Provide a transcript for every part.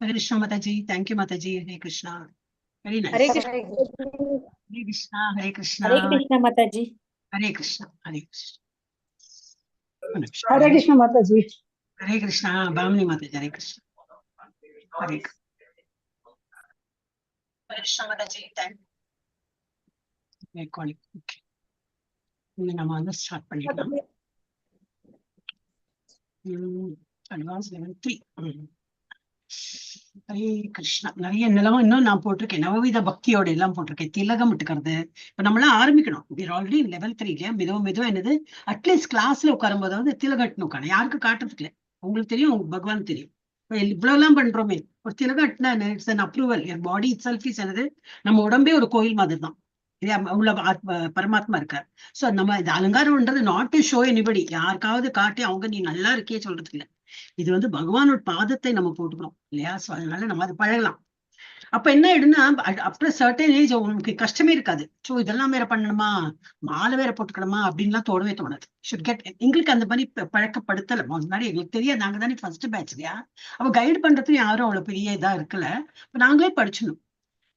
Hare Krishna Mataji. Thank you, Mataji. Hare Krishna. Very Hare nice. Krishna. Hare Krishna. Hare Krishna. Hare Krishna Mataji. Hare Krishna. Hare Krishna. Hare Krishna Mataji. Hare Krishna. Bhamini Mataji. Hare Krishna. Hare Krishna Mataji. Thank you. Okay. நம்ம வந்து start பண்ணிடலாம். Advance level 3. Hare Krishna. நிறைய நிலவும் இன்னும் நான் போட்டிருக்கேன். நவவித பக்தியோட எல்லாம் போட்டிருக்கேன். திலகம் இட்டுக்கிறது. இப்ப நம்மளாம் ஆரம்பிக்கணும். ஆல்ரெடி லெவல் 3 இல்லையா? மெதுவா என்னது அட்லீஸ்ட் கிளாஸ்ல உட்காரும் போதாவது திலகட்னு உட்காந்து யாருக்கு காட்டுறதுக்கு இல்லை. உங்களுக்கு தெரியும், உங்களுக்கு பகவான் தெரியும். இவ்வளவு எல்லாம் பண்றோமே, ஒரு திலகட்னா it's an approval. Body itself is என்னது, நம்ம உடம்பே ஒரு கோயில் மாதிரி தான். உள்ள பரமாத்மா இருக்கார். சோ நம்ம இது அலங்காரம்ன்றது நாட் டு ஷோ எனிபடி, யாருக்காவது காட்டி அவங்க நீ நல்லா இருக்கே சொல்றதுக்கு இல்லை. இது வந்து பகவானோட பாதத்தை நம்ம போட்டுக்கிறோம் இல்லையா? சோ அதனால நம்ம அது பழகலாம். அப்ப என்ன ஆயிடுன்னா, ஆஃப்டர் சர்டன் ஏஜ் உங்களுக்கு கஷ்டமே இருக்காது. சோ இதெல்லாம் வேற பண்ணணுமா, மாலை வேற போட்டுக்கணுமா அப்படின்லாம் தோணவே தோணாது. Should get. எங்களுக்கு அந்த மாதிரி பழக்கப்படுத்தல. முன்னாடி எங்களுக்கு தெரியாது, நாங்க தானே ஃபர்ஸ்ட் பேட்ச் இல்லையா? அப்ப கைடு பண்றதுக்கு யாரும் அவ்வளவு பெரிய இதா இருக்கல. இப்ப நாங்களே படிச்சணும்.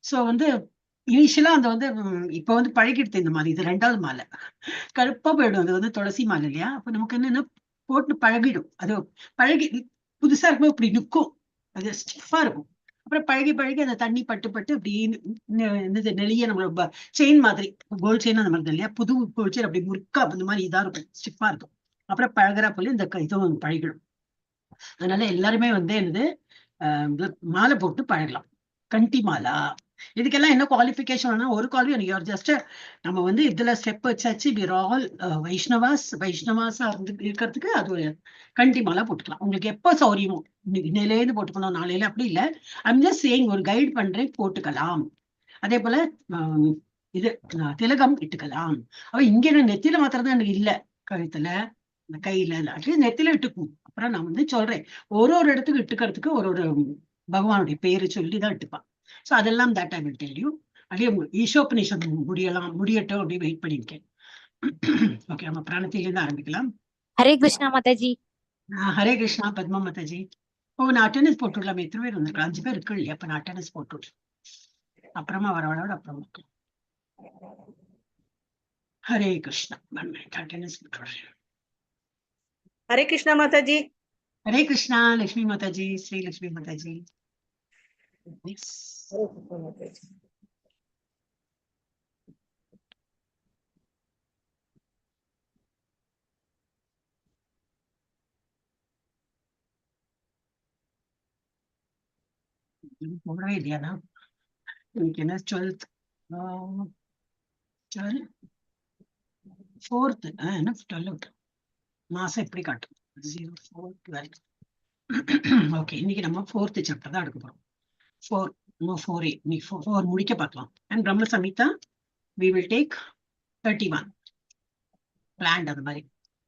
சோ வந்து இனிஷியலா அந்த வந்து இப்ப வந்து பழகிடுது இந்த மாதிரி. இது 2வது மாலை கருப்பா போயிடும். அது வந்து துளசி மாலை இல்லையா? அப்ப நமக்கு என்னன்னா போட்டு பழகிடும். அது பழகி புதுசா இருக்கும்போது இப்படி நிற்கும், அது ஸ்டிஃபா இருக்கும். அப்புறம் பழகி அந்த தண்ணி பட்டு அப்படி நெளிய நம்மளோட செயின் மாதிரி, கோல்ட் செயின் அந்த மாதிரி இல்லையா? புது கோல்ட் செயின் அப்படி முறுக்கா அந்த மாதிரி இதா இருக்கும், ஸ்டிஃபா இருக்கும். அப்புறம் பழகிறா போல இந்த இதுவும் பழகிடும். அதனால எல்லாருமே வந்து என்னது மாலை போட்டு பழகலாம். கண்டி மாலா. இதுக்கெல்லாம் என்ன குவாலிஃபிகேஷன்? ஒரு குவாலிஃபிகேஷன் ஜஸ்ட் நம்ம வந்து இதுல ஸ்டெப் வச்சாச்சு. விர் ஆல் வைஷ்ணவாஸா இருக்கிறதுக்கு அது ஒரு கண்டி மாலா போட்டுக்கலாம். உங்களுக்கு எப்போ சௌரியமோ, இன்னையிலேருந்து போட்டுக்கணும் நாளையில அப்படி இல்லை. ஐம் ஜஸ்ட் சேயிங், ஒரு கைட் பண்றேன், போட்டுக்கலாம். அதே போல இது திலகம் இட்டுக்கலாம். அவ இங்க நெத்தியில மாத்திரம் தான் எனக்கு இல்ல, கழுத்துல கையில அட்லீஸ்ட் நெத்தில இட்டுக்கும். அப்புறம் நான் வந்து சொல்றேன், ஒரு இடத்துக்கு இட்டுக்கிறதுக்கு ஒரு பகவானுடைய பேரு சொல்லிதான் இட்டுப்பான். சோ அதெல்லாம் that I will tell you. அப்படியே ஈஷோபனிஷத் முடியட்டும் அப்படி வெயிட் பண்ணிருக்கேன். ஓகே, நம்ம பிராணத்திலிருந்து ஆரம்பிக்கலாம். ஹரே கிருஷ்ணா மாதாஜி. ஹரே கிருஷ்ணா. பத்மா மாதாஜி. நான் அட்டெண்டன்ஸ் போட்டுடலாம். எத்தனை பேர் வந்திருக்கேன்? 5 பேர் இருக்கு இல்லையா? அப்ப நான் அட்டெண்டன்ஸ் போட்டுடுறேன். அப்புறமா வரவளோட அப்புறமா. ஹரே கிருஷ்ணா. அட்டெண்டன்ஸ் போட்டுடுறேன். Hare Krishna Mataji. Hare Krishna. Lakshmi Mataji, Shri Lakshmi Mataji. Hare Krishna Mataji. போடவே இல்லையானா? இன்னைக்கு என்ன 12th 4th என்ன 12th மாசம் எப்படி காட்டும்? 04/12. ஓகே, இன்னைக்கு நம்ம 4th சாப்டர் தான் எடுக்க போறோம். 4A. நீ 4 முடிக்க பார்க்கலாம். அண்ட் பிரம்ம Samitha we will take 31 planned. அது மாதிரி.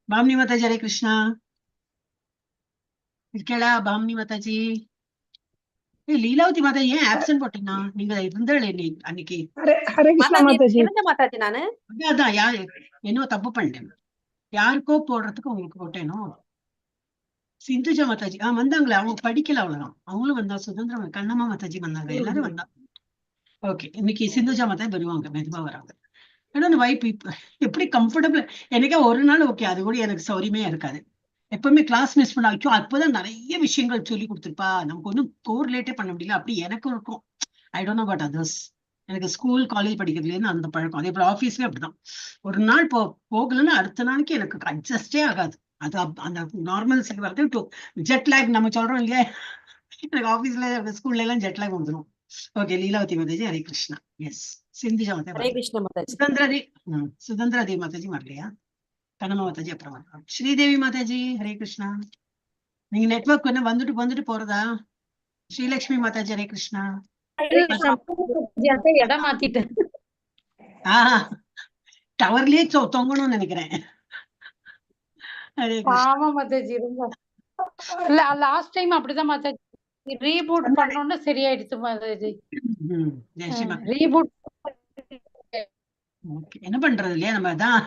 பாம்னி மாதாஜி. ஹரே கிருஷ்ணா. இருக்கேடா பாம்னி மாதாஜி? லீலாவதி மாதா ஏன் ஆப்சன்ட் போட்டீங்கன்னா? நீங்க இருந்தாள் அன்னைக்கு. Hare Krishna Mataji. மாதாஜி நானு அதான் யாரு என்ன தப்பு பண்ணிட்டேன், யாருக்கோ போடுறதுக்கு உங்களுக்கு போட்டேனோ. சிந்துஜா மாதாஜி வந்தாங்களே, அவங்க படிக்கல அவ்வளவுதான். அவங்களும் வந்தா. சுதந்திரம் கண்ணம்மா மாதாஜி வந்தாங்க, எல்லாரும் வந்தா. ஓகே, இன்னைக்கு சிந்துஜா மாதாஜி வருவாங்க, மெதுவா வராங்க. ஏன்னா அந்த வாய்ப்பு எப்படி கம்ஃபர்டபுள். எனக்கே ஒரு நாள் ஓகே, அது கூட எனக்கு சௌரியமே இருக்காது. எப்பவுமே கிளாஸ் மிஸ் பண்ண ஆச்சோ அப்போதான் நிறைய விஷயங்கள் சொல்லி கொடுத்துருப்பா. நமக்கு ஒன்றும் கோரிலேட்டே பண்ண முடியல. அப்படி எனக்கும் இருக்கும். I don't know but others. எனக்கு ஸ்கூல் காலேஜ் படிக்கிறதுலேருந்து அந்த பழக்கம். அதே போல ஆஃபீஸ்லயும் அப்படிதான். ஒரு நாள் போகலன்னா அடுத்த நாளைக்கு எனக்கு அட்ஜஸ்டே ஆகாது. அது அந்த நார்மல் வரது டு ஜெட் லேக் நம்ம சொல்றோம் இல்லையா? எனக்கு ஆஃபீஸ்ல ஸ்கூல்ல எல்லாம் ஜெட் லேக் வந்துடும். ஓகே, லீலாவதி மாதாஜி. ஹரே கிருஷ்ணா. எஸ், சிந்துஜா ஹரே மாதாஜி. கிருஷ்ணா மாதாஜி. சுதந்திரா தேவி மாதாஜி வரலையா? கனமா மாதாஜி அப்புறம் வரலாம். ஸ்ரீதேவி மாதாஜி. ஹரே கிருஷ்ணா. நீங்க நெட்வொர்க் என்ன வந்துட்டு போறதா? ஸ்ரீலட்சுமி மாதாஜி. ஹரே கிருஷ்ணா. இடம் மாத்திட்டேன். டவர்லயே தொங்கணும்னு நினைக்கிறேன். ஹரே கிருஷ்ணா. ஆமா மாதாஜி. ரொம்ப இல்ல, லாஸ்ட் டைம் அப்படிதான் மாதாஜி. ரீபூட் பண்ணோம்னா சரியாயிடுச்சு மாதாஜி. ரீபூட் என்ன பண்றது இல்லையா? நம்ம தான்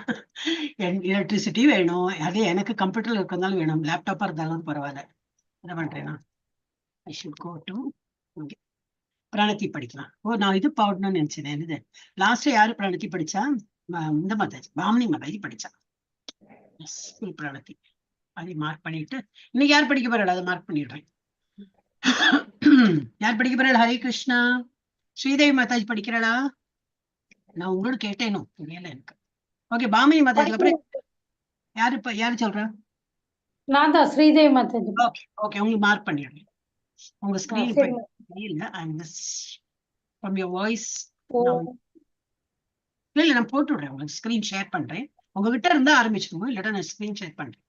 எலக்ட்ரிசிட்டி வேணும். அதே எனக்கு கம்ப்யூட்டர்ல இருக்கிறதாலும் வேணும், லேப்டாப்பா இருந்தாலும் பரவாயில்ல. என்ன பண்றேன்னா I should go to okay. பிராணத்தி படிக்கலாம். ஓ நான் இது பாடணும்னு நினைச்சேன். இது லாஸ்ட் யாரு பிராணத்தி படிச்சா? இந்த மாதாஜி பாமினி மாதாஜி படிச்சா. பிராணத்தி அதை மார்க் பண்ணிட்டு இன்னைக்கு யார் படிக்க போறாள் அதை மார்க் பண்ணிடுறேன். யார் படிக்க போறாள்? ஹரே கிருஷ்ணா. ஸ்ரீதேவி மாதாஜி படிக்கிறாளா? நான் உங்களோட கேட்டேனோ தெரியல எனக்கு. ஓகே பாமினி மாதாஜி அப்புறம் யாரு சொல்றா? நான் தான் ஸ்ரீதேவி மாதாஜி. ஓகே ஓகே உங்களுக்கு மார்க் பண்ணிடுறேன். உங்க ஸ்கிரீன் தெரியல. I miss from your voice. இல்ல நான் போட்டு விடுறேன் உங்களுக்கு ஸ்கிரீன் ஷேர் பண்றேன். உங்ககிட்ட இருந்தா ஆரம்பிச்சுக்கோங்க, இல்லாட்டா நான் ஸ்கிரீன் ஷேர் பண்றேன்.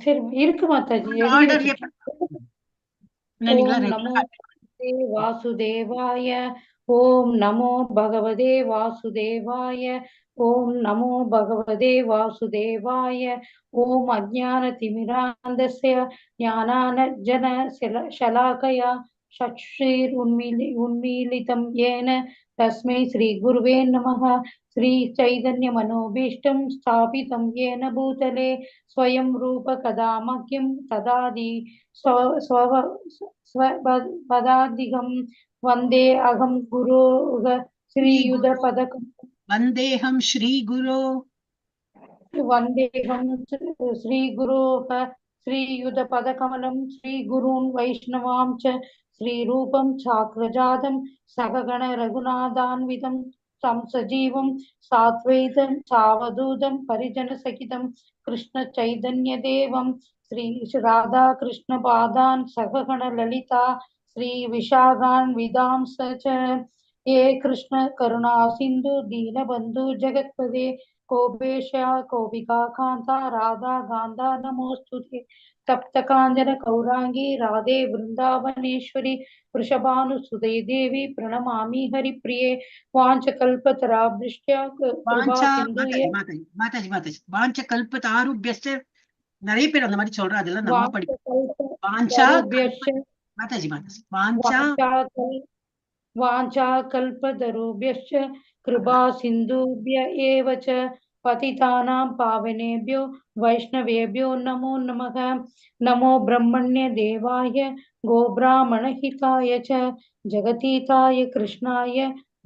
சரி இருக்கு மாதாஜி. வாசுதேவாய ஓம் நமோ பகவதே வாசுதேவாய ஓம் நமோ பகவதே வாசுதேவாய ஓம் அஜ்ஞான திமிராந்தஸ்ய ஞானானர்ஜன ஷலாகயா சக்ஷுர் உன்மீலிதம் ஏன தஸ்மை ஸ்ரீ குருவே நமः. ஸ்ரீ சைதன்ய மனோபீஷ்டம் ஸ்தாபிதம் ஏன பூதலே ஸ்வயம் ரூப கதா மஹ்யம் ததாதி பதாதிகம் வந்தே அகம் குரோக ஸ்ரீயுத பதகம் வந்தேகம் ஸ்ரீ குரு வந்தேகம் ஸ்ரீ குரோக ஸ்ரீயுத பதகமலம் ஸ்ரீ குருன் வைஷ்ணவாம் ச ஸ்ரீ ரூபம் சாக்ரஜாதம் சககண ரகுநாதான்விதம் சம்சஜீவம் சாத்வைதம் சாவதூதம் பரிஜன சகிதம் கிருஷ்ண சைதன்ய தேவம் ஸ்ரீ ராதா கிருஷ்ண பாதான் சககண லலிதா ஸ்ரீ விஷாகான் விதாம்ச ச ஏ கிருஷ்ண கருணா சிந்து தீனபந்து ஜெகத்பதே கோபேஷா கோபிகா காந்தா ராதா காந்தா நமோஸ்துதே தப்த காஞ்சன கௌராங்கி ராதே விருந்தாவனேஸ்வரி वृषभानुसुते देवी प्रणमामि हरिप्रिये वाञ्छकल्पतराभ्यश्च வாஞ்சகல்பதாருபியஸ்ச நிறைய பேர் அந்த மாதிரி சொல்றா. அதெல்லாம் நம்ம படிப்போம். वाञ्छाकल्पतरुभ्यश्च कृपा सिन्धुभ्य एव च पतितानां पावनेभ्यो वैष्णवेभ्यो नमो नमः. नमो ब्रह्मण्य देवाय गोब्राह्मणहिताय च जगतीताय कृष्णाय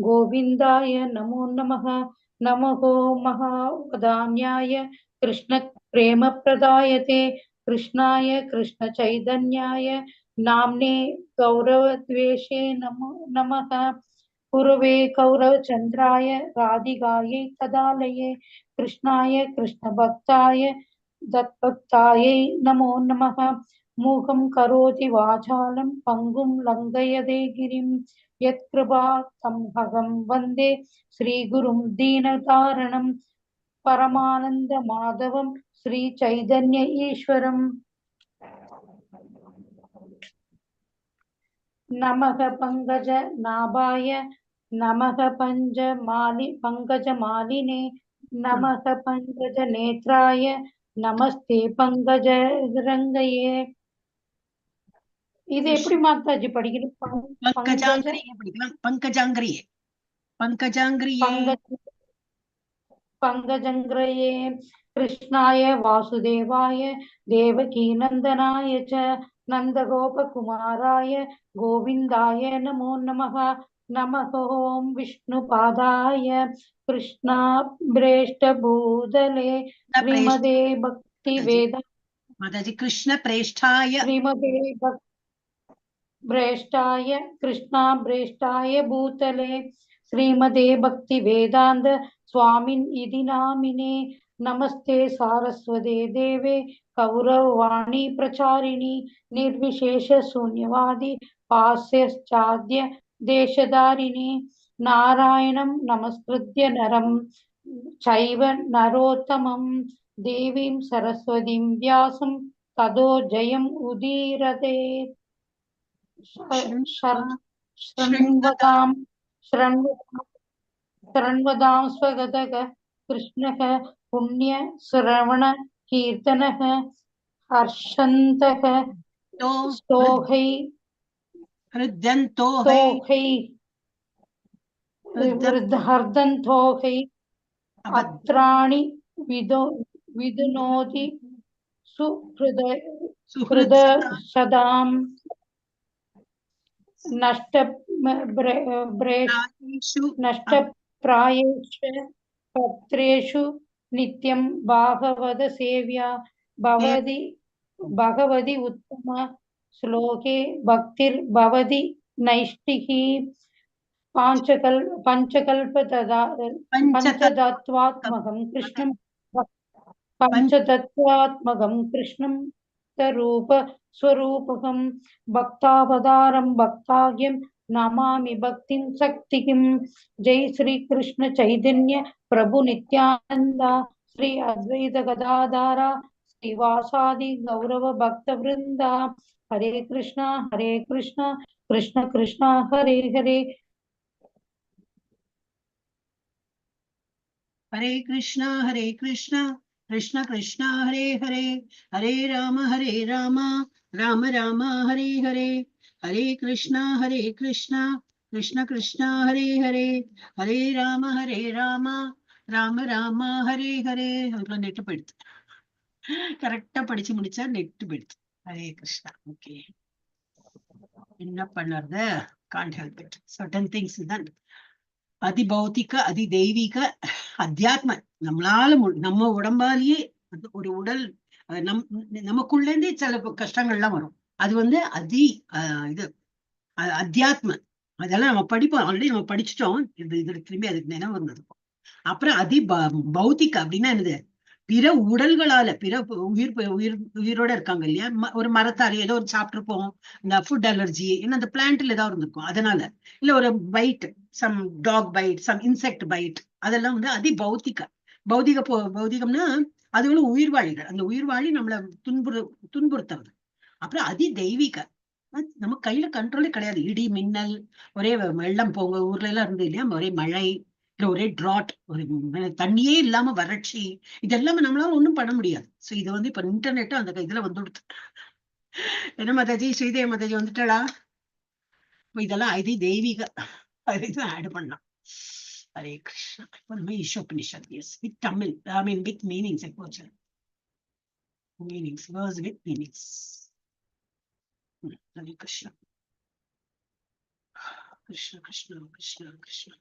गोविन्दाय नमो नमः. नमो महावदान्याय कृष्ण प्रेम प्रदायते कृष्णाय कृष्ण चैतन्याय नाम्ने गौरवद्वेषे नमो नमः. कुरवे कौरवचन्द्राय राधिकायै तदालये कृष्णाय कृष्णभक्ताय दत्भक्तायै नमो नमः. मूकं करोति वाचालं पङ्गुं लङ्घयते गिरिं यत्कृपातमहं वन्दे श्रीगुरुं दीनतारणं परमानन्दमाधवं श्रीचैतन्य ईश्वरम्. नमः पंकज नाभाय नमः पंकजमालिने नमः पंकज नेत्राय नमस्ते पंकज रंगये. இது எப்படி மாதாஜி படிக்கிறது? பங்கஜங்கிரியே कृष्णाय वासुदेवाय देवकी नंदनाय च नंदगोपकुमाराय गोविंदाय नमो नमः. नमः ओं विष्णुपादाय कृष्णाभ्रेष्टभूतले श्रीमदे भक्तिवेद माताजी कृष्ण प्रेष्ठाय श्रीमदे भ्रेष्ठाय कृष्णाभ्रेष्ठाय भूतले श्रीमदे भक्तिवेदांत स्वामिन् इति नामिने. नमस्ते सारस्वते देवे कौरववाणी प्रचारिणी निर्विशेष शून्यवादी पास्यश्चाद्य देशधारिणी. नारायणं नमस्कृत्य नरं चैव नरोत्तमं देवीं सरस्वतीं व्यासं ततो जयम् उदीरते. शृण्वतां स्वगतः कृष्णः पुण्य श्रवण कीर्तनः हर्षन्तः स्तोहै हर्दन्तोहै अत्राणि विदुनोति सुहृद सदाम्. नष्टप्रायेषु पत्रेषु नित्यं भागवत सेव्या भगवति उत्तम श्लोके भक्तिर्भवति नैष्टिः पंचतत्वात्मकं कृष्णं स्वरूपकं भक्तावतारं भक्ताग्यं नमामि भक्तिं शक्तिं। जय श्री कृष्ण चैतन्य प्रभु नित्यानंद श्री अद्वैत गदाधर श्रीवासादि गौरव भक्त वृंदा। हरे कृष्णा कृष्ण कृष्ण हरे हरे हरे कृष्णा कृष्ण कृष्ण हरे हरे, हरे राम राम राम हरे हरे, हरे कृष्णा कृष्ण कृष्ण हरे हरे, हरे राम राम राम हरे हरे. அதுக்குள்ள நெட்டு போயிடுது, கரெக்டா படிச்சு முடிச்சா நெட்டு போயிடுது. ஹரே கிருஷ்ணா. ஓகே, என்ன பண்ணுறது? Gantt help it. Certain things தான் அதிபௌத்திக அதிதெய்வீக அத்தியாத்ம. நம்மளால நம்ம உடம்பாலேயே ஒரு உடல் நமக்குள்ள இருந்தே சில கஷ்டங்கள்லாம் வரும். அது இது அத்தியாத்ம. அதெல்லாம் நம்ம படிப்போம், ஆல்ரெடி நம்ம படிச்சுட்டோம். இதுல திரும்பி அதுக்கு நினைவு வந்தது. அப்புறம் பௌத்திக அப்படின்னா என்னது? பிற உடல்களால, பிற உயிரோட இருக்காங்க இல்லையா, ஒரு மரத்தாரி ஏதோ ஒரு சாப்பிட்டுருப்போம், இந்த ஃபுட் அலர்ஜி, ஏன்னா அந்த பிளான்ட்ல ஏதாவது இருந்திருக்கும் அதனால, இல்ல ஒரு bite, some dog bite, some insect bite, அதெல்லாம் பௌதிகம்னா அது உயிர்வாழிகள். அந்த உயிர்வாழி நம்மளை துன்புறுத்துறது. அப்புறம் தெய்வீக, நம்ம கையில கண்ட்ரோலே கிடையாது. இடி மின்னல், ஒரே வெள்ளம் போங்க ஊர்ல எல்லாம் இருந்து இல்லையா, ஒரே மழை, இல்ல ஒரே டிராட், ஒரு தண்ணியே இல்லாம வறட்சி, இதெல்லாம் நம்மளால ஒண்ணும் பண்ண முடியாது. சோ இது இப்ப இன்டர்நெட் அந்த இதுல வந்துடுது. என்ன மாதாஜி, ஸ்ரீதேவி மாதாஜி வந்துட்டாளா? இதெல்லாம் தெய்வீக அதுதான் ஆட் பண்ணலாம். ஹரே கிருஷ்ணா. இப்ப நம்ம Ishopanishad, yes, with Tamil, I mean with meanings. Meanings, verse with meanings. Hare Krishna. Krishna Krishna Krishna Krishna.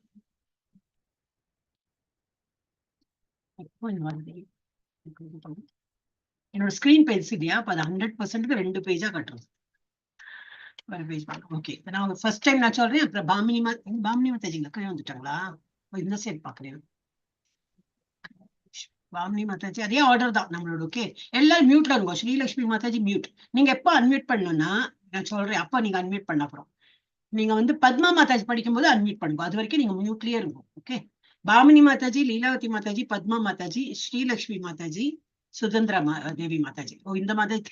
என்னோட ஸ்கிரீன் பேஜ் இல்லையா, அப்ப அது 100% 2 பேஜா கட்டுறது. ஓகே, நான் ஃபர்ஸ்ட் டைம் நான் சொல்றேன். அப்புறம் பாமினி மாதாஜிங்களா கீழே வந்துட்டாங்களா? இந்த சைட் பாக்குறேன். பாமினி மாதாஜி அதே ஆர்டர் தான் நம்மளோட. ஓகே, எல்லாரும் மியூட்ல இருக்கும். ஸ்ரீலட்சுமி மாதாஜி மியூட். நீங்க எப்ப அன்மியூட் பண்ணணும்னா நான் சொல்றேன், அப்ப நீங்க அன்மியூட் பண்ண அப்புறம் நீங்க பத்மா மாதாஜி படிக்கும் போது அன்மியூட் பண்ணுங்க. அது வரைக்கும் நீங்க மியூட்லயே இருக்கும். ஓகே, பாமினி மாதாஜி, லீலாவதி மாதாஜி, பத்மா மாதாஜி, ஸ்ரீலட்சுமி மாதாஜி, சுதந்திரா தேவி மாதாஜி. இந்த மாதாஜி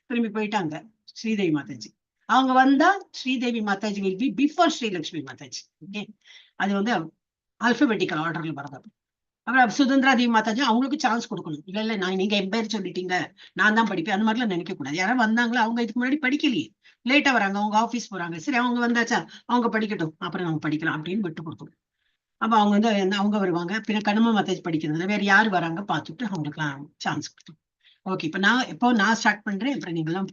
திரும்பி போயிட்டாங்க. ஸ்ரீதேவி மாதாஜி அவங்க வந்தா Sridevi Mataji will be before Srilakshmi Mataji. Okay, அது ஆல்பபெட்டிக்கல் ஆர்டர்ல வரது. அப்புறம் சுதந்திரா தேவி மாதாஜி அவங்களுக்கு சான்ஸ் கொடுக்கணும். இல்ல நீங்க என் பேர் சொல்லிட்டீங்க, நான் தான் படிப்பேன், அந்த மாதிரிலாம் நினைக்க கூடாது. யாரும் வந்தாங்களா, அவங்க இதுக்கு முன்னாடி படிக்கலையே, லேட்டா வராங்க, அவங்க ஆபீஸ் போறாங்க, சரி அவங்க வந்தாச்சா அவங்க படிக்கட்டும், அப்புறம் நம்ம படிக்கலாம் அப்படின்னு விட்டு கொடுத்தோம். அப்ப அவங்க அவங்க வருவாங்க. பின்ன கண்ணம்மா மாதாஜி படிக்கிறதுல வேற யாரு வராங்க பார்த்துட்டு அவங்களுக்குலாம் சான்ஸ் கொடுத்தோம். ஓகே, இப்போ நான் ஸ்டார்ட் பண்றேன், அப்புறம் நீங்களாம்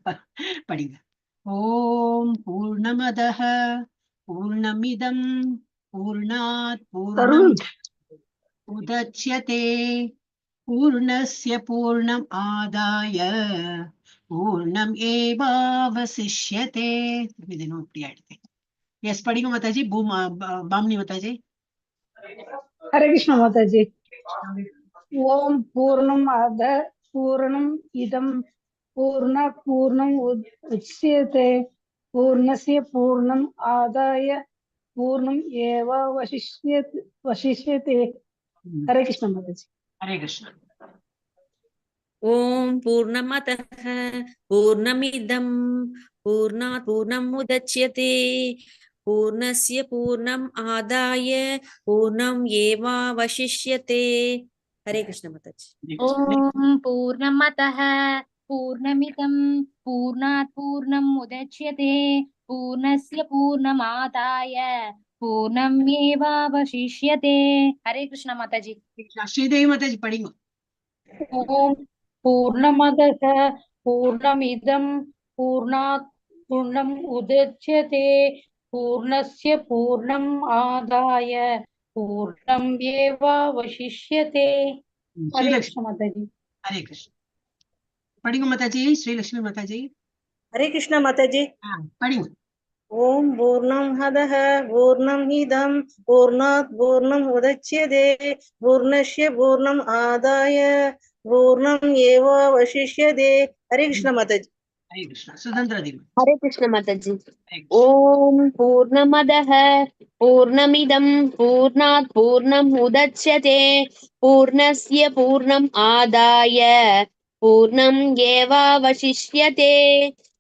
படிங்க. ஓம் பூர்ணமதః பூர்ணமிதம் பூர்ணாத் பூர்ணம் உதச்யதே பூர்ணஸ்ய பூர்ணம் ஆதாய பூர்ணம் ஏவாவசிஷ்யதே. இது இப்படி ஆயிடுது. எஸ், படிங்க மாதாஜி. பாமினி மாதாஜி. हरे कृष्ण माताजी. ओम पूर्णम आद पूर्णम इदम पूर्णात् पूर्णम् उच्यते पूर्णस्य पूर्णम् आदाय पूर्णम् एव वशिष्यते. हरे कृष्ण माताजी. हरे कृष्ण. ओम पूर्णमतः पूर्णमिदं पूर्णात् पूर्णम् उदच्यते पूर्णस्य पूर्णम् आदाय पूर्णम् एवावशिष्यते. हरे कृष्ण माताजी. ओम पूर्णमतः पूर्णमिदं पूर्णात् पूर्णम् उदच्यते पूर्णस्य पूर्णमादाय पूर्णम् एवावशिष्यते. हरे कृष्ण माताजी. श्रीदेवी माताजी படிங்க. ओम पूर्णमदः पूर्णमिदं पूर्णात् पूर्णम् उदच्यते पूर्णस्य पूर्णम् आदाय पूर्णमेवावशिष्यते। हरे ஸ்ரீலக்ஷ்மி कृष्ण माता जी। ஹரே கிருஷ்ணா. படிங்க மாதாஜி, ஸ்ரீலக்ஷ்மி மாதாஜி. हरे कृष्ण माता जी। படிங்க. ओम पूर्णं हदः पूर्णं इदं पूर्णात् पूर्णम् उदच्यते पूर्णस्य पूर्णम् आदाय पूर्णम् एवावशिष्यते। हरे कृष्ण माता जी। ஹரே கிருஷ்ணா. சுதந்திர தேவி. हरे कृष्ण माता जी। ஹரே கிருஷ்ணா. ओम पूर्णमदः पूर्णमिदं पूर्णात् पूर्णम् उदच्यते पूर्णस्य पूर्णम् आदाय पूर्णम् एवावशिष्यते।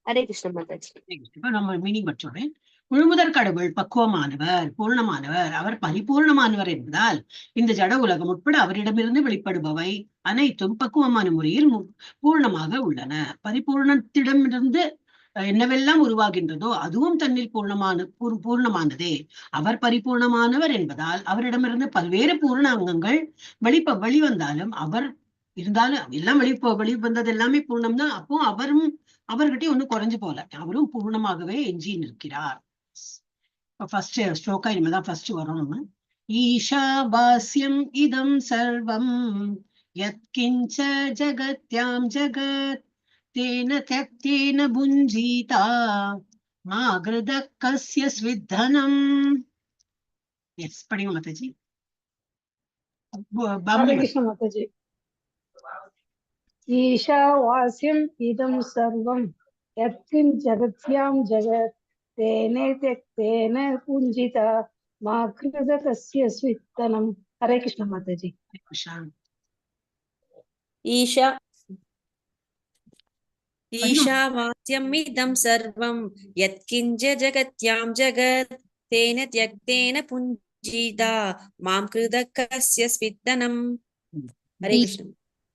हरे कृष्ण माता जी। ஹரே கிருஷ்ணா. இப்ப நம்ம மீனிங் படிச்சோமே. முழுமுதற் கடவுள் பக்குவமானவர், பூர்ணமானவர், அவர் பரிபூர்ணமானவர் என்பதால் இந்த ஜட உலகம் உட்பட அவரிடமிருந்து வெளிப்படுபவை அனைத்தும் பக்குவமான முறையில் பூர்ணமாக உள்ளன. பரிபூர்ணத்திடமிருந்து என்னவெல்லாம் உருவாகின்றதோ அதுவும் தன்னில் பூர்ணமானதே. அவர் பரிபூர்ணமானவர் என்பதால் அவரிடமிருந்து பல்வேறு பூர்ண அங்கங்கள் வெளிவந்தாலும் அவர் இருந்தாலும் எல்லாம் வெளிவந்தது எல்லாமே பூர்ணம் தான். அப்போ அவர்கிட்ட ஒண்ணும் குறைஞ்சு போல, அவரும் பூர்ணமாகவே எஞ்சி நிற்கிறார். ஃபர்ஸ்ட் ஸ்லோகா இனிமேதான் ஃபர்ஸ்ட் வரும். நம்ம ஈஷாவாஸ்யம் இதம் சர்வம் யத்கிஞ்ச ஜகத்யாம் ஜகத் தேன த்யக்தேன புஞ்சிதா மா கிருத கஸ்ய ஸ்வித்தனம். எஸ், படிங்க மாதாஜி. हरे कृष्ण माता जी। ईशावास्यम् इदं सर्वं यत्किं जगत्यां जगत् तेन त्यक्तेन पुञ्जिता मा कृत कस्य स्वित्तनम्। हरे कृष्ण माता जी। ईशावास्यमिदं सर्वं यत्किञ्च जगत्यां जगत् तेन त्यक्तेन पुञ्जिता मां कृतः कस्य स्वित्तनम्। हरे कृष्ण।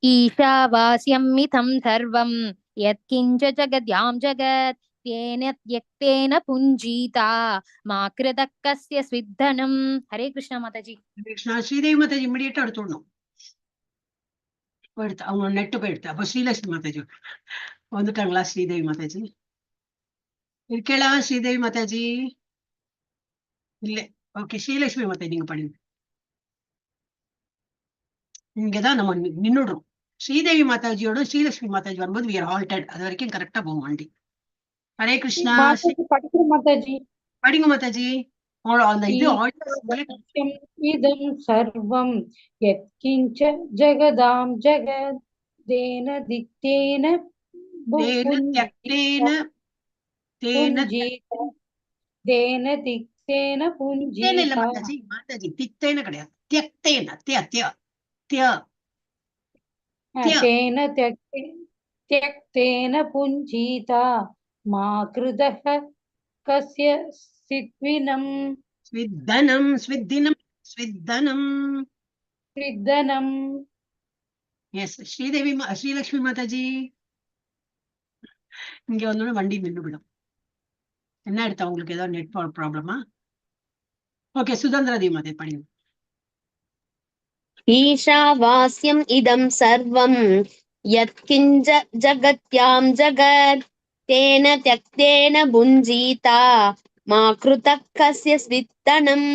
ईशावास्यमिदं सर्वं यत्किञ्च जगत्यां जगत् तेन त्यक्तेन पुञ्जिता मा कृतः कस्य स्विद्धनम्। हरे कृष्ण माता जी। கிருஷ்ணா. ஸ்ரீதேவி மாதாஜி இமிடியேட்டா எடுத்துடணும். போயிடுத்து, அவங்க நெட்டு போயிடுத்து. அப்ப ஸ்ரீலட்சுமி மாதாஜி வந்துட்டாங்களா? ஸ்ரீதேவி மாதாஜி இருக்கலா? ஸ்ரீதேவி மாதாஜி இல்ல. ஓகே, ஸ்ரீலட்சுமி மாதாஜி நீங்க படிங்க. இங்கதான் நம்ம நின்னுடுறோம். ஸ்ரீதேவி மாதாஜியோட ஸ்ரீலட்சுமி மாதாஜி வரும்போது we are halted. அது வரைக்கும் கரெக்டா போகும் வண்டி. ஹரே கிருஷ்ணா. படிக்கிற माता जी। படிங்க மாதாஜி. அந்த இது இதம் சர்வம் யத்கிஞ்ச ஜகதாம் ஜகத் தேன திக்தேன தேன திக்தேன புஞ்சிதா. மாதாஜி மாதாஜி திக்தேன கிடையாது, தியக்தேன. தேன त्यक्तेन पुञ्जिता मा कृतः कस्य स्वित्तनम्। स्विद्धनम्. எஸ், ஸ்ரீதேவி ஸ்ரீலட்சுமி மாதாஜி இங்க வந்தோட வண்டி நின்றுவிடும். என்ன எடுத்தா உங்களுக்கு ஏதாவது நெட் ப்ராப்ளமா? ஓகே, சுதந்திர தேவி மாதாஜி படிங்க. ईशावास्यम् इदं सर्वं यत्किञ्च जगत्यां जगत् तेन त्यक्तेन भुञ्जीता मा कृतः कस्य स्वित्तनम्।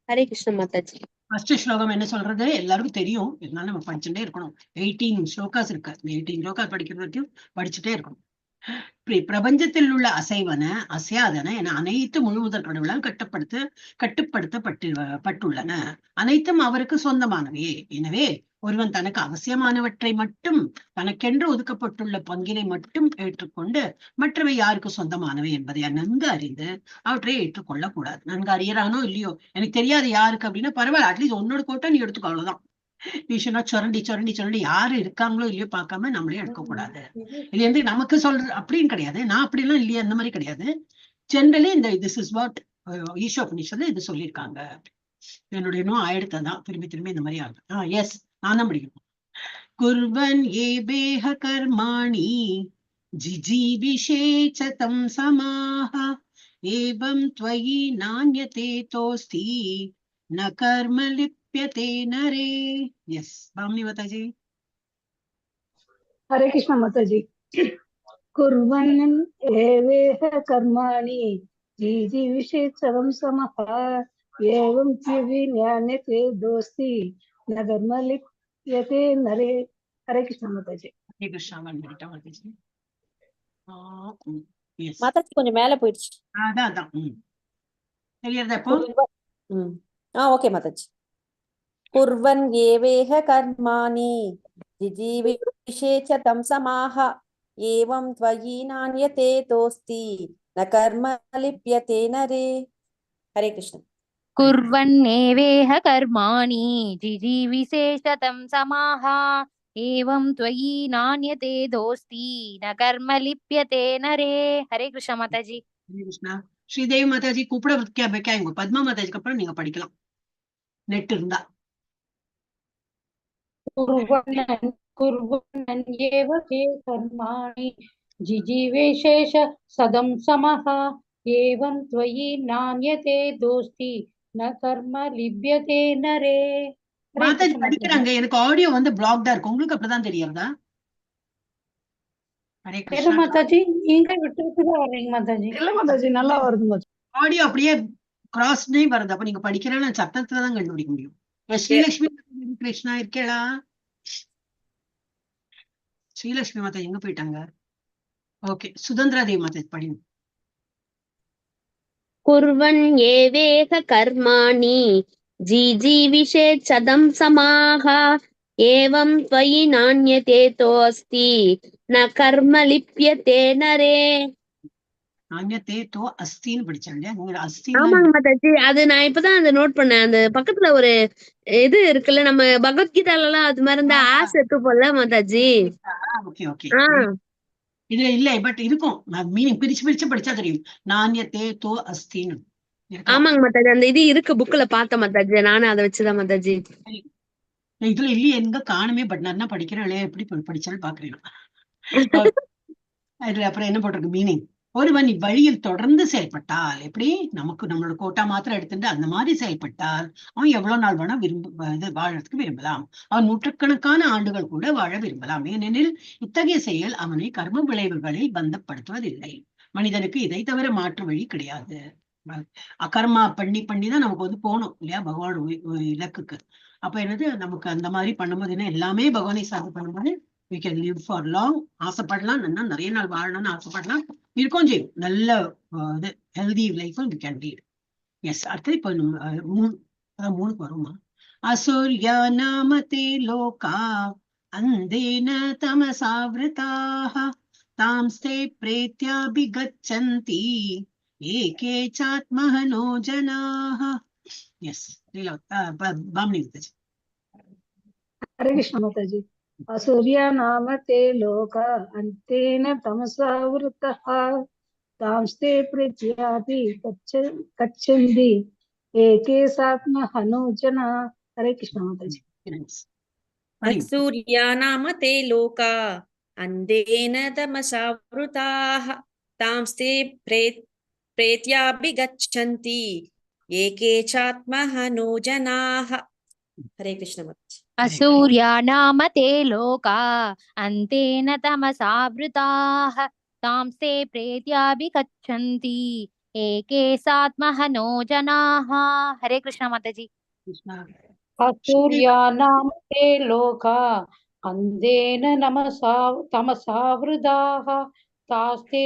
हरे कृष्ण माता जी। ஃபர்ஸ்ட் ஸ்லோகம் என்ன சொல்றது எல்லாருக்கும் தெரியும், இருந்தாலும் நம்ம படிச்சுட்டே இருக்கணும். 18 ஸ்லோகாஸ் இருக்கு. 18 ஸ்லோகாஸ் படிக்கிற வரைக்கும் படிச்சுட்டே இருக்கணும். பிரபஞ்சத்தில் உள்ள அசைவன அசையாதன என அனைத்து முழுமுதற் கடவுளால் கட்டுப்படுத்தப்பட்டுள்ளன. அனைத்தும் அவருக்கு சொந்தமானவையே. எனவே ஒருவன் தனக்கு அவசியமானவற்றை மட்டும், தனக்கென்று ஒதுக்கப்பட்டுள்ள பங்கினை மட்டும் ஏற்றுக்கொண்டு மற்றவை யாருக்கு சொந்தமானவை என்பதை நன்கு அறிந்து அவற்றை ஏற்றுக்கொள்ள கூடாது. நன்கு அறியறானோ இல்லையோ, எனக்கு தெரியாது யாருக்கு அப்படின்னா பரவாயில்ல, அட்லீஸ்ட் உன்னோட கோட்டை நீ எடுத்துக்கோ, அவ்வளவுதான். ஈஸ்வரனா சுரண்டி யாரு இருக்காங்களோ இல்லையோ பார்க்காம நம்மளே எடுக்கக்கூடாது. இது வந்து நமக்கு சொல்ற அப்படின்னு கிடையாது, நான் அப்படிலாம் இல்லையா அந்த மாதிரி கிடையாது. ஜென்ரலி இந்த திஸ் இஸ் வாட் ஈஷோபனிஷத்துல இது சொல்லியிருக்காங்க. என்னுடைய இன்னும் ஆயிடுத்தான் திரும்பி இந்த மாதிரி ஆகுது. எஸ், நான் தான் படிக்கணும். குர்வன் ஏபேஹ கர்மாணி ஜிஜீவிஷேச்சதம் சமாஹ ஏவம் த்வயி நான்யதே தோஸ்தி ந கர்ம லிப்யதே நரே. எஸ், பாம்னி மாதாஜி. हरे कृष्ण माता जी। कुर्वन् एवेह कर्माणि जीजीविषेत्सवं समः एवं त्रिविज्ञान्यते दोस्ति न धर्मलिप्यते नरे. हरे कृष्ण माताजी. ஹரே கிருஷ்ணா. one minute, மாதாஜி. எஸ், மாதாஜி கொஞ்சம் மேல போயிடுச்சு. அதான் அதான். தெரியுறதா இப்போ? ஓகே மாதாஜி. குர்வன் ஏவேஹ கர்மாணி ஜிஜீவிஷே ச தம் சமாஹ ஏவம் த்வயி நான்யதே தோஸ்தி ந கர்ம லிப்யதே நரே. ஹரே கிருஷ்ணன். कुर्वन्नेवेह कर्माणि जिजीविषेशतं समाः एवं त्वयि नान्यते दोस्ति न कर्म लिप्यते नरे. हरे कृष्ण माताजी. ஹரே கிருஷ்ணா. ஸ்ரீதேவி மாதாஜி கூப்பிட வைக்காங்க. பத்மா மாதாஜிக்கு அப்புறம் நீங்க படிக்கலாம், நெட் இருந்தா. कुर्वन्नन्येव ते कर्माणि जिजीवेशेष सदं समः एवं त्वयि नान्यते दोस्ति न कर्म लिप्यते नरे. हरे மாதாஜி कृष्ण माताजी. படிக்கிறாங்க. எனக்கு ஆடியோ வந்து பிளாக்டா இருக்கு. உங்களுக்கு அப்படிதான் தெரியுறதா? ஹரே இல்ல கிருஷ்ணா. மாதாஜி, நீங்க விட்டு விட்டு தான் வர்றீங்க மாதாஜி. இல்ல மாதாஜி, நல்லா வருது மாதாஜி. ஆடியோ அப்படியே கிராஸ்னே வருது. அப்ப நீங்க படிக்கிறேன்னு சத்தத்துல தான் கண்டுபிடிக்க முடியும். ஸ்ரீலட்சுமி கிருஷ்ணா இருக்கேளா? ஸ்ரீலட்சுமி மாதா எங்க போயிட்டாங்க? ஓகே, சுதந்திரா தேவி மாதா படிங்க. कुर्वन् एवेह कर्माणि जीजीविषेत्सदं समाः एवं त्वयि नान्यते तोऽस्ति न कर्म लिप्यते नरे. நாண்யத்தே தோ அஸ்தின்னு படிச்சேன் இல்லையா? நீங்க அஸ்தின்னு ஆமாங்க மாதாஜி, அது நான் இப்பதான் அதை நோட் பண்ணேன். அந்த பக்கத்துல ஒரு இது இருக்குல்ல, நம்ம பகவத்கீதால எல்லாம் அது மாதிரி இருந்தா ஆஸ் எடுத்து போல மாதாஜி. Okay okay. ஆஹ் இதுல இல்ல, பட் இருக்கும். மீனிங் பிரிச்சு பிரிச்சு படிச்சா தெரியும். நாண்யத்தே தோ அஸ்தின்னு இருக்கலாம். ஆமாங்க மாதாஜி, அந்த இது இருக்கு புக்ல பார்த்த மாதாஜி. நானும் அதை வச்சுதான் மாதாஜி. இதுல இல்லையே, எங்க காணுமே. பட் நான் என்ன படிக்கிறேன் இல்லையா, எப்படி படிச்சாலும் பாக்குறேன். இதுல அப்புறம் என்ன போட்டிருக்கு மீனிங்? ஒருவன் இவ்வழியில் தொடர்ந்து செயல்பட்டால், எப்படி நமக்கு நம்மளோட கோட்டா மாத்திரம் எடுத்துட்டு அந்த மாதிரி செயல்பட்டால் அவன் எவ்வளவு நாள் வேணா வாழறதுக்கு விரும்பலாம். அவன் நூற்றுக்கணக்கான ஆண்டுகள் கூட வாழ விரும்பலாம். ஏனெனில் இத்தகைய செயல் அவனை கர்ம விளைவுகளில் பந்தப்படுத்துவதில்லை. மனிதனுக்கு இதை தவிர மாற்று வழி கிடையாது. அகர்மா பண்ணிதான் நமக்கு வந்து போகணும் இல்லையா, பகவான் இலக்குக்கு. அப்ப என்னது, நமக்கு அந்த மாதிரி பண்ணும்போது என்ன, எல்லாமே பகவானை சார்ந்து பண்ணும்போது we can live for long. ஆசைப்படலாம், நிறைய நாள் வாழணும்னு ஆசைப்படலாம், இருக்கும் செய்யும். நல்ல இது healthy life we can lead. Yes. அடுத்தது இப்போ மூணுக்கு வருமா? அசூர்யா நாமதே லோகா அந்தேன தமசாவிருதாஹ தாம்ஸ்தே பிரேத்யாபிகச்சந்தி ஏகே சாத்மஹனோ ஜனாஹ. எஸ். பாம்னி வித்தாச்சு. हरे कृष्ण माताजी. असूर्या नाम ते लोका अन्तेन तमसा वृतः तांस्ते प्रत्यापि गच्छन्ति एके सात्महनो जना. हरे कृष्ण माताजी. असूर्या नाम ते लोका अन्धेन तमसावृताः तांस्ते प्रेत्याभिगच्छन्ति एके चात्महनो जनाः. हरे कृष्ण माताजी. असूर्या नाम ते लोका अन्तेन तमसावृताः तांस्ते प्रेत्याभिगच्छन्ति एके सात्महनो जनाः. हरे कृष्ण माताजी. असूर्यानां ते लोका अन्धेन तमसावृताः तास्ते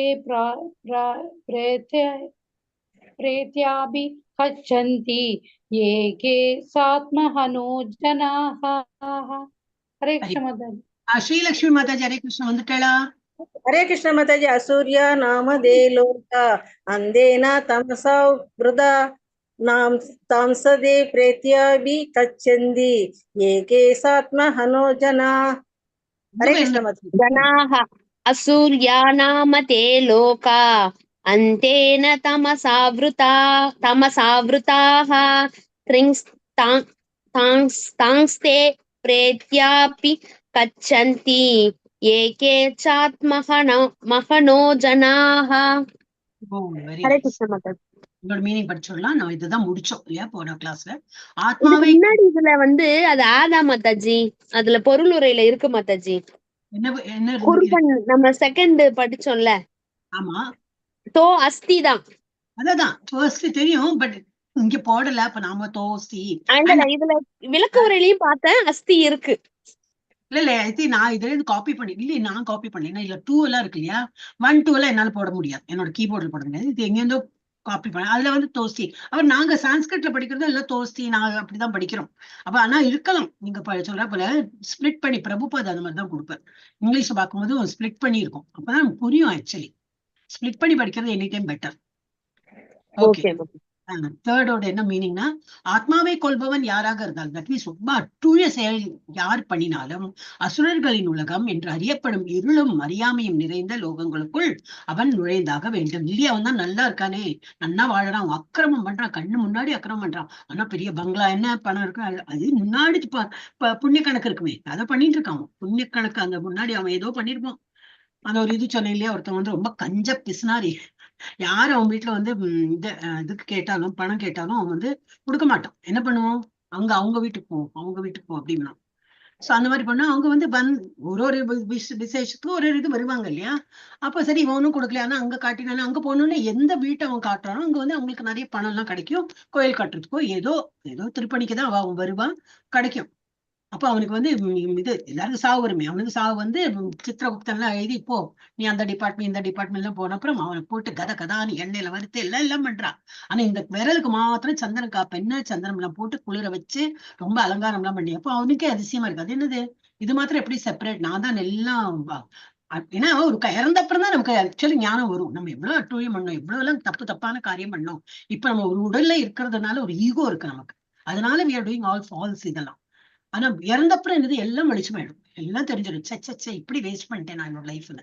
प्रेत्याभिगच्छन्ति एके सात्महनो जनाः. हरे कृष्ण माताजी. ஸ்ரீலட்சுமி மாதாஜி ஹரே கிருஷ்ணன் வந்துட்டாளா? हरे कृष्ण माताजी. असूर्या नाम दे लोका अंधेन तमसा वृदा नाम तांसदे प्रेत्याभिगच्छन्ति एके सात्महनो जना. हरे कृष्ण माताजी. जनाः असूर्या नाम ते लोका अन्तेन तमसावृताः तांस्ते प्रेत्यापि गच्छन्ति एके चात्महनो जनाः. हरे कृष्ण माताजी. உங்களோட மீனிங் படிச்சிடலாம். நான் இதுதான் முடிச்சோம் இல்லையா போன கிளாஸ்ல. ஆத்மாவை முன்னாடி இதுல வந்து அது ஆதா மாதாஜி, அதுல பொருள் உரையில இருக்கு மாதாஜி. என்ன குர்பன் நம்ம செகண்ட் படிச்சோம்ல. ஆமா, தோ அஸ்தி தான். அதான் ஃபர்ஸ்ட் தெரியும், பட் இங்க போடல. அப்ப நாம தோஸ்தி இதுல விளக்கு உரையிலயும் பார்த்தேன் அஸ்தி இருக்கு. இல்ல நான் இதுல இருந்து காப்பி பண்ணி இல்ல, நான் காப்பி பண்ணேன். இல்ல 2 எல்லாம் இருக்கு இல்லையா, 1 2 எல்லாம் என்னால போட முடியாது, என்னோட கீபோர்ட்ல போட முடியாது. இது எங்கேருந்தோ காப்பி பண்ண, அதுல வந்து தோஸ்தி. அப்ப நாங்க சான்ஸ்கிரிட்ல படிக்கிறது எல்லாம் தோஸ்தி, நாங்க அப்படிதான் படிக்கிறோம். அப்ப ஆனா இருக்கலாம், நீங்க சொல்ற போல ஸ்பிளிட் பண்ணி பிரபுபாத் அந்த மாதிரி தான் கொடுப்பார். இங்கிலீஷ் பார்க்கும்போது ஸ்பிளிட் பண்ணி இருக்கும், அப்பதான் புரியும். ஆக்சுவலி ஸ்பிளிட் பண்ணி படிக்கிறது எனி டைம் பெட்டர். ஓகே. தேர்டோட என்ன மீனிங்னா, ஆத்மாவை கொள்பவன் யாராக இருந்தாலும், தட் மீன்ஸ் ரொம்ப அட்டூழிய செயல் யார் பண்ணினாலும் அசுரர்களின் உலகம் என்று அறியப்படும் இருளும் அறியாமையும் நிறைந்த லோகங்களுக்குள் அவன் நுழைந்தாக வேண்டும். இல்லையா, அவன் தான் நல்லா இருக்கானே, நல்லா வாழறான், அவன் அக்கிரமம் பண்றான், கண்ணு முன்னாடி அக்கிரமம் பண்றான், ஆனா பெரிய பங்களா என்ன பணம் இருக்கு, அது முன்னாடி புண்ணிய கணக்கு இருக்குமே, அதை பண்ணிட்டு இருக்கான். புண்ணிய கணக்கு அந்த முன்னாடி அவன் ஏதோ பண்ணிருப்பான். அந்த ஒரு இது சொன்னேன் இல்லையா, ஒருத்தன் வந்து ரொம்ப கஞ்ச பிசுனாரி, யாரும் அவன் வீட்டுல வந்து இதுக்கு கேட்டாலும், பணம் கேட்டாலும் அவன் வந்து கொடுக்க மாட்டான். என்ன பண்ணுவோம், அவங்க வீட்டுக்கு போவோம், அவங்க வீட்டுக்கு போவோம் அப்படின்னா. சோ அந்த மாதிரி பண்ணா அவங்க வந்து ஒரு விசேஷத்துக்கு ஒரு இது வருவாங்க இல்லையா. அப்ப சரி இவனும் கொடுக்கல, ஆனா அங்க காட்டினாலும் அங்க போனோம்னா எந்த வீட்டை அவன் காட்டுறானோ அங்க வந்து அவங்களுக்கு நிறைய பணம் எல்லாம் கிடைக்கும். கோயில் கட்டுறதுக்கோ ஏதோ திருப்பணிக்குதான் அவன் வருவான், கிடைக்கும். அப்ப அவனுக்கு வந்து இது எல்லாருக்கும் சாவு வருமே, அவனுக்கு சாவு வந்து சித்திரகுப்தன் எல்லாம் எழுதி, இப்போ நீ அந்த டிபார்ட்மெண்ட் இந்த டிபார்ட்மெண்ட் எல்லாம் போன அப்புறம் அவனை போட்டு கதான்னு எண்ணெயில வறுத்து எல்லாம் பண்றான். ஆனா இந்த விரலுக்கு மாத்திரம் சந்தனம் காப்பெண்ண சந்தனம் எல்லாம் போட்டு குளிர வச்சு ரொம்ப அலங்காரம் எல்லாம் பண்ணி, அப்போ அவனுக்கே அதிசயமா இருக்கு, அது என்னது இது மாத்திரம் எப்படி செப்பரேட், நான் தான் எல்லாம். ஏன்னா ஒரு இறந்த அப்புறம் தான் நமக்கு ஆக்சுவலி ஞானம் வரும், நம்ம எவ்வளவு அட்டூழியம் பண்ணோம், எவ்வளவு எல்லாம் தப்பான காரியம் பண்ணோம். இப்ப நம்ம ஒரு உடல்ல இருக்கிறதுனால ஒரு ஈகோ இருக்கு நமக்கு, அதனால we are doing all false இதெல்லாம். ஆனா இறந்தப்புறம் என்னது எல்லாம் வெளிச்சமாயிடும், எல்லாம் தெரிஞ்சிடும். சச்ச இப்படி வேஸ்ட் பண்ணிட்டேன் நான் என்னோட லைஃப்ல.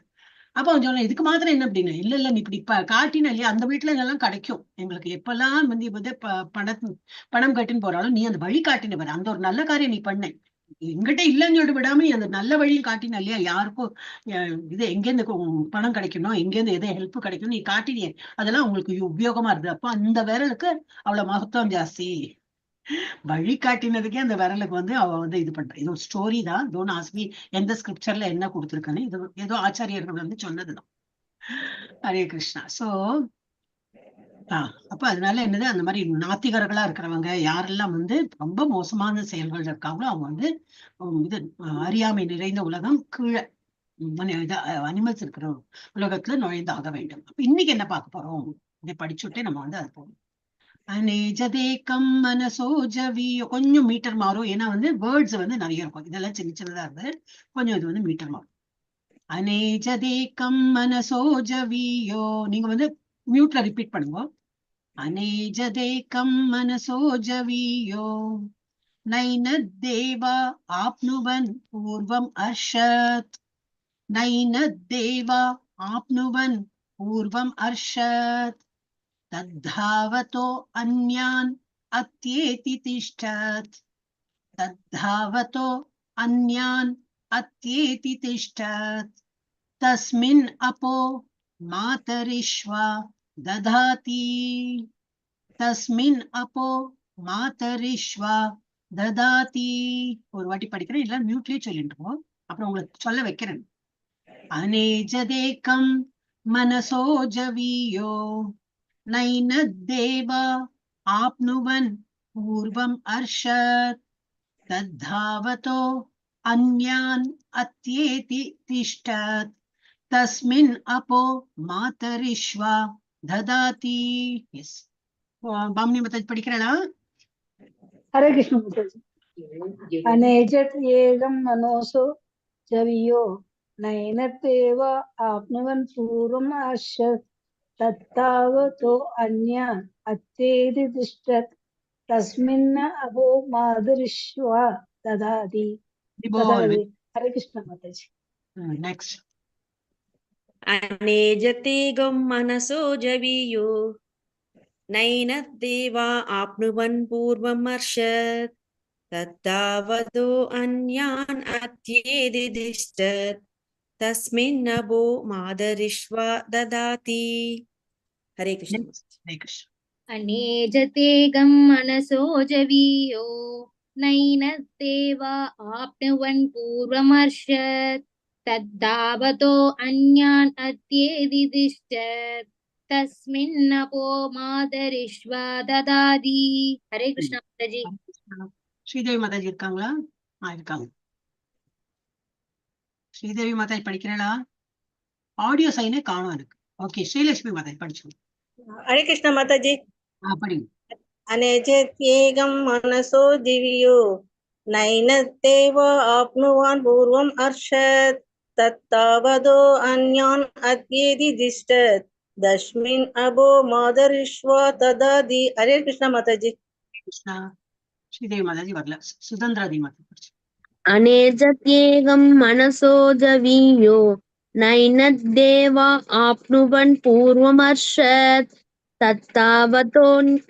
அப்ப அவன் சொன்ன இதுக்கு மாத்திரம் என்ன அப்படின்னு, இல்ல நீ இப்படி காட்டின இல்லையா, அந்த வீட்டுல எல்லாம் கிடைக்கும் எங்களுக்கு, எப்பெல்லாம் வந்து பணம் கட்டின்னு போறாலும் நீ அந்த வழி காட்டின பாரு, அந்த ஒரு நல்ல காரியம் நீ பண்ண, எங்கிட்ட இல்லைன்னு சொல்லிட்டு விடாம நீ அந்த நல்ல வழியும் காட்டின இல்லையா, யாருக்கும் இது எங்கேருந்து பணம் கிடைக்கணும், எங்கேருந்து எதை ஹெல்ப் கிடைக்கணும் நீ காட்டினியே, அதெல்லாம் உங்களுக்கு உபயோகமா இருந்தது. அப்போ அந்த விரலுக்கு அவ்வளவு மகத்துவம் ஜாஸ்தி. வழி காட்டினதுக்கே அந்த விரலுக்கு வந்து அவ வந்து இது பண்ற, இது ஒரு ஸ்டோரி தான், டோன்ட் ஆஸ்க் மீ எந்த ஸ்கிரிப்சர்ல என்ன கொடுத்துருக்கான்னு, இது ஏதோ ஆச்சாரியர்கள் வந்து சொன்னதுதான். ஹரே கிருஷ்ணா. சோ அப்ப அதனால என்னது, அந்த மாதிரி நாத்திகர்களா இருக்கிறவங்க யாரெல்லாம் வந்து ரொம்ப மோசமான செயல்கள் இருக்காங்களோ அவங்க வந்து இது அறியாமை நிறைந்த உலகம் கீழே அனிமல்ஸ் இருக்கிற உலகத்துல நுழைந்தாக வேண்டும். அப்ப இன்னைக்கு என்ன பார்க்க போறோம், இதை படிச்சுட்டே நம்ம வந்து அது போகணும். அநேஜதேக்கம் மனசோஜவியோ, கொஞ்சம் மீட்டர் மாறும், ஏன்னா வந்து வேர்ட்ஸ் வந்து நிறைய இருக்கும், இதெல்லாம் சின்னதா இருந்து கொஞ்சம் இது வந்து மீட்டர் மாறும். அநேஜதேக்கம் மனசோஜவியோ, நீங்க வந்து மியூட்ல ரிப்பீட் பண்ணுங்க. அநேஜதேக்கம் மனசோஜவியோ நைனத்தேவா ஆப்னுவன் பூர்வம் அர்ஷத், நைனத்தேவா ஆப்னுவன் பூர்வம் அர்ஷத், தத்தாவதோ அன்யான் அத்யேதி திஷ்டத், தத்தாவதோ அன்யான் அத்யேதி திஷ்டத், தஸ்மின் அப்போ மாதரிஷ்வா ததாதி, தஸ்மின் அப்போ மாதரிஷ்வா ததாதி. ஒரு வாட்டி படிக்கிறேன், இல்ல மியூட்லயே சொல்லிட்டு இருக்கோம், அப்புறம் உங்களுக்கு சொல்ல வைக்கிறேன். அநேஜதேக்கம் மனசோஜவியோ நைனத்தேவா ஆப்னுவன் பூர்வம் அர்ஷத், தத்தாவதோ அன்யான் அத்யேதி திஷ்டத், தஸ்மின் அப்போ மாதரிஷ்வா ததாதி. எஸ், பாமினி மத்தாஜி படிக்கிறா? हरे कृष्ण माताजी। अनेजत येगम मनोसो जवियो नैनतेव आप्नुवन् पूर्वम् आश्यत्, तत्तावतो अन्यान् अत्येति तिष्ठत्, तस्मिन् अहो मादृश्वा ददाति। हरे कृष्ण माताजी। नेक्स्ट। अनेजतेगं मनसो जवीयो नैनद्देवा आप्नुवन् पूर्वमर्षत्, तत्तावतो अन्यान् अत्येति तिष्ठत्, तस्मिन् नभो मादरिष्वा ददाति। हरे कृष्ण। अनेजतेगं मनसो जवीयो नैनत्तेवा आप्नुवन् पूर्वमर्षत्, तद्धावतो अन्यान् अत्येति तिष्ठत्, तस्मिन्नपो मातरिश्वा ददाति. हरे कृष्ण माताजी. ஸ்ரீதேவி மாதாஜி இருக்காங்களா? இருக்காங்க. ஸ்ரீதேவி மாதாஜி படிக்கிறாளா? ஆடியோ சைனே காணும் எனக்கு. ஓகே, ஸ்ரீலட்சுமி மாதாஜி படிச்சு. हरे कृष्ण माताजी. படிங்க. अनेजेत्येकं मनसो दिव्यो नैनत्येव आप्नुवान् पूर्वम् अर्षत् तत्तावदो अन्यान् अत्येति दिष्टत् तस्मिन् अबो मादरिष्वा तदादि. हरे कृष्ण माताजी. கிருஷ்ணா. ஸ்ரீதேவி மாதாஜி வரல. சுதந்திராதி மாதாஜி படிச்சு. अनेजत्येकं मनसो जवीयो नैनद्देव आप्नुवन् पूर्वमर्षत् तत्तावतो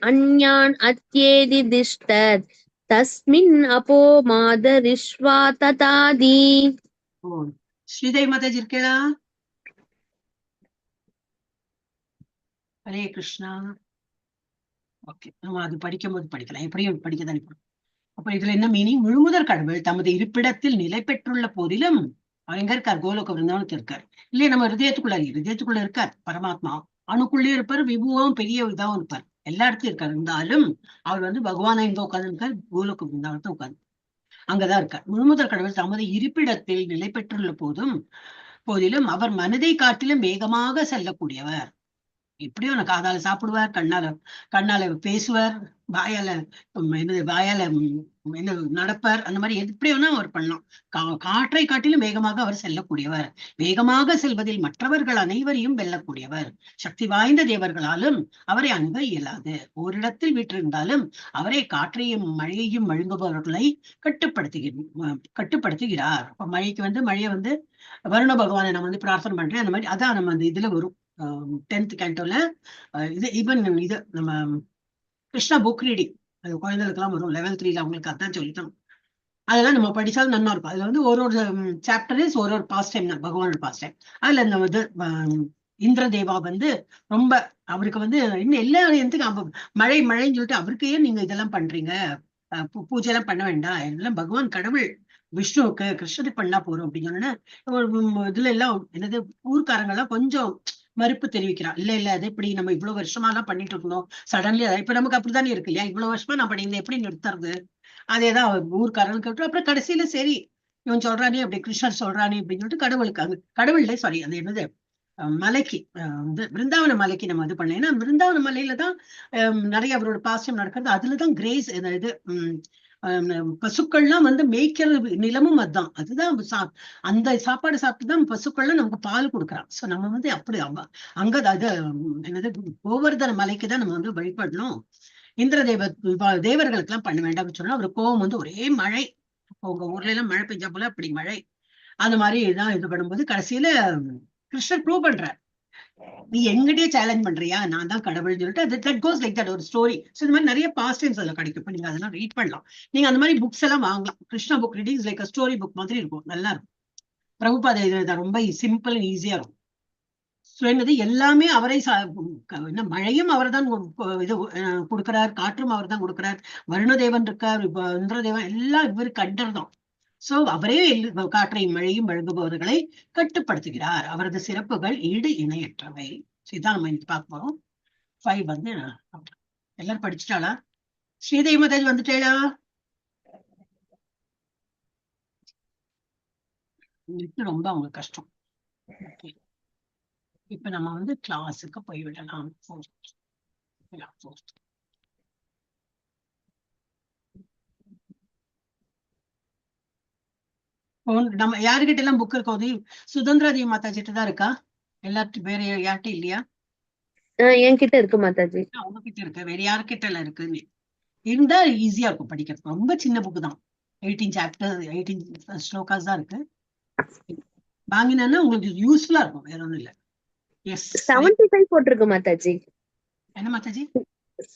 अन्यान् अत्येति दिष्टत् तस्मिन् अपो मादरिष्वा ततादि. ஸ்ரீதேவி மாதாஜி இருக்கா? ஹரே கிருஷ்ணா. ஓகே, நம்ம அது படிக்கும் போது படிக்கலாம். எப்படியும் படிக்கதான். அப்ப இதுல என்ன மீனிங்? முழுமுதற் கடவுள் தமது இருப்பிடத்தில் நிலை பெற்றுள்ள போதிலும் அவர் எங்க இருக்கார்? கோலோக விருந்தாவனத்தில் இருக்கார். இல்லையா நம்ம ஹிருதயத்துக்குள்ள இருக்கார். பரமாத்மா அணுக்குள்ளே இருப்பார். விபுவும் பெரிய இதாவும் இருப்பார். எல்லா இடத்துலயும் இருக்காரு. இருந்தாலும் அவர் பகவானா எங்க உட்கார்ந்து இருக்கார்? கோலோக விருந்தாவனத்தை உட்கார்ந்து அங்கதான் இருக்கார். முழுமுதற் கடவுள் தமது இருப்பிடத்தில் நிலை பெற்றுள்ள போதிலும் அவர் மனதை காட்டிலும் வேகமாக செல்லக்கூடியவர். எப்படியும் நான் காதால சாப்பிடுவார், கண்ணால பேசுவார், வாயால என்ன நடப்பார். அந்த மாதிரி எப்படி வேணா அவர் பண்ணலாம். காற்றை காட்டிலும் வேகமாக அவர் செல்லக்கூடியவர். வேகமாக செல்வதில் மற்றவர்கள் அனைவரையும் வெல்லக்கூடியவர். சக்தி வாய்ந்த தேவர்களாலும் அவரை அணுக இயலாது. ஓரிடத்தில் வீற்றிருந்தாலும் அவரை காற்றையும் மழையையும் வழங்குபவர்களை கட்டுப்படுத்துகிறார். இப்ப மழைக்கு மழையை வருண பகவானை நம்ம பிரார்த்தனை பண்றேன். அந்த மாதிரி அதான் நம்ம இதுல வரும் 10th கேண்டோல. இது நம்ம கிருஷ்ணா புக் ரீடிங், அது குழந்தைகளுக்கு எல்லாம் வரும். லெவல் 3ல அவங்களுக்கு அதான் சொல்லிட்டோம். அதெல்லாம் நம்ம படிச்சாலும் நல்லா இருக்கும். அதுல ஒரு சாப்டர் ஒரு பாஸ்ட் டைம் தான், பகவானோட பாஸ்ட் டைம். அதுல இந்த இந்திரதேவா ரொம்ப அவருக்கு இன்னும் எல்லா இடத்துக்கும் மழைன்னு சொல்லிட்டு அவருக்கு ஏன் நீங்க இதெல்லாம் பண்றீங்க, பூஜை எல்லாம் பண்ண வேண்டாம், எல்லாம் பகவான் கடவுள் விஷ்ணுவுக்கு கிருஷ்ணருக்கு பண்ணா போறோம் அப்படின்னு சொன்னா இதுல எல்லாம் என்னது ஊர்க்காரங்க எல்லாம் கொஞ்சம் மறுப்பு தெரிவிக்கிறான். இல்ல அது எப்படி நம்ம இவ்வளவு வருஷமா எல்லாம் பண்ணிட்டு இருக்கணும், சடன்லி இப்ப நமக்கு அப்படித்தானே இருக்கு இல்லையா? இவ்வளவு வருஷமா நான் பண்ணியிருந்தேன், எப்படி நிறுத்துறது? அதேதான் ஊர்க்காரன் கேட்டு அப்புறம் கடைசியில சரி இவன் சொல்றானே அப்படி கிருஷ்ணர் சொல்றானே அப்படின்னு சொல்லிட்டு கடவுள்ல சாரி அந்த என்னது மலைக்கு விருந்தாவன மலைக்கு நம்ம இது பண்ணேன். ஏன்னா விருந்தாவன மலையில தான் நிறைய அவரோட பாஸ்டம் நடக்கிறது. அதுலதான் கிரேஸ் இது பசுக்கள்லாம் மேய்க்கிற நிலமும் அதுதான் அந்த சாப்பாடு சாப்பிட்டுதான் பசுக்கள்லாம் நமக்கு பால் கொடுக்குறான். சோ நம்ம அப்படி அங்க அது என்னது கோவர்தன மலைக்கு தான் நம்ம வழிபடணும். இந்திர தேவர்களுக்கு எல்லாம் பண்ண வேண்டாம்னு சொன்னா அவர் கோவம் ஒரே மழை. உங்க ஊர்ல எல்லாம் மழை பெஞ்சா போல அப்படி மழை. அந்த மாதிரி தான் இது பண்ணும்போது கடைசியில கிருஷ்ணர் ப்ரூவ் பண்றார், நீ எங்கிட்டயே சேலஞ்ச் பண்றியா, நான் தான் கடவுள்னு சொல்லிட்டு தட் கோஸ் லைக் தட் ஒரு ஸ்டோரி. ஸோ இந்த மாதிரி நிறைய பாஸ்ட் டைம்ஸ் அதில் கிடைக்கும். நீங்க அதெல்லாம் ரீட் பண்ணலாம். நீங்க அந்த மாதிரி புக்ஸ் எல்லாம் வாங்கலாம். Krishna book readings like story book மாதிரி இருக்கும், நல்லா இருக்கும். பிரபுபாத இது ரொம்ப சிம்பிள் அண்ட் ஈஸியா இருக்கும். ஸோ என்னது எல்லாமே அவரை மழையும் அவர் தான் இது கொடுக்கிறார், காற்றும் அவர் தான் கொடுக்கிறார், வருணதேவன் இருக்கார், இந்திரதேவன் எல்லாம் இவர் கண்டர்தான். சோ அவரே காற்றையும் மழையும் வழங்குபவர்களை கட்டுப்படுத்துகிறார். அவரது சிறப்புகள் ஈடு இணையற்றவை. இதான் நம்ம இன்னைக்கு பார்க்க போறோம். 5 எல்லாரும் படிச்சுட்டாளா? ஸ்ரீதேவி மாதாஜி வந்துட்டேளா? ரொம்ப அவங்க கஷ்டம். இப்ப நம்ம கிளாஸுக்கு போய்விடலாம். நம்ம யாருக்கிட்ட எல்லாம் புக் இருக்கோம்? சுதந்திராதி மாதாஜிட்ட தான் இருக்கா? எல்லார்ட்டும் வேற யார்கிட்ட இல்லையா? என்கிட்ட இருக்கு மாதாஜி. உங்ககிட்ட இருக்கு, வேற யாருக்கிட்ட எல்லாம் இருக்குன்னு இருந்தா ஈஸியா இருக்கும் படிக்கிறது. ரொம்ப சின்ன புக் தான், 18 சாப்டர் 18 ஸ்லோகாஸ் தான் இருக்கு. வாங்கினா உங்களுக்கு யூஸ்ஃபுல்லா இருக்கும், வேற ஒண்ணும் இல்ல. எஸ் 75 போட்டிருக்கு மாதாஜி. என்ன மாதாஜி?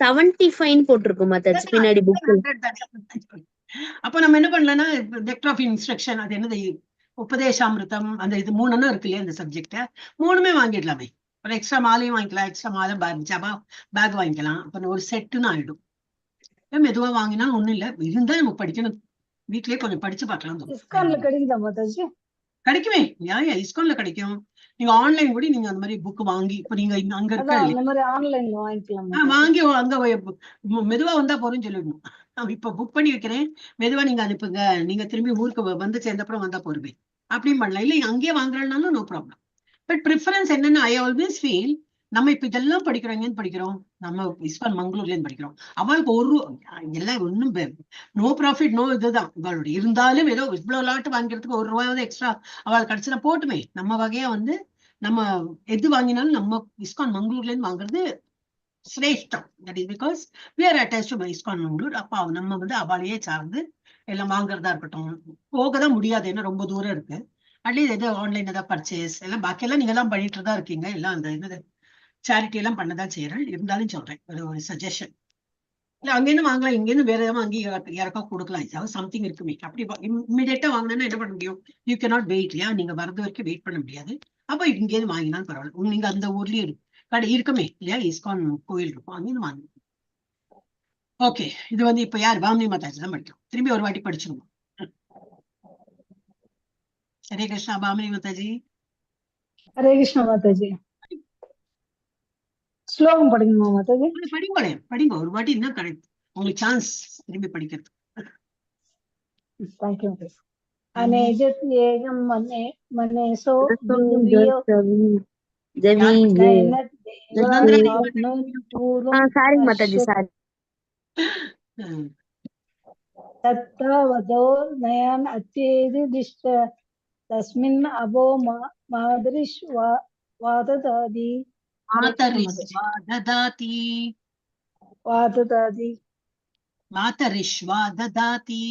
75 போட்டிருக்கு மாதாஜி பின்னாடி புக். அப்ப நம்ம என்ன பண்ணலன்னா டெக்டர் ஆஃப் இன்ஸ்ட்ரக்ஷன், அது என்னது உபதேசாமிருதம், அந்த இது 3 இருக்கு இல்லையா அந்த சப்ஜெக்ட, 3மே வாங்கிடலாமே. ஒரு எக்ஸ்ட்ரா மாலையும் வாங்கிக்கலாம், எக்ஸ்ட்ரா மாலை பேக் வாங்கிக்கலாம். அப்ப ஒரு செட்டுன்னு ஆயிடும். மெதுவா வாங்கினாலும் ஒண்ணும் இல்ல, இருந்தா நம்ம படிக்கணும். வீட்லயே கொஞ்சம் படிச்சு பார்க்கலாம். ISKCON கிடைக்குதா மாதாஜி? கிடைக்குமே. இஸ்கான்ல கிடைக்கும். நீங்க ஆன்லைன் கூட நீங்க அந்த மாதிரி புக் வாங்கி இப்ப நீங்க அங்க இருக்க அதான் அந்த மாதிரி ஆன்லைன்ல வாங்கிக்கலாமா? வாங்கி அங்க மெதுவா வந்தா போறேன்னு சொல்லிடணும். நான் இப்ப புக் பண்ணி வைக்கிறேன், மெதுவா நீங்க அனுப்புங்க, நீங்க திரும்பி ஊருக்கு வந்து சேர்ந்தப்புறம் வந்தா போருவேன் அப்படின்னு பண்ணலாம். இல்ல அங்கேயே வாங்குறதுனாலும் நோ ப்ராப்ளம். பட் ப்ரிஃபரன்ஸ் என்னன்னா, ஐ ஆல்வேஸ் ஃபீல் நம்ம இப்ப இதெல்லாம் படிக்கிறோம். எங்கன்னு படிக்கிறோம்? நம்ம இஸ்கான் மங்களூர்ல இருந்து படிக்கிறோம். அவளுக்கு எல்லாம் ஒண்ணும் நோ ப்ராஃபிட் நோ இதுதான் இவளுடைய. இருந்தாலும் ஏதோ இவ்வளவு லாட்டு வாங்கிறதுக்கு ₹1 எக்ஸ்ட்ரா அவள் கிடைச்சுனா போட்டுமே. நம்ம வகையா வந்து நம்ம எது வாங்கினாலும் நம்ம இஸ்கான் மங்களூர்ல இருந்து வாங்குறது சிரேஷ்டம். That is because we are attached to ISKCON Mangalore. அப்ப நம்ம வந்து அவளையே சார்ந்து எல்லாம் வாங்குறதா இருக்கட்டும். போகதான் முடியாது, ஏன்னா ரொம்ப தூரம் இருக்கு. அட்லீஸ்ட் எது ஆன்லைன் ஏதாவது பர்ச்சேஸ் எல்லாம் பாக்கியெல்லாம் நீங்க எல்லாம் பண்ணிட்டு தான் இருக்கீங்க. எல்லாம் அந்த என்னது சேரிட்டி எல்லாம் பண்ணதான் செய்யறேன். இருந்தாலும் சொல்றேன், ஒரு சஜஷன். இல்ல அங்கேருந்து வாங்கலாம், இங்கேருந்து வேற ஏதாவது வாங்கி யாருக்கா கொடுக்கலாம். ஏதாவது சம்திங் இருக்குமே. அப்படி இம்மிடியேட்டா வாங்கினா என்ன பண்ண முடியும்? You cannot wait. இல்லையா, நீங்க வரது வரைக்கும் வெயிட் பண்ண முடியாது. அப்ப இங்கேருந்து வாங்கினாலும் பரவாயில்ல. நீங்க அந்த ஊர்லயே கடை இருக்குமே இல்லையா, இஸ்கான் கோயில் இருக்கும், அங்கேருந்து வாங்க. ஓகே, இது வந்து இப்ப யார் பாமினி மாதாஜி தான் படிக்கும். திரும்பி ஒரு வாட்டி படிச்சிருவோம். ஹரே கிருஷ்ணா. பாமினி மாதாஜி. ஹரே கிருஷ்ணா மாதாஜி. ஸ்லோகம் படிக்கணுமா மாதாஜி? படிங்க ஒரு வாட்டி. என்ன கரெக்ட் உங்களுக்கு சான்ஸ் திரும்பி படிக்கிறது. தேங்க்யூ. அநேஜத் ஏகம் மனேசோ துவியோ நயனத் தேவ ஆப்னோத் பூர்வம் சாரி மாதாஜி, சாரி. தத்தாவதோ நயான் அத்யேதி திஷ்ட தஸ்மின் அபோ மாதரிஷ் வாததாதி வாததாதி மாதரிஷ்வா ததாதி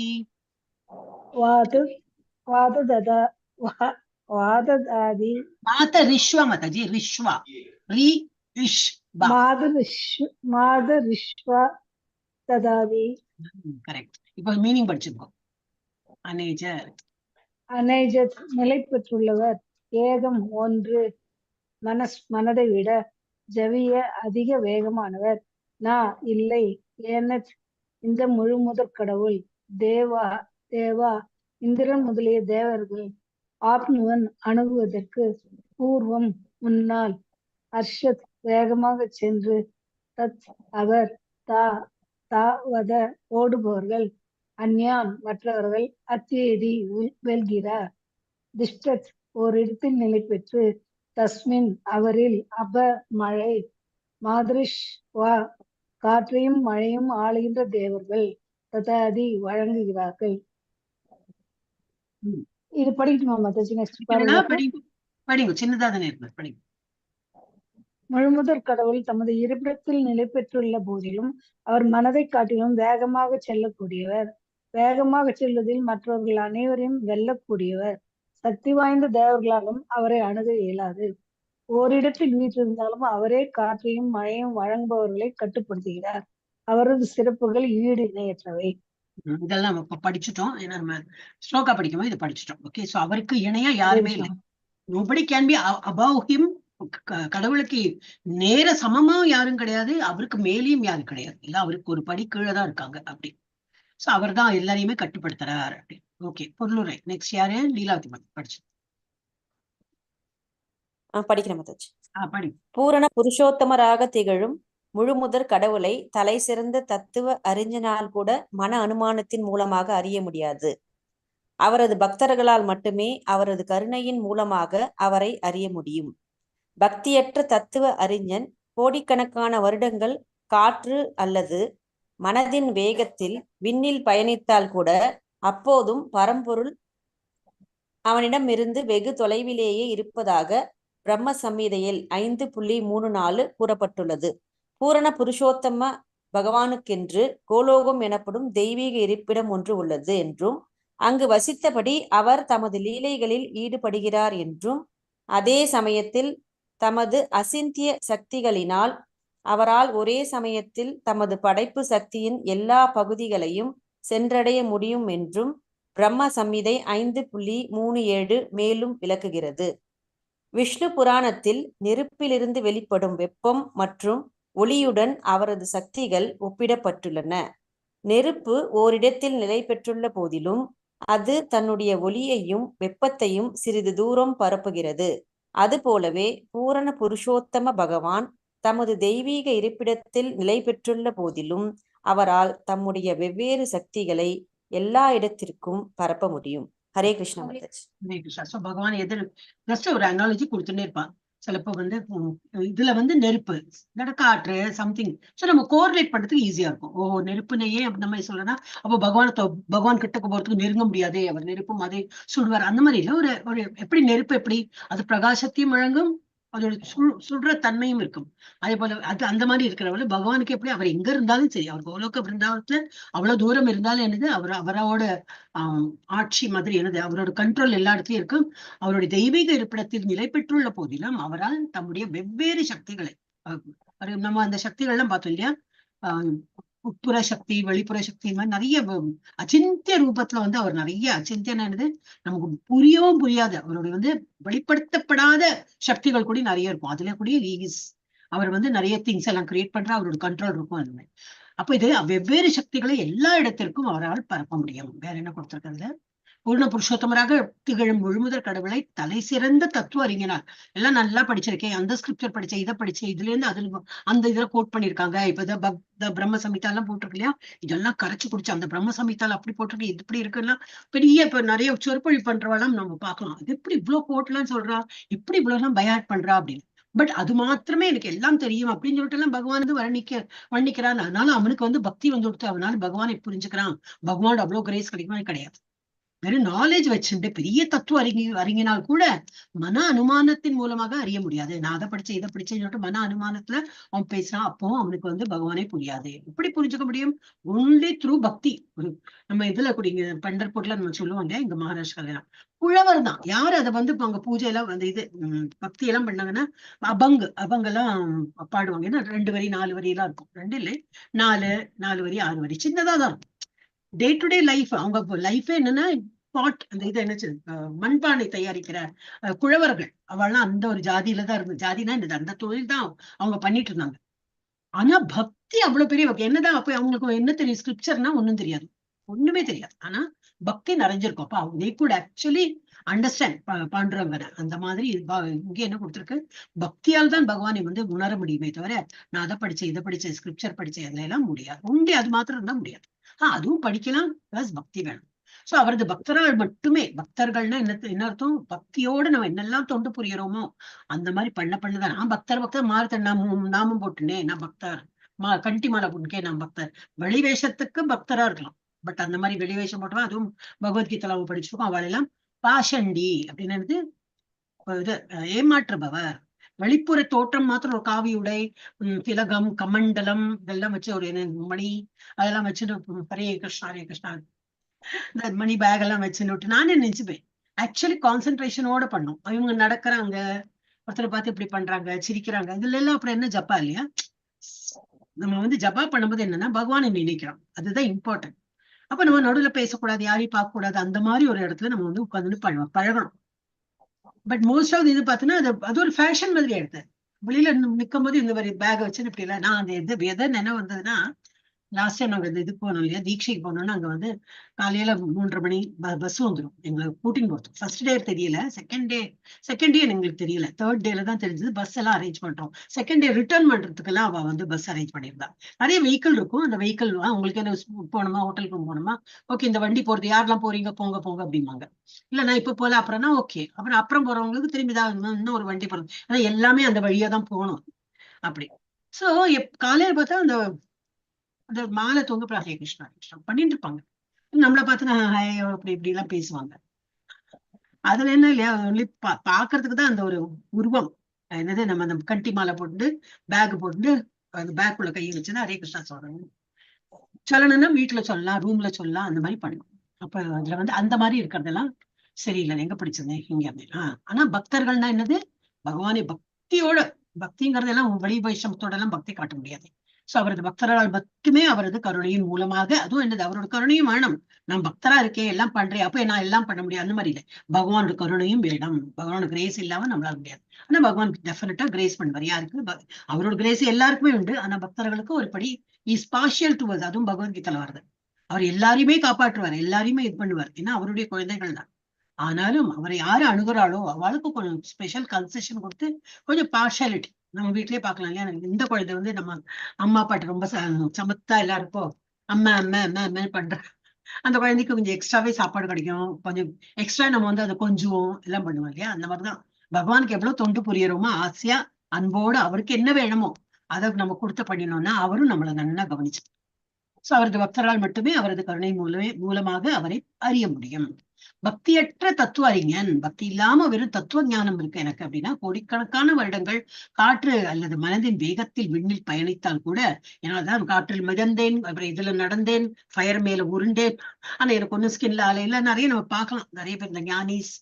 வாததாதி மாதரிஷ்வா மாதாஜி. ரிஷ்வா ரி ரிஷ் மாதரிஷ்வா ததாதி. கரெக்ட். இப்ப மீனிங் படிச்சிருக்கோம். அநேஜத் நிலை பெற்றுள்ளவர், ஏகம் ஒன்று, மனதை விட, ஜவிய அதிக வேகமானவர், நான் இல்லை, ஏனத் இந்த முழு முதற் கடவுள், தேவா இந்திரன் முதலிய தேவர்கள், ஆப்னுவன் அணுகுவதற்கு, பூர்வம் முன்னால், அர்ஷத் வேகமாக சென்று, தத் அவர், வத ஓடுபவர்கள், அந்யான் மற்றவர்கள், அத்யேதி வெல்கிறார், திஷ்டத் ஓரிடத்தில் நிலை பெற்று, தஸ்மின் அவரில், அப மழை, மாதரிஷ் வா காற்றையும் மழையும் ஆளுகின்ற தேவர்கள், ததாதி வழங்குகிறார்கள். இது படிக்கணுமா மாதாஜி? நெக்ஸ்ட் படிங்க. சின்னதா தானே இருக்கு, படிங்க. முழுமுதற் கடவுள் தமது இருப்பிடத்தில் நிலை பெற்றுள்ள போதிலும் அவர் மனதை காட்டிலும் வேகமாக செல்லக்கூடியவர். வேகமாக செல்வதில் மற்றவர்கள் அனைவரையும் வெல்லக்கூடியவர். சக்தி வாய்ந்த தேவர்களாலும் அவரை அணுக இயலாது. ஓரிடத்தில் வீற்றிருந்தாலும் அவரே காற்றையும் மழையும் வழங்குபவர்களை கட்டுப்படுத்துகிறார். அவரது சிறப்புகள் ஈடு இணையற்றவை. இதெல்லாம் படிச்சுட்டோம். ஏன்னா நம்ம ஸ்லோகா படிக்கும்போது இதை படிச்சுட்டோம். ஓகே, சோ அவருக்கு இணையா யாருமே இல்லை. nobody can be above him. கடவுளுக்கு நேர சமமா யாரும் கிடையாது, அவருக்கு மேலேயும் யாரும் கிடையாது. இல்ல அவருக்கு ஒரு படி கீழே தான் இருக்காங்க அப்படி. சோ அவர் தான் எல்லாரையுமே கட்டுப்படுத்துறாரு அப்படி. ஓகே, பொருளுரை. நெக்ஸ்ட் யாரு? லீலாவதி படிச்சு படிக்கிறேன் மாதாஜி. படி. பூரண புருஷோத்தமராக திகழும் முழுமுதற் கடவுளை தலை சிறந்த தத்துவ அறிஞனால் கூட மன அனுமானத்தின் மூலமாக அறிய முடியாது. அவரது பக்தர்களால் மட்டுமே அவரது கருணையின் மூலமாக அவரை அறிய முடியும். பக்தியற்ற தத்துவ அறிஞன் கோடிக்கணக்கான வருடங்கள் காற்று அல்லது மனதின் வேகத்தில் விண்ணில் பயணித்தால் கூட அப்போதும் பரம்பொருள் அவனிடமிருந்து வெகு தொலைவிலேயே இருப்பதாக பிரம்ம சம்ஹிதையில் 5.34 கூறப்பட்டுள்ளது. பூரண புருஷோத்தம பகவானுக்கென்று கோலோகம் எனப்படும் தெய்வீக இருப்பிடம் ஒன்று உள்ளது என்றும், அங்கு வசித்தபடி அவர் தமது லீலைகளில் ஈடுபடுகிறார் என்றும், அதே சமயத்தில் தமது அசிந்திய சக்திகளினால் அவரால் ஒரே சமயத்தில் தமது படைப்பு சக்தியின் எல்லா பகுதிகளையும் சென்றடைய முடியும் என்றும் பிரம்ம சம்ஹிதை 5.37 மேலும் விளக்குகிறது. விஷ்ணு புராணத்தில் நெருப்பிலிருந்து வெளிப்படும் வெப்பம் மற்றும் ஒளியுடன் அவரது சக்திகள் ஒப்பிடப்பட்டுள்ளன. நெருப்பு ஓரிடத்தில் நிலை பெற்றுள்ள போதிலும் அது தன்னுடைய ஒளியையும் வெப்பத்தையும் சிறிது தூரம் பரப்புகிறது. அதுபோலவே பூரண புருஷோத்தம பகவான் தமது தெய்வீக இருப்பிடத்தில் நிலை பெற்றுள்ள போதிலும் அவரால் தம்முடைய வெவ்வேறு சக்திகளை எல்லா இடத்திற்கும் பரப்ப முடியும். ஹரே கிருஷ்ணா மாதாஜி. ஹரே கிருஷ்ணா. சோ பகவான் எதிர் ஜஸ்ட் ஒரு அனாலஜி கொடுத்துட்டே இருப்பான். சிலப்போ வந்து இதுல வந்து நெருப்பு, காற்று சம்திங். சோ நம்ம கோரிலேட் பண்றதுக்கு ஈஸியா இருக்கும். ஓ நெருப்புன்னு ஏன் அப்படி நம்ம சொல்லனா, அப்போ பகவான் கிட்ட போறதுக்கு நெருங்க முடியாது, அவர் நெருப்பும் அதை சுடுவார் அந்த மாதிரி இல்ல. ஒரு ஒரு எப்படி நெருப்பு எப்படி அது பிரகாசத்தையும் வழங்கும், அதோட சுடுற தன்மையும் இருக்கும். அதே போல அது அந்த மாதிரி இருக்கிறவங்க பகவானுக்கு எப்படி அவர் எங்க இருந்தாலும் சரி, அவர் கோலோக பிருந்தாவனத்துல அவ்வளவு தூரம் இருந்தாலும் என்னது அவரோட ஆட்சி மாதிரி என்னது அவரோட கண்ட்ரோல் எல்லா இடத்துலயும் இருக்கும். அவருடைய தெய்வீக இருப்பிடத்தில் நிலை பெற்றுள்ள போதிலும் அவரால் தம்முடைய வெவ்வேறு சக்திகளை நம்ம அந்த சக்திகள் எல்லாம் பார்த்தோம் இல்லையா, உட்புற சக்தி வெளிப்புற சக்தி இந்த மாதிரி நிறைய அச்சிந்திய ரூபத்துல வந்து அவர் நிறைய அச்சிந்தியனது நமக்கு புரியவும் புரியாத அவருடைய வந்து வெளிப்படுத்தப்படாத சக்திகள் கூட நிறைய இருக்கும். அதுல கூட அவர் வந்து நிறைய திங்ஸ் எல்லாம் கிரியேட் பண்ற அவரோட கண்ட்ரோல் இருக்கும். அந்த மாதிரி அப்ப இது வெவ்வேறு சக்திகளை எல்லா இடத்திற்கும் அவரால் பரப்ப முடியும். வேற என்ன கொடுத்திருக்கிறதுல பூர்ண புருஷோத்தமராக திகழும் முழுமுதற் கடவுளை தலை சிறந்த தத்துவ அறிஞனார். எல்லாம் நல்லா படிச்சிருக்கேன், அந்த ஸ்கிரிப்சர் படிச்சேன், இதை படிச்சேன், இதுல இருந்து அதுல அந்த இதுல கோட் பண்ணிருக்காங்க. இப்ப பிரம்ம சமிதா எல்லாம் போட்டிருக்கு இல்லையா, இதெல்லாம் கரைச்சு குடிச்சு அந்த பிரம்ம சமிதால அப்படி போட்டிருக்கு, இது இப்படி இருக்குன்னா பெரிய இப்ப நிறைய சொற்பொழி பண்றவெல்லாம் நம்ம பார்க்கலாம். இது எப்படி இவ்வளவு கோட்லாம் சொல்றா, இப்படி இவ்வளவு எல்லாம் பயாட் பண்றா அப்படின்னு. பட் அது மாத்திரமே எனக்கு எல்லாம் தெரியும் அப்படின்னு சொல்லிட்டு எல்லாம் பகவான் வந்து வர்ணிக்கிறான். அதனால அவனுக்கு வந்து பக்தி வந்து கொடுத்து அவனால பகவானை புரிஞ்சுக்கிறான், பகவானோட அவ்வளவு கிரேஸ் கிடைக்குமா கிடையாது. வெறும் நாலேஜ் வச்சுட்டு பெரிய தத்துவ அறிஞனால் கூட மன அனுமானத்தின் மூலமாக அறிய முடியாது. நான் அதை படிச்சேன் இதை படிச்சேன்னு சொல்லிட்டு மன அனுமானத்துல அவன் பேசுறான், அப்போ அவனுக்கு வந்து பகவானே புரியாது. எப்படி புரிஞ்சுக்க முடியும்? ஒன்லி த்ரூ பக்தி. ஒரு நம்ம இதுல கூடிங்க பண்டர்பூர்ல நம்ம சொல்லுவாங்க, இங்க மகாராஷ்டிரால புழவர் தான் யாரு அதை வந்து அங்க பூஜை எல்லாம் வந்து இது பக்தி எல்லாம் பண்ணாங்கன்னா அபங்கெல்லாம் பாடுவாங்க. ஏன்னா 2 வரி 4 வரி எல்லாம் இருக்கும். 2 இல்லை 4 வரி 6 வரி சின்னதா தான் இருக்கும். டே டு டே லைஃப் அவங்க லைஃபே என்னன்னா பாட் அந்த இது என்ன மண்பானை தயாரிக்கிற குழவர்கள் அவள்லாம் அந்த ஒரு ஜாதியில தான் இருந்து, ஜாதினா என்னது அந்த தொழில் தான் அவங்க பண்ணிட்டு இருந்தாங்க. ஆனா பக்தி அவ்வளவு பெரிய என்னதான் அப்ப அவங்களுக்கு என்ன தெரியும், ஸ்கிரிப்சர்னா ஒண்ணும் தெரியாது, ஒண்ணுமே தெரியாது. ஆனா பக்தி நிறைஞ்சிருக்கும். அப்ப they could actually அண்டர்ஸ்டாண்ட் பண்றவங்க அந்த மாதிரி. இங்க என்ன கொடுத்திருக்கு, பக்தியால் தான் பகவானை வந்து உணர முடியுமே தவிர நான் அதை படிச்சேன் இதை படிச்சேன் ஸ்கிரிப்சர் படிச்சேன் அதுல எல்லாம் முடியாது. உண்டு அது மாத்திரம் தான் முடியாது. அதுவும் படிக்கலாம், பிளஸ் பக்தி வேணும். சோ அவரது பக்தரால் மட்டுமே, பக்தர்கள்னா என்ன அர்த்தம், பக்தியோட நம்ம என்னெல்லாம் தொண்டு புரியறோமோ அந்த மாதிரி பண்ணதான். நான் பக்தர் மாறுத்தன் நாமம் போட்டுனே நான் பக்தர், கண்டி மாலை போட்டுக்கே நான் பக்தர். வெளிவேஷத்துக்கு பக்தரா இருக்கலாம், பட் அந்த மாதிரி வெளிவேஷம் போட்டவன் அதுவும் பகவத்கீதை படிச்சிருக்கோம். அவள் எல்லாம் பாஷண்டி அப்படின்னு இது ஏமாற்றுபவர். வெளிப்புற தோற்றம் மாத்திரம் ஒரு காவி உடை, திலகம், கமண்டலம் இதெல்லாம் வச்சு ஒரு மணி அதெல்லாம் வச்சுட்டு ஹரே கிருஷ்ணா இந்த மணி பேக் எல்லாம் வச்சுன்னு நானே நினைச்சுப்பேன். ஆக்சுவலி கான்சென்ட்ரேஷனோட பண்ணும். இவங்க நடக்கிறாங்க, ஒருத்தரை பார்த்து இப்படி பண்றாங்க, சிரிக்கிறாங்க, இதுல எல்லாம் அப்புறம் என்ன ஜப்பா இல்லையா? நம்ம வந்து ஜப்பா பண்ணும்போது என்னன்னா பகவானை நினைக்கிறோம், அதுதான் இம்பார்ட்டன்ட். அப்ப நம்ம நடுவுல பேசக்கூடாது, யாரையும் பார்க்க கூடாது, அந்த மாதிரி ஒரு இடத்துல நம்ம வந்து உட்காந்து பழகணும். பட் மோஸ்ட் ஆஃப் இது பாத்தீங்கன்னா அது ஒரு ஃபேஷன் மாதிரி எடுத்து வெளியில நிற்கும் போது இந்த மாதிரி பேக் வச்சுன்னு இப்படி இல்லை. நான் அந்த எதை நினைவு வந்ததுன்னா, லாஸ்ட் டைம் நாங்க இது போனோம் இல்லையா, தீட்சைக்கு போனோம்னா அங்க வந்து காலையில 3:30 மணி பஸ் வந்துடும் எங்களை கூட்டிங் போறது. ஃபர்ஸ்ட் டே தெரியல, செகண்ட் டே எங்களுக்கு தெரியல, தேர்ட் டேல தான் தெரிஞ்சது. பஸ் எல்லாம் அரேஞ்ச் பண்றோம். செகண்ட் டே ரிட்டர்ன் பண்றதுக்கெல்லாம் அவ வந்து பஸ் அரேஞ்ச் பண்ணியிருந்தா. நிறைய வெஹிக்கிள் இருக்கும். அந்த வெஹிக்கிள் உங்களுக்கு என்ன போகணுமா, ஹோட்டலுக்கு போகணுமா, ஓகே இந்த வண்டி போறது, யாரெல்லாம் போறீங்க போங்க அப்படிம்பாங்க. இல்ல நான் இப்ப போல அப்புறம்னா ஓகே. அப்புறம் போறவங்களுக்கு திரும்பி தான் இன்னும் ஒரு வண்டி போறது. ஆனா எல்லாமே அந்த வழியா தான் போகணும் அப்படி. சோ காலையில பார்த்தா அந்த மாலை தொங்க ஹரே கிருஷ்ணா பண்ணிட்டு இருப்பாங்க. நம்மளை பார்த்து அப்படி இப்படி எல்லாம் பேசுவாங்க. அதுல என்ன இல்லையா, பாக்குறதுக்கு தான் அந்த ஒரு உருவம் என்னது, நம்ம அந்த கண்டி மாலை போட்டு பேக் போட்டு அந்த பேக் உள்ள கையை வச்சுதான் ஹரே கிருஷ்ணா சொல்றாங்க. சொல்லணும்னா வீட்டுல சொல்லலாம், ரூம்ல சொல்லலாம், அந்த மாதிரி பண்ணணும். அப்ப அதுல வந்து அந்த மாதிரி இருக்கிறதெல்லாம் சரியில்லை. எங்க பிடிச்சது இங்க. ஆனா பக்தர்கள்னா என்னது, பகவானை பக்திங்கிறதெல்லாம் வெளி வைஷமத்தோட எல்லாம் பக்தி காட்ட முடியாது. சோ அவரது பக்தரால் மட்டுமே அவரது கருணையின் மூலமாக, அதுவும் என்னது அவரோட கருணையும் வேணும். நான் பக்தரா இருக்கேன் எல்லாம் பண்றேன் அப்ப நான் எல்லாம் பண்ண முடியாது அந்த மாதிரி இல்லை. பகவானோட கருணையும் வேணும். பகவானோட கிரேஸ் இல்லாம நம்மளால முடியாது. ஆனா பகவான் டெஃபினட்டா கிரேஸ் பண்ணுவார். யாருக்கு? அவரோட கிரேஸ் எல்லாருக்குமே உண்டு. ஆனா பக்தர்களுக்கு ஒரு படி இஸ் பார்ஷியல் டுவர்ட்ஸ், அதுவும் பகவத்கீதையில வருது. அவர் எல்லாரையுமே காப்பாற்றுவார், எல்லாரையுமே இது பண்ணுவார், ஏன்னா அவருடைய குழந்தைகள் தான். ஆனாலும் அவரை யாரு அணுகுறாளோ அவளுக்கு கொஞ்சம் ஸ்பெஷல் கன்செஷன் கொடுத்து கொஞ்சம் பார்ஷாலிட்டி நம்ம வீட்லயே பார்க்கலாம் இல்லையா. இந்த குழந்தை வந்து நம்ம அம்மா அப்பாட்ட ரொம்ப சமத்தா எல்லாருக்கும் அம்மா அம்மா அம்மா அம்மா பண்ற அந்த குழந்தைக்கு கொஞ்சம் எக்ஸ்ட்ராவே சாப்பாடு கிடைக்கும், கொஞ்சம் எக்ஸ்ட்ரா நம்ம வந்து அதை கொஞ்சுவோம் எல்லாம் பண்ணுவோம் இல்லையா. அந்த மாதிரிதான் பகவானுக்கு எவ்வளவு தொண்டு புரியறோமோ ஆசையா அன்போடு அவருக்கு என்ன வேணுமோ அதை நம்ம கொடுத்து பண்ணினோம்னா அவரும் நம்மளை நல்லா கவனிச்சு. சோ அவரது பக்தரால் மட்டுமே அவரது கருணை மூலமாக அவரை அறிய முடியும். பக்தியற்ற தத்துவ அறிஞன், பக்தி இல்லாம வெறும் தத்துவ ஞானம் இருக்கு எனக்கு அப்படின்னா கோடிக்கணக்கான வருடங்கள் காற்று அல்லது மனதின் வேகத்தில் விண்ணில் பயணித்தால் கூட, ஏன்னாதான் காற்றில் மிதந்தேன், அப்புறம் இதுல நடந்தேன், ஃபயர் மேல உருண்டேன், ஆனா எனக்கு ஒண்ணு ஸ்கின்ல ஆலையில நிறைய நம்ம பார்க்கலாம். நிறைய பேர் இந்த ஞானிஸ்,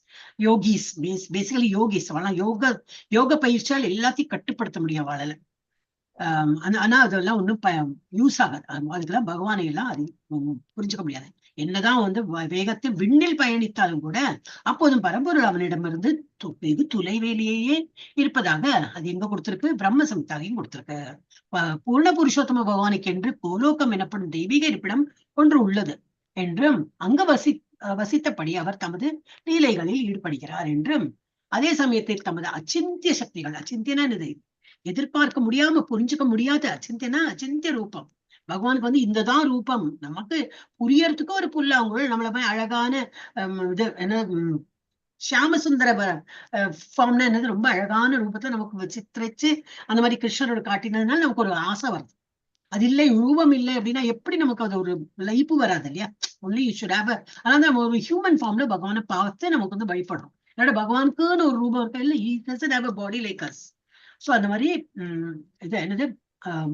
யோகிஸ், பேசிக்கலி யோகிஸ் அவெல்லாம் யோக பயிற்சியால் எல்லாத்தையும் கட்டுப்படுத்த முடியும் வாழல. ஆனா அதெல்லாம் ஒன்றும் யூஸ் ஆகாது. அதுக்கெல்லாம் பகவானை எல்லாம் அது புரிஞ்சுக்க முடியாது. என்னதான் வந்து வேகத்தில் விண்ணில் பயணித்தாலும் கூட அப்போதும் பரம்பொருள் அவனிடமிருந்து வெகு தொலைவேலியே இருப்பதாக அது எங்க கொடுத்திருக்கு, பிரம்ம சம்ஹிதாவையும் கொடுத்திருக்கு. பூர்ண புருஷோத்தம பகவானுக்கு என்று கோலோகம் எனப்படும் தெய்வீக இருப்பிடம் ஒன்று உள்ளது என்றும் அங்க வசித்தபடி அவர் தமது லீலைகளில் ஈடுபடுகிறார் என்றும், அதே சமயத்தில் தமது அச்சிந்திய சக்திகள், அச்சிந்தியனா என்னது, எதிர்பார்க்க முடியாம புரிஞ்சுக்க முடியாத, அச்சிந்தியனா அச்சிந்திய ரூபம். பகவானுக்கு வந்து இந்ததான் ரூபம், நமக்கு புரியறதுக்கு ஒரு புல்லாங்குழல், நம்மள போய் அழகான இது என்ன ஷியாமசுந்தர ஃபார்ம்னா என்னது, ரொம்ப அழகான ரூபத்தை நமக்கு சித்திரிச்சு அந்த மாதிரி கிருஷ்ணரோட காட்டினதுனால நமக்கு ஒரு ஆசை வருது. அது இல்லை, ரூபம் இல்லை அப்படின்னா எப்படி நமக்கு அது ஒரு லைப்பு வராது இல்லையா. ஒன்லி யூ ஷுட் ஹேவ் அதாவது நம்ம ஒரு ஹியூமன் ஃபார்ம்ல பகவானை பார்த்து நமக்கு வந்து பயப்படுறோம். என்னோட பகவானுக்குன்னு ஒரு ரூபம் இருக்கா, இல்லை he doesn't have a body like us. So அந்த மாதிரி இது என்னது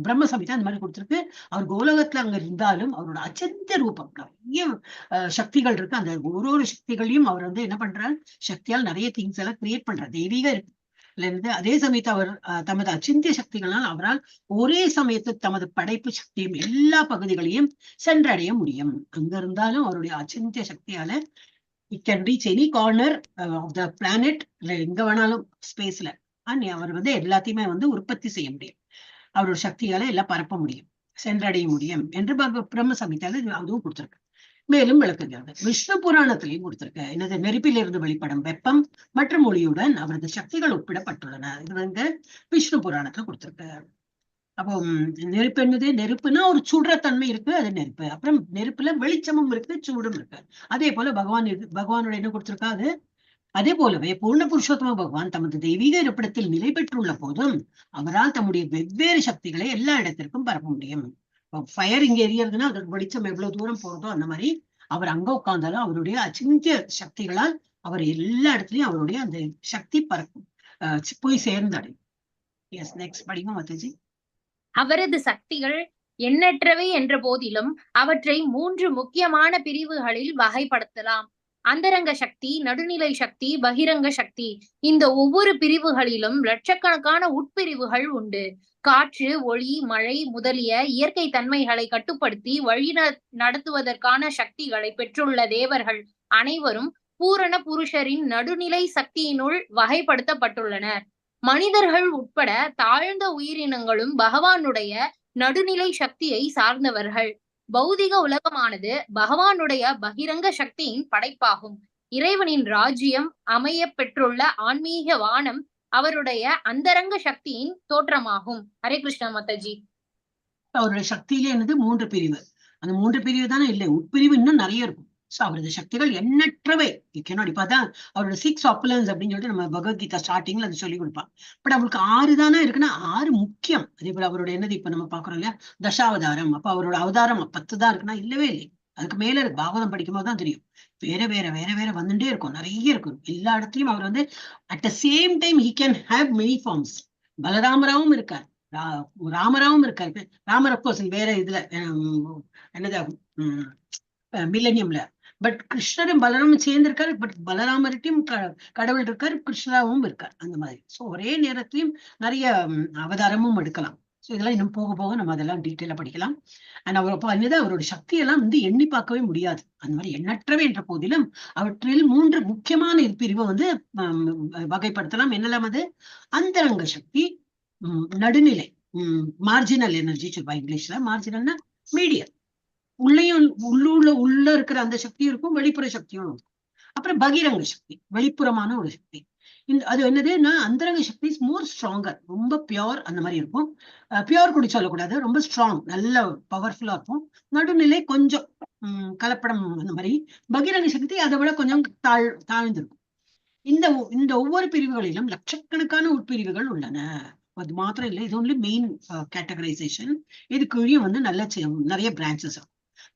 பிரம்ம சம்ஹிதா அந்த மாதிரி கொடுத்திருக்கு. அவர் கோலோகத்துல அங்க இருந்தாலும் அவரோட அச்சிந்திய ரூபம், நிறைய சக்திகள் இருக்கு. அந்த ஒரு சக்திகளையும் அவர் வந்து என்ன பண்றாரு, சக்தியால் நிறைய திங்ஸ் எல்லாம் கிரியேட் பண்றார், தெய்வீக இருக்கு இருந்து. அதே சமயத்தை அவர் தமது அச்சிந்திய சக்திகளால் அவரால் ஒரே சமயத்தில் தமது படைப்பு சக்தியும் எல்லா பகுதிகளையும் சென்றடைய முடியும். அங்க இருந்தாலும் அவருடைய அச்சிந்திய சக்தியால it can reach any corner of the planet, எங்க வேணாலும் ஸ்பேஸ்ல அவர் வந்து எல்லாத்தையுமே வந்து உற்பத்தி செய்ய முடியும், அவரோட சக்தியால எல்லாம் பரப்ப முடியும், சென்றடைய முடியும் என்று பிரம்ம சம்ஹிதால அதுவும் கொடுத்திருக்கு. மேலும் விளக்குகிறது. விஷ்ணு புராணத்திலையும் கொடுத்திருக்கு. என்னது, நெருப்பிலிருந்து வெளிப்படும் வெப்பம் மற்றும் ஒளியுடன் அவரது சக்திகள் ஒப்பிடப்பட்டுள்ளன. இது வந்து விஷ்ணு புராணத்துல கொடுத்திருக்கு. அப்போ நெருப்பு என்னது, நெருப்புனா ஒரு சுடுற தன்மை இருக்கு, அது நெருப்பு. அப்புறம் நெருப்புல வெளிச்சமும் இருக்கு, சூடும் இருக்கு. அதே போல பகவானோட என்ன கொடுத்திருக்கா அது. அதே போலவே பூர்ண புருஷோத்தம பகவான் தமது தெய்வீக இருப்பிடத்தில் நிலை பெற்றுள்ள போதும் அவரால் தம்முடைய வெவ்வேறு சக்திகளை எல்லா இடத்திற்கும் பரப்ப முடியும். ஃபயர் இங்க எரியறதுன்னா அதோட வெளிச்சம் எவ்வளவு தூரம் போறதோ அந்த மாதிரி அவர் அங்க உட்கார்ந்தாலும் அவருடைய அச்சிந்திய சக்திகளால் அவர் எல்லா இடத்துலயும் அவருடைய அந்த சக்தி பறக்கும், போய் சேர்ந்தடையும். எஸ், நெக்ஸ்ட் படிங்க மாதாஜி. அவரது சக்திகள் எண்ணற்றவை என்ற போதிலும் அவற்றை 3 முக்கியமான பிரிவுகளில் வகைப்படுத்தலாம். அந்தரங்க சக்தி, நடுநிலை சக்தி, பகிரங்க சக்தி. இந்த ஒவ்வொரு பிரிவுகளிலும் லட்சக்கணக்கான உட்பிரிவுகள் உண்டு. காற்று, ஒளி, மழை முதலிய இயற்கை தன்மைகளை கட்டுப்படுத்தி வழி நடத்துவதற்கான சக்திகளை பெற்றுள்ள தேவர்கள் அனைவரும் பூரண புருஷரின் நடுநிலை சக்தியினுள் வகைப்படுத்தப்பட்டுள்ளனர். மனிதர்கள் உட்பட தாழ்ந்த உயிரினங்களும் பகவானுடைய நடுநிலை சக்தியை சார்ந்தவர்கள். பௌதிக உலகமானது பகவானுடைய பகிரங்க சக்தியின் படைப்பாகும். இறைவனின் ராஜ்யம் அமைய பெற்றுள்ள ஆன்மீக வானம் அவருடைய அந்தரங்க சக்தியின் தோற்றமாகும். ஹரே கிருஷ்ணா மாதாஜி. அவருடைய சக்தியிலே என்னது 3 பிரிவு. அந்த 3 பிரிவு தானே இல்லை, உட்பிரிவு இன்னும் நிறைய இருக்கும். சோ அவரது சக்திகள் எண்ணற்றவை. இப்பதான் அவரோட 6 opulence அப்படின்னு சொல்லிட்டு நம்ம பகவத்கீதா ஸ்டார்டிங்ல அதை சொல்லி கொடுப்பான். பட் அவருக்கு 6 தானே இருக்குன்னா 6 முக்கியம். அதே போல அவரோட என்னது இப்ப நம்ம பாக்குறோம் இல்லையா, தசாவதாரம். அப்ப அவரோட அவதாரம் 10 தான் இருக்குன்னா இல்லவே இல்லை, அதுக்கு மேல இருக்கு. பாகவதம் படிக்கும் போதுதான் தெரியும், வேற வேற வேற வேற வந்துட்டே இருக்கும், நிறைய இருக்கும். எல்லா இடத்துலயும் அவர் வந்து at the same time he can have many forms. பலராமராவும் இருக்கார், ராமராவும் இருக்காரு. ராமர் அப்கோர்ஸ் வேற இதுல என்னது மில்லனியம்ல. பட் கிருஷ்ணரும் பலராமும் சேர்ந்திருக்காரு. பட் பலராமர்கிட்டையும் கடவுள் இருக்காரு, கிருஷ்ணராவும் இருக்கார். அந்த மாதிரி சோ ஒரே நேரத்திலையும் நிறைய அவதாரமும் எடுக்கலாம். ஸோ இதெல்லாம் இன்னும் போக போக நம்ம அதெல்லாம் டீட்டெயிலா படிக்கலாம். அண்ட் அவர் அவரோட சக்தியெல்லாம் வந்து எண்ணி பார்க்கவே முடியாது. அந்த மாதிரி எண்ணற்றவை என்ற போதிலும் அவற்றில் 3 முக்கியமான பிரிவை வந்து வகைப்படுத்தலாம். என்னெல்லாம் அது, அந்தரங்க சக்தி, நடுநிலை, மார்ஜினல் எனர்ஜி சொல்லுவா இங்கிலீஷ்ல. மார்ஜினல்னா மீடியம், உள்ள இருக்கிற அந்த சக்தியும் இருக்கும், வெளிப்புற சக்தியும் இருக்கும். அப்புறம் பகிரங்க சக்தி, வெளிப்புறமான ஒரு சக்தி. அது என்னதுன்னா அந்தரங்க சக்தி இஸ் மோர் ஸ்ட்ராங்கர், ரொம்ப பியோர் அந்த மாதிரி இருக்கும். பியோர் கூட சொல்லக்கூடாது, ரொம்ப ஸ்ட்ராங், நல்ல பவர்ஃபுல்லா இருக்கும். நடுநிலை கொஞ்சம் கலப்படம் அந்த மாதிரி. பகிரங்க சக்தி அதை விட கொஞ்சம் தாழ்ந்திருக்கும். இந்த ஒவ்வொரு பிரிவுகளிலும் லட்சக்கணக்கான உட்பிரிவுகள் உள்ளன. அது மாத்திரம் இல்லை, இது ஒன்லி மெயின் கேட்டகரைசேஷன். இது கீழே வந்து நிறைய பிரான்ச்சஸ் இருக்கும்.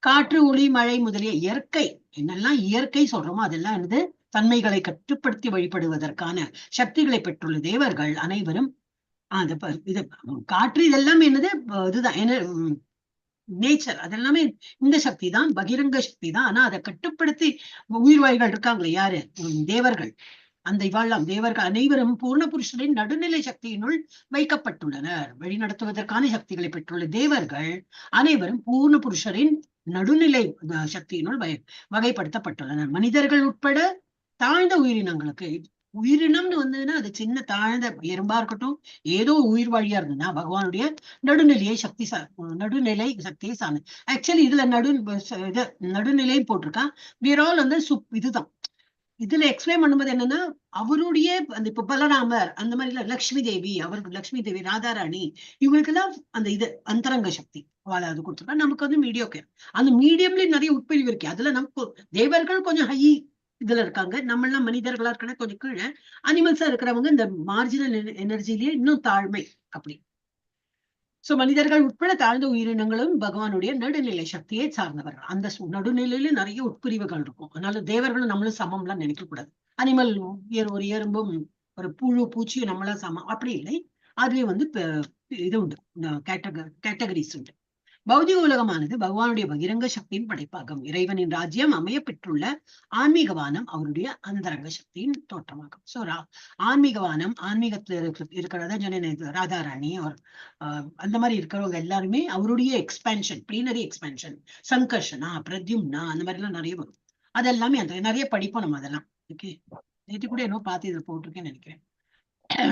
காற்று, ஒளி, மழை முதலிய இயற்கை, என்னெல்லாம் இயற்கை சொல்றோமோ அதெல்லாம் என்னது தன்மைகளை கட்டுப்படுத்தி வழிபடுவதற்கான சக்திகளை பெற்றுள்ள தேவர்கள் அனைவரும் இது காற்று இதெல்லாம் என்னது இதுதான் நேச்சர், அதெல்லாமே இந்த சக்தி தான், பகிரங்க சக்தி தான். ஆனா அதை கட்டுப்படுத்தி உயிர்வாய்கள் இருக்காங்களே யாரு, தேவர்கள். அந்த இவாழ்லாம் தேவர்கள் அனைவரும் பூர்ண புருஷரின் நடுநிலை சக்தியினுள் வைக்கப்பட்டுள்ளனர். வழிநடத்துவதற்கான சக்திகளை பெற்றுள்ள தேவர்கள் அனைவரும் பூர்ண புருஷரின் நடுநிலை சக்தியினுள் வகைப்படுத்தப்பட்டுள்ளனர். மனிதர்கள் உட்பட தாழ்ந்த உயிரினங்களுக்கு, உயிரினம்னு வந்ததுன்னா அது சின்ன தாழ்ந்த எறும்பா இருக்கட்டும், ஏதோ உயிர் வழியா இருந்ததுன்னா பகவானுடைய நடுநிலை சக்தியை சார்ந்து. ஆக்சுவலி இதுல நடுநிலை போட்டிருக்கான். வீர் ஆல் வந்து இதுதான். இதுல எக்ஸ்பிளைன் பண்ணும்போது என்னன்னா அவருடைய அந்த இப்ப பலராமர் அந்த மாதிரி லக்ஷ்மி தேவி, அவருக்கு லக்ஷ்மி தேவி, ராதாராணி, இவங்களுக்கு எல்லாம் அந்த இது அந்தரங்க சக்தி அது கொடுத்துருக்கா. நமக்கு வந்து மீடியம், அந்த மீடியம்லயும் நிறைய உட்பிரிவு இருக்கு. அதுல நமக்கு தேவர்கள் கொஞ்சம் ஹை இதுல இருக்காங்க, நம்ம எல்லாம் மனிதர்களா இருக்காங்க கொஞ்சம் கீழே, அனிமல்ஸா இருக்கிறவங்க இந்த மார்ஜினல் எனர்ஜிலேயே இன்னும் தாழ்மை அப்படி. சோ மனிதர்கள் உட்பட தாழ்ந்த உயிரினங்களும் பகவானுடைய நடுநிலை சக்தியை சார்ந்தவர்கள். அந்த நடுநிலையில நிறைய உட்பிரிவுகள் இருக்கும். அதனால தேவர்களும் நம்மளும் சமம் எல்லாம் நினைக்க கூடாது. அனிமல் ஒரு எறும்பும் ஒரு புழு பூச்சியும் நம்மளாம் சமம் அப்படி இல்லை. அதுலயே வந்து இது உண்டு, கேட்டகரிஸ் உண்டு. பௌதிக உலகமானது பகவானுடைய பகிரங்க சக்தியின் படைப்பாகும். இறைவனின் ராஜ்யம் அமைய பெற்றுள்ள ஆன்மீகவானம் அவருடைய அந்தரங்க சக்தியின் தோற்றமாகும். சோ ஆன்மீகவானம், ஆன்மீகத்துல இருக்கிறதா சொன்ன ராதாராணி அந்த மாதிரி இருக்கிறவங்க எல்லாருமே அவருடைய எக்ஸ்பேன்ஷன், பிளீனரி எக்ஸ்பேன்ஷன், சங்கர்ஷனா, பிரத்யும்னா அந்த மாதிரி எல்லாம் நிறைய வரும். அதெல்லாமே அந்த நிறைய படிப்போம் நம்ம அதெல்லாம். ஓகே, நேற்று கூட என்ன பார்த்து இதில் போட்டிருக்கேன்னு நினைக்கிறேன்.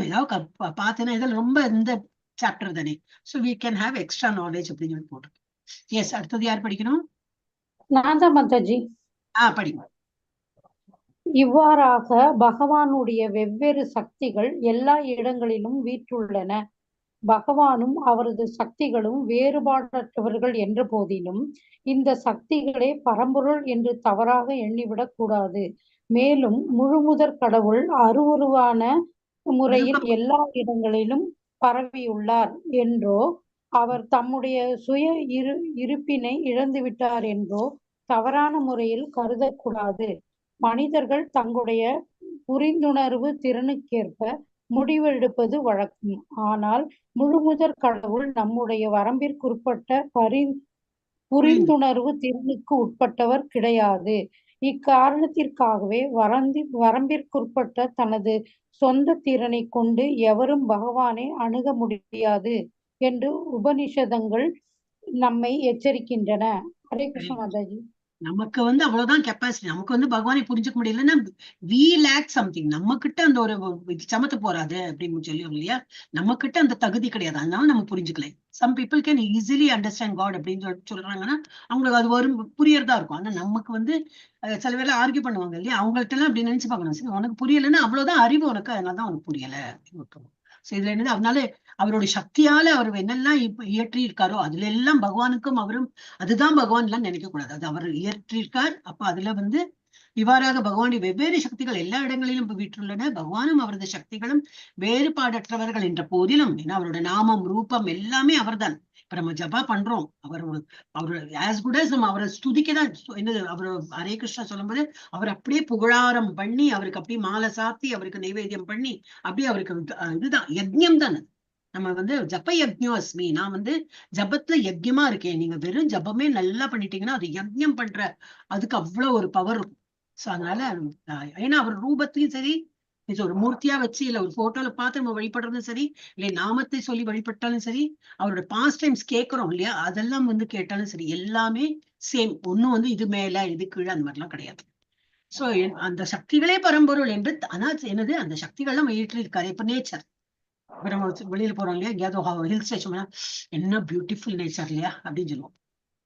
ஏதாவது பார்த்தேன்னா இதில் ரொம்ப இந்த சாப்டர் தானே, so we can have extra knowledge அப்படின்னு சொல்லி போட்டிருக்கேன். எஸ், அடுத்தது யார் படிக்கணும்? நான் தான் மாதாஜி. படிங்க. இவ்வாறாக பகவானுடைய வெவ்வேறு சக்திகள் எல்லா இடங்களிலும் வீற்றுள்ளன. பகவானும் அவரது சக்திகளும் வேறுபாடற்றவர்கள் என்ற போதிலும் இந்த சக்திகளே பரம்பொருள் என்று தவறாக எண்ணிவிடக் கூடாது. மேலும் முழுமுதற் கடவுள் அருவுருவான முறையில் எல்லா இடங்களிலும் பரவியுள்ளார் என்றோ, அவர் தம்முடைய சுய இருப்பினை இழந்துவிட்டார் என்றோ தவறான முறையில் கருதக்கூடாது. மனிதர்கள் தங்களுடைய புரிந்துணர்வு திறனுக்கேற்ப முடிவெடுப்பது வழக்கம். ஆனால் முழுமுதற் கடவுள் நம்முடைய வரம்பிற்குட்பட்ட புரிந்துணர்வு திறனுக்கு உட்பட்டவர் கிடையாது. இக்காரணத்திற்காகவே வரம்பிற்குட்பட்ட தனது சொந்த திறனை கொண்டு எவரும் பகவானை அணுக முடியாது என்று உபனிஷதங்கள் நம்மை எச்சரிக்கின்றன. ஹரே கிருஷ்ண மாதாஜி. நமக்கு வந்து அவ்வளவுதான் கெப்பாசிட்டி. நமக்கு வந்து பகவானை புரிஞ்சுக்க முடியலன்னா we lack something. நம்ம கிட்ட அந்த ஒரு சமத்து போறாது அப்படின்னு சொல்லியும் இல்லையா, நம்ம கிட்ட அந்த தகுதி கிடையாது, அதனால நம்ம புரிஞ்சுக்கல. Some people can easily understand God அப்படின்னு சொல்றாங்கன்னா அவங்களுக்கு அது வரும் புரியறதா இருக்கும். ஆனா நமக்கு வந்து சில பேர்ல ஆர்கியூ பண்ணுவாங்க இல்லையா, அவங்கள்ட்ட எல்லாம் அப்படி நினைச்சு பார்க்கணும். சரி, உனக்கு புரியலன்னா அவ்வளவுதான் அறிவு உனக்கு, அதனாலதான் உனக்கு புரியல அப்படின்னு. இதுல என்னது, அதனால அவருடைய சக்தியால அவர் என்னெல்லாம் இயற்றி இருக்காரோ அதுல எல்லாம் பகவானுக்கும் அவரும் அதுதான் பகவான் எல்லாம் நினைக்க கூடாது. அது அவர் இயற்றிருக்கார். அப்ப அதுல வந்து இவ்வாறாக பகவானுடைய வெவ்வேறு சக்திகள் எல்லா இடங்களிலும் வீற்றுள்ளன. பகவானும் அவரது சக்திகளும் வேறுபாடற்றவர்கள் என்ற போதிலும், ஏன்னா அவரோட நாமம், ரூபம் எல்லாமே அவர்தான். இப்ப நம்ம ஜபா பண்றோம், அவர் ஆஸ் குட் அஸ் நம்ம அவரை ஸ்துதிக்கதான் என்னது, அவர் ஹரே கிருஷ்ணா சொல்லும்போது அவர் அப்படியே புகழாரம் பண்ணி, அவருக்கு அப்படியே மாலை சாத்தி, அவருக்கு நைவேத்தியம் பண்ணி, அப்படியே அவருக்கு இதுதான் யஜ்ஞம் தானே. நம்ம வந்து ஜப்ப யஜ்ஞோ அஸ்மி, நான் வந்து ஜபத்துல யஜ்யமா இருக்கேன். நீங்க வெறும் ஜபமே நல்லா பண்ணிட்டீங்கன்னா அது யஜ்ஞம் பண்ற, அதுக்கு அவ்வளவு ஒரு பவர் இருக்கும். சோ அதனால ஏன்னா அவர் ரூபத்தையும் சரி, இது ஒரு மூர்த்தியா வச்சு இல்ல ஒரு போட்டோல பார்த்து நம்ம வழிபடுறதும் சரி, இல்லை நாமத்தை சொல்லி வழிபட்டாலும் சரி, அவரோட பாஸ்ட் டைம்ஸ் கேட்கிறோம் இல்லையா, அதெல்லாம் வந்து கேட்டாலும் சரி, எல்லாமே சேம். ஒண்ணும் வந்து இது மேல இது கீழே அந்த மாதிரிலாம் கிடையாது. சோ அந்த சக்திகளே பரம்பொருள் என்று, ஆனா என்னது அந்த சக்திகள்லாம் ஏற்றி இருக்காரு. இப்ப நேச்சர், நம்ம வெளியில போறோம் இல்லையா, எங்கேயாவது ஹில் ஸ்டேஷன், என்ன பியூட்டிஃபுல் நேச்சர் இல்லையா அப்படின்னு சொல்லுவோம்.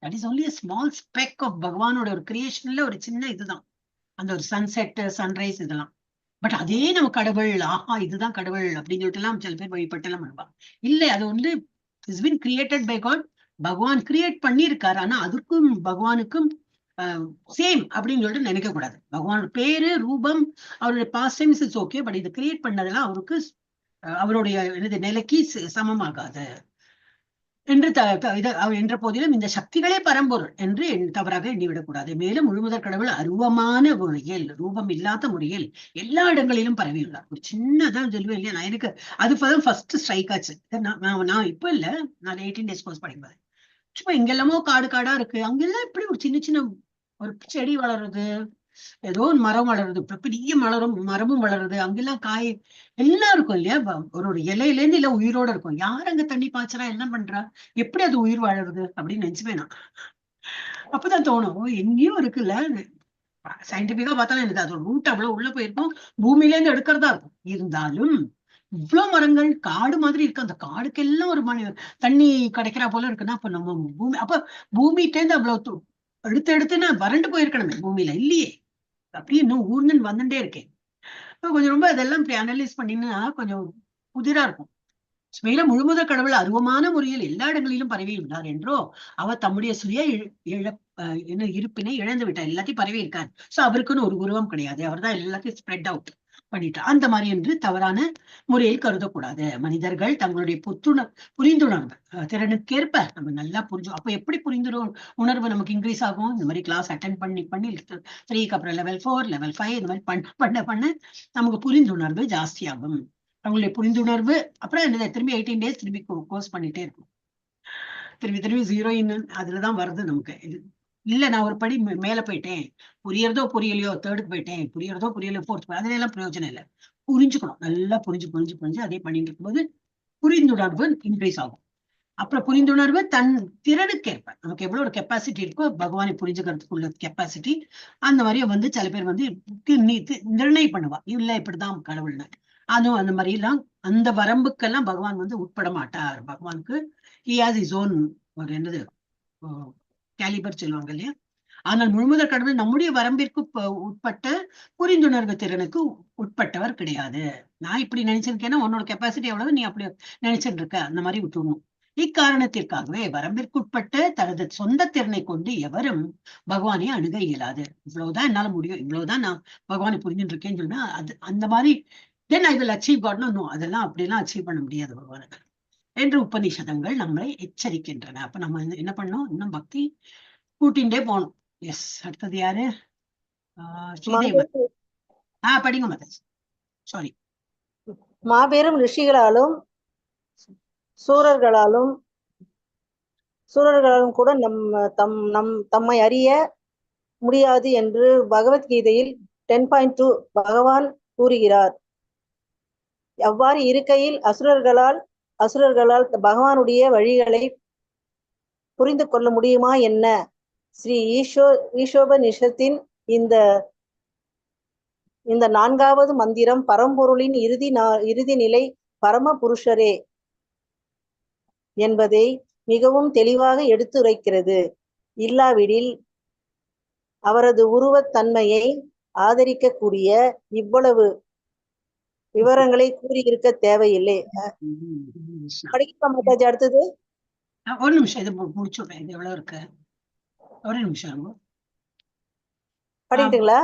That is only small speck of பகவானோட ஒரு கிரியேஷன்ல ஒரு சின்ன இதுதான் அந்த ஒரு சன்செட் சன்ரைஸ் இதெல்லாம். பட் அதே நம்ம கடவுள், ஆஹா இதுதான் கடவுள் அப்படின்னு சொல்லிட்டு எல்லாம் சில பேர் வழிபட்டெல்லாம் பண்ணுவாங்க. இல்லை, அது வந்து is been created by God. பகவான் கிரியேட் பண்ணியிருக்காரு. ஆனா அதுக்கும் பகவானுக்கும் சேம் அப்படின்னு சொல்லிட்டு நினைக்க கூடாது. பகவான் பேரு ரூபம் அவருடைய past times is okay, but இது கிரியேட் பண்ணதெல்லாம் அவருக்கு அவருடைய நிலைக்கு சமமாகாது என்று என்ற போதிலும் இந்த சக்திகளே பரம்பொருள் என்று தவறாக எண்ணிவிடக்கூடாது. மேலும் முழுமுதற் கடவுள் அருவமான முறையில், ரூபம் இல்லாத முறையில் எல்லா இடங்களிலும் பரவியுள்ளார். ஒரு சின்னதான் சொல்லுவேன் இல்லையா, நான் எனக்கு அது ஃபர்ஸ்ட் ஸ்ட்ரைக் ஆச்சு. நான் இப்ப இல்ல, நான் 18 days கோர்ஸ் படிக்கும்போது சும்மா இங்கெல்லாமோ காடு காடா இருக்கு, அங்கெல்லாம் இப்படி ஒரு சின்ன சின்ன ஒரு செடி வளருது, ஏதோ ஒரு மரம் வளருது, பெரிய மரமும் வளருது, அங்கெல்லாம் காய் எல்லாம் இருக்கும் இல்லையா, ஒரு இலையில இருந்து இல்ல உயிரோட இருக்கும். யார் அங்க தண்ணி பாய்ச்சறா, என்ன பண்றா, எப்படி அது உயிர் வாழறது அப்படின்னு நினைச்சுப்பேன் நான். அப்பதான் தோணும், எங்கேயும் இருக்குல்ல. சயின்டிபிக்கா பார்த்தாலும் எனக்கு அது ரூட் அவ்வளவு உள்ள போயிருக்கும், பூமியில இருந்து எடுக்கிறதா இருக்கும். இருந்தாலும் இவ்வளவு மரங்கள் காடு மாதிரி இருக்கு, அந்த காடுக்கெல்லாம் ஒரு தண்ணி கிடைக்கிறா போல இருக்குன்னா அப்ப நம்ம பூமி, அப்ப பூமிகிட்டேருந்து அவ்வளவு எடுத்து நான் வறண்டு போயிருக்கணுமே, பூமியில இல்லையே. அப்படியே இன்னும் ஊர்ந்து வந்துட்டே இருக்கேன். கொஞ்சம் ரொம்ப இதெல்லாம் அனலைஸ் பண்ணினா கொஞ்சம் புதிரா இருக்கும். மேலும் முழுமுதற் கடவுள் அருவமான முறையில் எல்லா இடங்களிலும் பரவி உள்ளார் என்றோ, அவர் தம்முடைய சுய இருப்பினை இழந்து விட்டார். எல்லாத்தையும் பரவி இருக்கார். சோ அவருக்குன்னு ஒரு உருவம் கிடையாது, அவர் தான் எல்லாத்தையும் ஸ்ப்ரெட் அவுட் பண்ணிட்டார். அந்த மாதிரி என்று தவறான முறையில் கருதக்கூடாது. மனிதர்கள் தங்களுடைய புரிந்துணர்வு திறனுக்கேற்ப நம்ம நல்லா புரிஞ்சோம். அப்ப எப்படி உணர்வு நமக்கு இன்க்ரீஸ் ஆகும்? இந்த மாதிரி கிளாஸ் அட்டென்ட் பண்ணி 3க்கு அப்புறம் level 4 level 5 இந்த மாதிரி பண்ண நமக்கு புரிந்துணர்வு ஜாஸ்தியாகும். அவங்களுடைய புரிந்துணர்வு அப்புறம் என்ன, திரும்பி 18 days திரும்பி கோர்ஸ் பண்ணிட்டே இருக்கும். திரும்பி 0 அதுலதான் வருது நமக்கு. இல்ல நான் ஒரு படி மேல போயிட்டேன், புரியறதோ புரியலையோ 3rd போயிட்டேன், புரியறதோ புரியலையோ 4th, அதுல எல்லாம் பிரயோஜனம் இல்லை. புரிஞ்சுக்கணும், நல்லா புரிஞ்சு அதே பண்ணிட்டு இருக்கும்போது புரிந்துணர்வு இன்க்ரீஸ் ஆகும். அப்புறம் புரிந்துணர்வு தன் திறனுக்கேற்ப நமக்கு எவ்வளவு ஒரு கெப்பாசிட்டி இருக்கோ, பகவானை புரிஞ்சுக்கிறதுக்குள்ள கெப்பாசிட்டி, அந்த மாதிரி சில பேர் நிர்ணயம் பண்ணுவா, இல்ல இப்படிதான் கடவுள்னு. அதுவும் அந்த மாதிரி எல்லாம் அந்த வரம்புக்கெல்லாம் பகவான் உட்பட மாட்டார். பகவானுக்கு he has his own ஒரு என்னது கேலிபர் சொல்லுவாங்க இல்லையா. ஆனால் முழுமுதற் கடவுள் நம்முடைய வரம்பிற்கு உட்பட்ட புரிந்துணர்வு திறனுக்கு உட்பட்டவர் கிடையாது. நான் இப்படி நினைச்சிருக்கேன்னா உன்னோட கெப்பாசிட்டி எவ்வளவு, நீ அப்படி நினைச்சிட்டு இருக்க, அந்த மாதிரி விட்டுடணும். இக்காரணத்திற்காகவே வரம்பிற்குட்பட்ட தனது சொந்த திறனை கொண்டு எவரும் பகவானை அணுக இயலாது. இவ்வளவுதான் என்னால முடியும், இவ்வளவுதான் நான் பகவானை புரிஞ்சுட்டு இருக்கேன்னு சொன்னா அது அந்த மாதிரி then I will achieve God. No, அதெல்லாம் அப்படியெல்லாம் அச்சீவ் பண்ண முடியாது பகவானுக்கு என்று உபநிஷதங்கள் நம்மளை எச்சரிக்கின்றன. அப்ப நம்ம என்ன பண்ணோம், இன்னும் பக்தி கூட்டின்டே போனோம். எஸ், அடுத்தது யாரு? ஸ்ரீதேவன். படிங்க மதேஷ். சாரி. மாபெரும் ரிஷிகளாலும் சூரர்களாலும் கூட தம்மை அறிய முடியாது என்று பகவத்கீதையில் 10.2 பகவான் கூறுகிறார். அவ்வாறு இருக்கையில் அசுரர்களால் பகவானுடைய வழிகளை புரிந்து கொள்ள முடியுமா என்ன? ஸ்ரீ ஈஷோபநிஷத்தின் இந்த 4வது மந்திரம் பரம்பொருளின் இறுதி நிலை பரம புருஷரே என்பதை மிகவும் தெளிவாக எடுத்துரைக்கிறது. இல்லாவிடில் அவரது உருவத்தன்மையை ஆதரிக்கக்கூடிய இவ்வளவு விவரங்களை கூறியிருக்க தேவையில்லை. படிக்க அடுத்தது ஒரு நிமிஷம், இது முடிச்சுடுறேன். இது எவ்வளவு இருக்கு, ஒரு நிமிஷம் படிக்கிட்டுங்களா?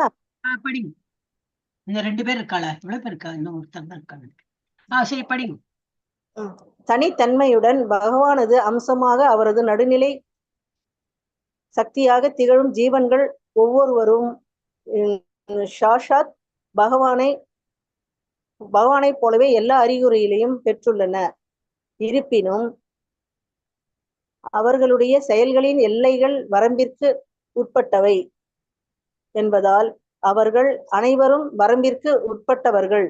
படிங்க. இந்த 2 பேர் இருக்காள, எவ்வளவு பேர் இருக்கா, இன்னும் ஒருத்தர் தான் இருக்காங்க. சரி படிங்க. தனித்தன்மையுடன் பகவானது அம்சமாக அவரது நடுநிலை சக்தியாக திகழும் ஜீவன்கள் ஒவ்வொருவரும் சாஷாத் பகவானை போலவே எல்லா அறிகுறிகளையும் பெற்றுள்ளனர். இருப்பினும் அவர்களுடைய செயல்களின் எல்லைகள் வரம்பிற்கு உட்பட்டவை என்பதால் அவர்கள் அனைவரும் வரம்பிற்கு உட்பட்டவர்கள்.